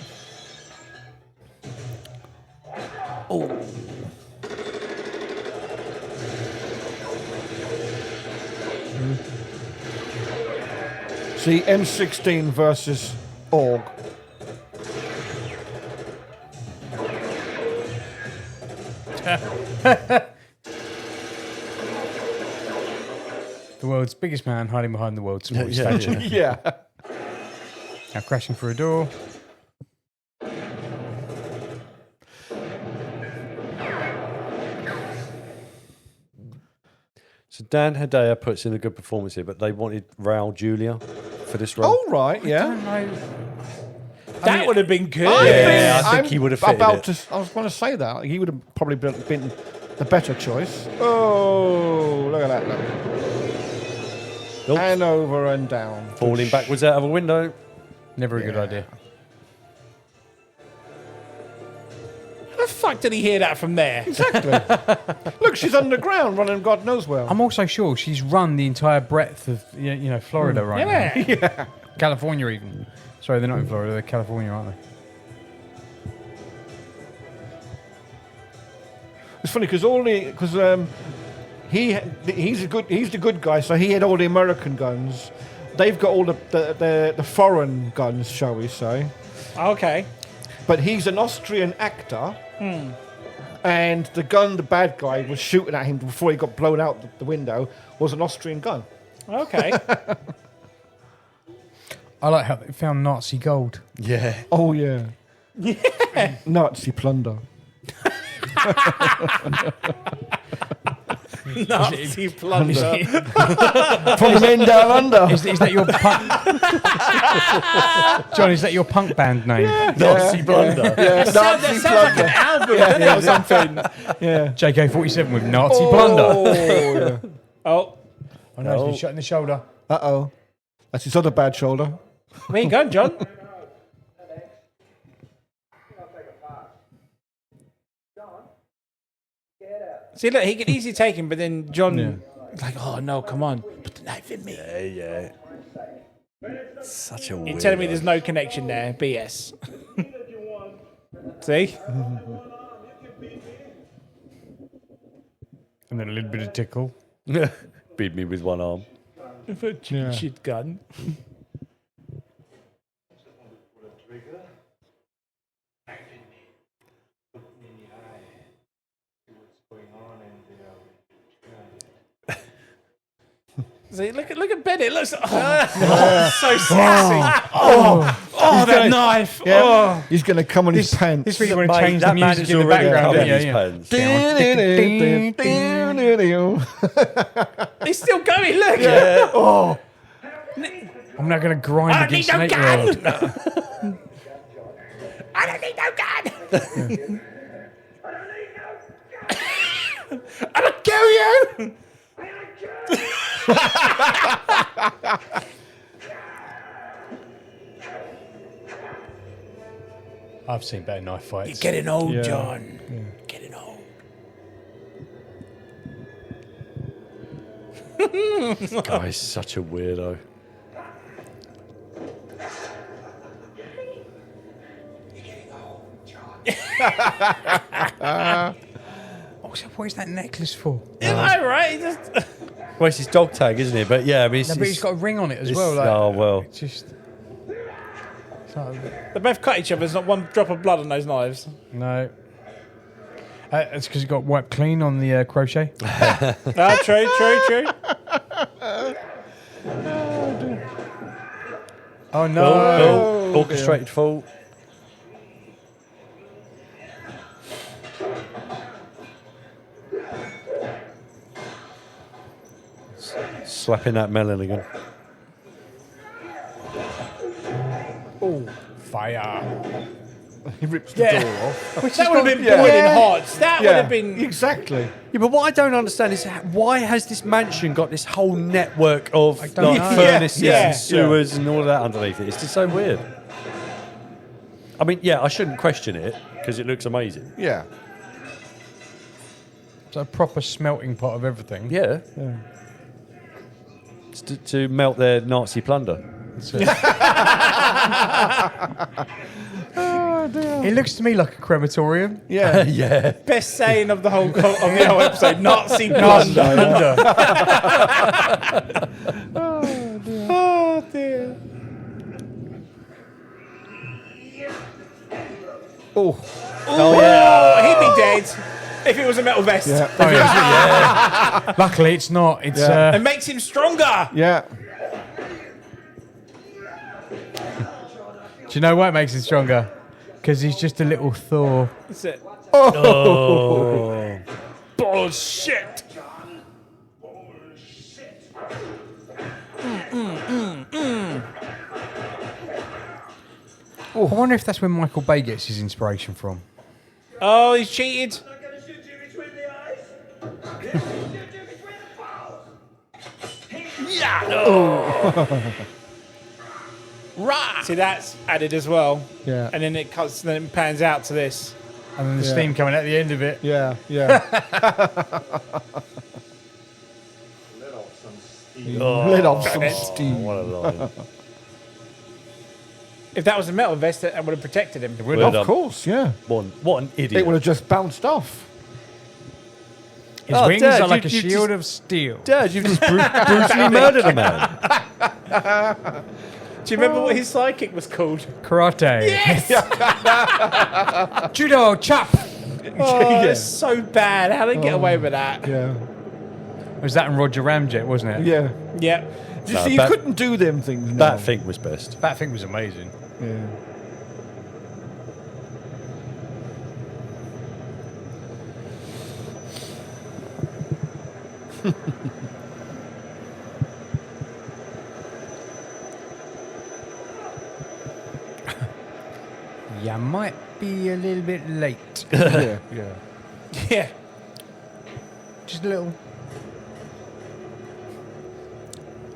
Speaker 2: See, M16 versus Org.
Speaker 3: The world's biggest man hiding behind the world's smallest statue.
Speaker 2: Yeah.
Speaker 3: Now crashing through a door.
Speaker 4: So Dan Hedaya puts in a good performance here, but they wanted Raul Julia for this role.
Speaker 2: Oh, right, yeah.
Speaker 1: That would have been good.
Speaker 4: Yeah, I think
Speaker 2: I'm
Speaker 4: he would have fitted
Speaker 2: about
Speaker 4: it.
Speaker 2: to. I was going to say that. He would have probably been the better choice. Oh, look at that. Look.
Speaker 4: Nope.
Speaker 2: And over and down.
Speaker 4: Falling backwards out of a window.
Speaker 3: Never a good idea.
Speaker 1: How the fuck did he hear that from there?
Speaker 2: Exactly. Look, she's underground running God knows where.
Speaker 3: I'm also sure she's run the entire breadth of Florida right now.
Speaker 1: Yeah.
Speaker 3: California even. Sorry, they're not in Florida. They're California, aren't they?
Speaker 2: It's funny because he's the good guy, so he had all the American guns. They've got all the foreign guns, shall we say?
Speaker 1: Okay.
Speaker 2: But he's an Austrian actor, and the gun the bad guy was shooting at him before he got blown out the window was an Austrian gun.
Speaker 1: Okay.
Speaker 3: I like how they found Nazi gold.
Speaker 4: Yeah.
Speaker 2: Oh yeah, Nazi plunder.
Speaker 1: Nazi plunder.
Speaker 2: From men down under.
Speaker 3: Is that your punk? John, is that your punk band name?
Speaker 4: Nazi blunder.
Speaker 2: Yeah,
Speaker 1: That
Speaker 2: Nazi
Speaker 1: sounds like an album, doesn't it, or something?
Speaker 2: Yeah.
Speaker 3: JK-47 with Nazi plunder.
Speaker 2: Oh, yeah.
Speaker 1: Oh,
Speaker 3: I know he's been shot in the shoulder.
Speaker 2: Uh-oh. That's his other bad shoulder.
Speaker 1: Where you going, John? See, look, he can easily take him, but then John, like, oh no, come on, put the knife in me.
Speaker 4: Yeah. Such a weird.
Speaker 1: You're telling me there's no connection there? BS. See?
Speaker 3: And then a little bit of tickle.
Speaker 4: Beat me with one arm.
Speaker 1: Shit gun. See, look at Bennett. It looks so sexy. Oh, that knife.
Speaker 2: Yeah.
Speaker 1: Oh.
Speaker 2: He's going to come on his pants.
Speaker 3: This really want to change the
Speaker 4: that man
Speaker 3: music
Speaker 4: is
Speaker 3: in the
Speaker 4: already
Speaker 3: background.
Speaker 4: covered
Speaker 3: Yeah.
Speaker 4: his pants.
Speaker 1: He's still going, look.
Speaker 4: Yeah.
Speaker 2: Oh,
Speaker 3: I'm not going to grind
Speaker 1: I
Speaker 3: against
Speaker 1: need
Speaker 3: an
Speaker 1: no
Speaker 3: 8-year-old.
Speaker 1: gun. I don't need no gun. I'm gonna kill you.
Speaker 3: I've seen better knife fights.
Speaker 1: You're getting old, John. Getting old.
Speaker 4: This guy's such a weirdo.
Speaker 3: What is that necklace for?
Speaker 1: Am I right?
Speaker 4: Well, it's his dog tag, isn't it? But yeah, I mean,
Speaker 3: No, but he's got a ring on it as
Speaker 4: it's-
Speaker 3: well. Like,
Speaker 4: oh, well.
Speaker 3: It's just.
Speaker 1: They both cut each other. There's not one drop of blood on those knives.
Speaker 3: No. It's because he got wiped clean on the crochet.
Speaker 1: True.
Speaker 3: Oh no!
Speaker 4: Orchestrated fall. Slapping that melon again.
Speaker 3: Oh, fire!
Speaker 2: he rips the door off.
Speaker 1: That would have been boiling hot. That would have been.
Speaker 2: Exactly.
Speaker 4: Yeah, but what I don't understand is why has this mansion got this whole network of like,
Speaker 3: don't know.
Speaker 4: furnaces
Speaker 1: Yeah.
Speaker 4: and sewers and all of that underneath it? It's just so weird. I mean, yeah, I shouldn't question it because it looks amazing.
Speaker 2: Yeah.
Speaker 3: It's a proper smelting pot of everything.
Speaker 4: Yeah. It's to melt their Nazi plunder.
Speaker 3: It looks to me like a crematorium.
Speaker 2: Yeah.
Speaker 4: Yeah.
Speaker 1: Best saying of the whole of the whole episode. Nazi plunder. Oh dear.
Speaker 2: Oh.
Speaker 4: Oh, yeah.
Speaker 1: He'd be dead if it was a metal vest.
Speaker 2: Yeah.
Speaker 3: Oh, yeah. Luckily, it's not. It's
Speaker 1: It makes him stronger.
Speaker 2: Yeah.
Speaker 3: Do you know why it makes him stronger? Because he's just a little Thor.
Speaker 1: That's it.
Speaker 4: Oh.
Speaker 1: Bullshit.
Speaker 3: I wonder if that's where Michael Bay gets his inspiration from.
Speaker 1: Oh, he's cheated. Right. See, that's added as well.
Speaker 2: Yeah.
Speaker 1: And then it cuts. Then it pans out to this.
Speaker 3: And then the steam coming at the end of it.
Speaker 2: Yeah. Yeah. Let off some steam.
Speaker 4: What a line.
Speaker 1: If that was a metal vest, that would have protected him.
Speaker 2: Of course, yeah.
Speaker 4: What an idiot.
Speaker 2: It would have just bounced off.
Speaker 3: His
Speaker 4: Oh,
Speaker 3: wings
Speaker 4: Dad,
Speaker 3: are like a
Speaker 4: you
Speaker 3: shield
Speaker 4: just-
Speaker 3: of steel.
Speaker 4: Dad, you've just brutally murdered a man.
Speaker 1: Do you remember what his sidekick was called?
Speaker 3: Karate.
Speaker 1: Yes.
Speaker 3: Judo chop.
Speaker 1: Oh, it's so bad. How they get away with that?
Speaker 2: Yeah.
Speaker 3: Was that in Roger Ramjet, wasn't it?
Speaker 2: Yeah.
Speaker 1: Yep.
Speaker 2: You
Speaker 4: No,
Speaker 2: see, you
Speaker 4: that-
Speaker 2: couldn't do them things now.
Speaker 4: That thing was best.
Speaker 3: That thing was amazing.
Speaker 2: Yeah.
Speaker 3: You might be a little bit late.
Speaker 2: Yeah. Yeah.
Speaker 1: Yeah.
Speaker 3: Just a little.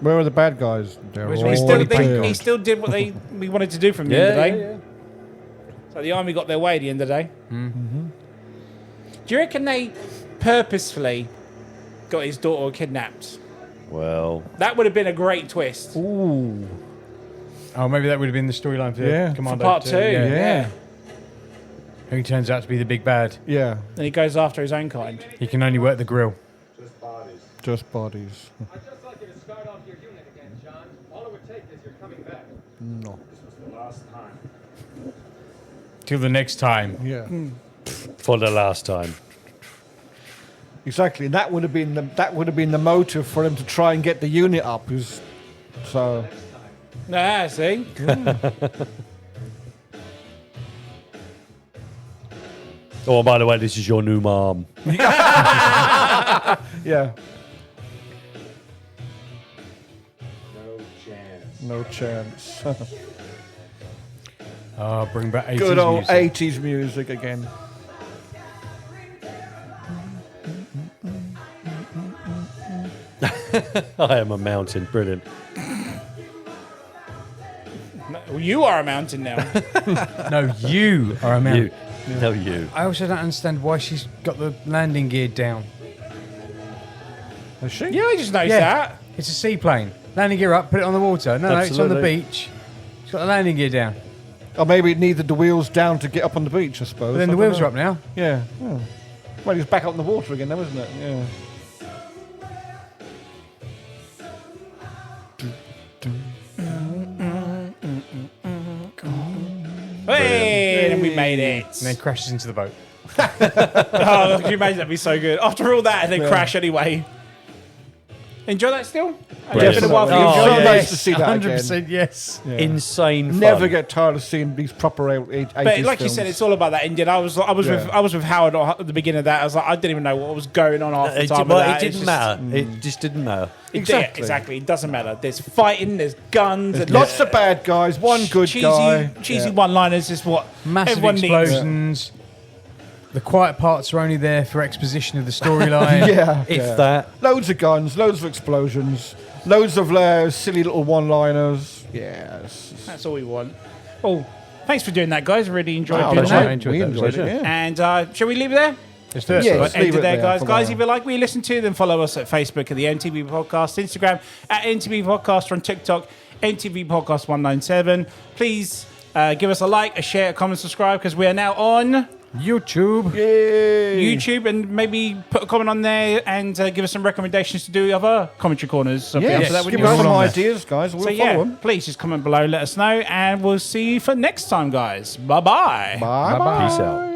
Speaker 2: Where are the bad guys? They're
Speaker 3: Where's
Speaker 2: all
Speaker 3: his
Speaker 1: Still,
Speaker 3: body paint
Speaker 2: dead.
Speaker 1: he still did what we wanted to do from the end of the day. So the army got their way at the end of the day. Mm-hmm. Do you reckon they purposefully got his daughter kidnapped?
Speaker 4: Well,
Speaker 1: That would have been a great twist.
Speaker 2: Ooh.
Speaker 3: Oh, maybe that would have been the storyline for
Speaker 2: Yeah.
Speaker 3: Commando
Speaker 1: For part
Speaker 3: 2.
Speaker 1: two, yeah.
Speaker 3: Who turns out to be the big bad.
Speaker 2: Yeah.
Speaker 1: And he goes after his own kind.
Speaker 3: He can only work the grill.
Speaker 2: Just bodies.
Speaker 7: I'd just like you to start off your unit again, John. All it would take is you're coming back.
Speaker 2: No.
Speaker 5: This was the last time.
Speaker 3: Till the next time.
Speaker 2: Yeah.
Speaker 4: for the last time.
Speaker 2: Exactly. And that would have been the motive for him to try and get the unit up. So.
Speaker 1: Ah, see?
Speaker 4: Oh, by the way, this is your new mom.
Speaker 2: Yeah.
Speaker 5: No chance.
Speaker 2: No chance.
Speaker 3: Oh, bring back 80s
Speaker 2: Good old
Speaker 3: music.
Speaker 2: 80s music again.
Speaker 4: I am a mountain. Brilliant.
Speaker 1: Well, you are a mountain now.
Speaker 3: No, you are a man.
Speaker 4: You. No, you.
Speaker 3: I also don't understand why she's got the landing gear down.
Speaker 2: Is she?
Speaker 1: Yeah, I just noticed
Speaker 3: Yeah.
Speaker 1: that.
Speaker 3: It's a seaplane. Landing gear up, put it on the water. No, it's on the
Speaker 4: Absolutely.
Speaker 3: beach. It's got the landing gear down.
Speaker 2: Or maybe it needed the wheels down to get up on the beach, I suppose.
Speaker 3: But then
Speaker 2: I
Speaker 3: the
Speaker 2: don't
Speaker 3: wheels
Speaker 2: know.
Speaker 3: are up now.
Speaker 2: Yeah. Oh. Well, he's back up in the water again, though, isn't it? Yeah.
Speaker 1: Hey, and we made it.
Speaker 3: And then crashes into the boat.
Speaker 1: Oh, can you imagine? That'd be so good. After all that, and then crash anyway. Enjoy that still? It's been a while for you.
Speaker 4: Oh,
Speaker 2: so
Speaker 4: yeah.
Speaker 2: nice to see that
Speaker 3: 100%
Speaker 2: again.
Speaker 3: yes.
Speaker 2: Yeah.
Speaker 4: Insane fun.
Speaker 2: Never get tired of seeing these proper 80s
Speaker 1: But like you
Speaker 2: films.
Speaker 1: said, it's all about that ending. I was with Howard at the beginning of that. I was like, I didn't even know what was going on half the
Speaker 4: It,
Speaker 1: time. of
Speaker 4: well,
Speaker 1: that.
Speaker 4: it
Speaker 1: It's
Speaker 4: didn't
Speaker 1: just-
Speaker 4: matter. It just didn't matter.
Speaker 1: Exactly. It doesn't matter. There's fighting. There's guns. And
Speaker 2: Lots of bad guys, one good guy.
Speaker 1: Cheesy one-liners is what
Speaker 3: Massive
Speaker 1: everyone needs.
Speaker 3: explosions. The quiet parts are only there for exposition of the storyline.
Speaker 2: Yeah.
Speaker 4: If
Speaker 2: yeah.
Speaker 4: that.
Speaker 2: Loads of guns, loads of explosions, loads of silly little one-liners. Yes.
Speaker 1: That's all we want. Oh, thanks for doing that, guys. Really enjoyed
Speaker 2: Oh,
Speaker 1: doing
Speaker 3: pleasure.
Speaker 1: that.
Speaker 3: I enjoyed
Speaker 2: we
Speaker 3: that.
Speaker 2: enjoyed
Speaker 3: Pleasure.
Speaker 2: it, yeah.
Speaker 1: And shall we leave it there?
Speaker 3: Let's do it.
Speaker 2: Yeah.
Speaker 1: Right,
Speaker 2: Let's leave
Speaker 1: end it
Speaker 2: it
Speaker 1: there,
Speaker 2: there
Speaker 1: guys.
Speaker 2: for a
Speaker 1: Guys,
Speaker 2: while.
Speaker 1: if you like what you listen to, then follow us at Facebook at the M.T.V.B Podcast, Instagram at M.T.V Podcast, on TikTok, M.T.V Podcast 197. Please give us a like, a share, a comment, subscribe, because we are now on
Speaker 3: YouTube.
Speaker 2: Yay.
Speaker 1: YouTube, and maybe put a comment on there and give us some recommendations to do other commentary corners. So be up
Speaker 2: Yes.
Speaker 1: for that when
Speaker 2: Give
Speaker 1: you're
Speaker 2: us some
Speaker 1: on there.
Speaker 2: ideas, guys. We'll
Speaker 1: So
Speaker 2: follow
Speaker 1: yeah,
Speaker 2: them.
Speaker 1: please just comment below, let us know, and we'll see you for next time, guys. Bye-bye.
Speaker 2: Bye.
Speaker 4: Peace out.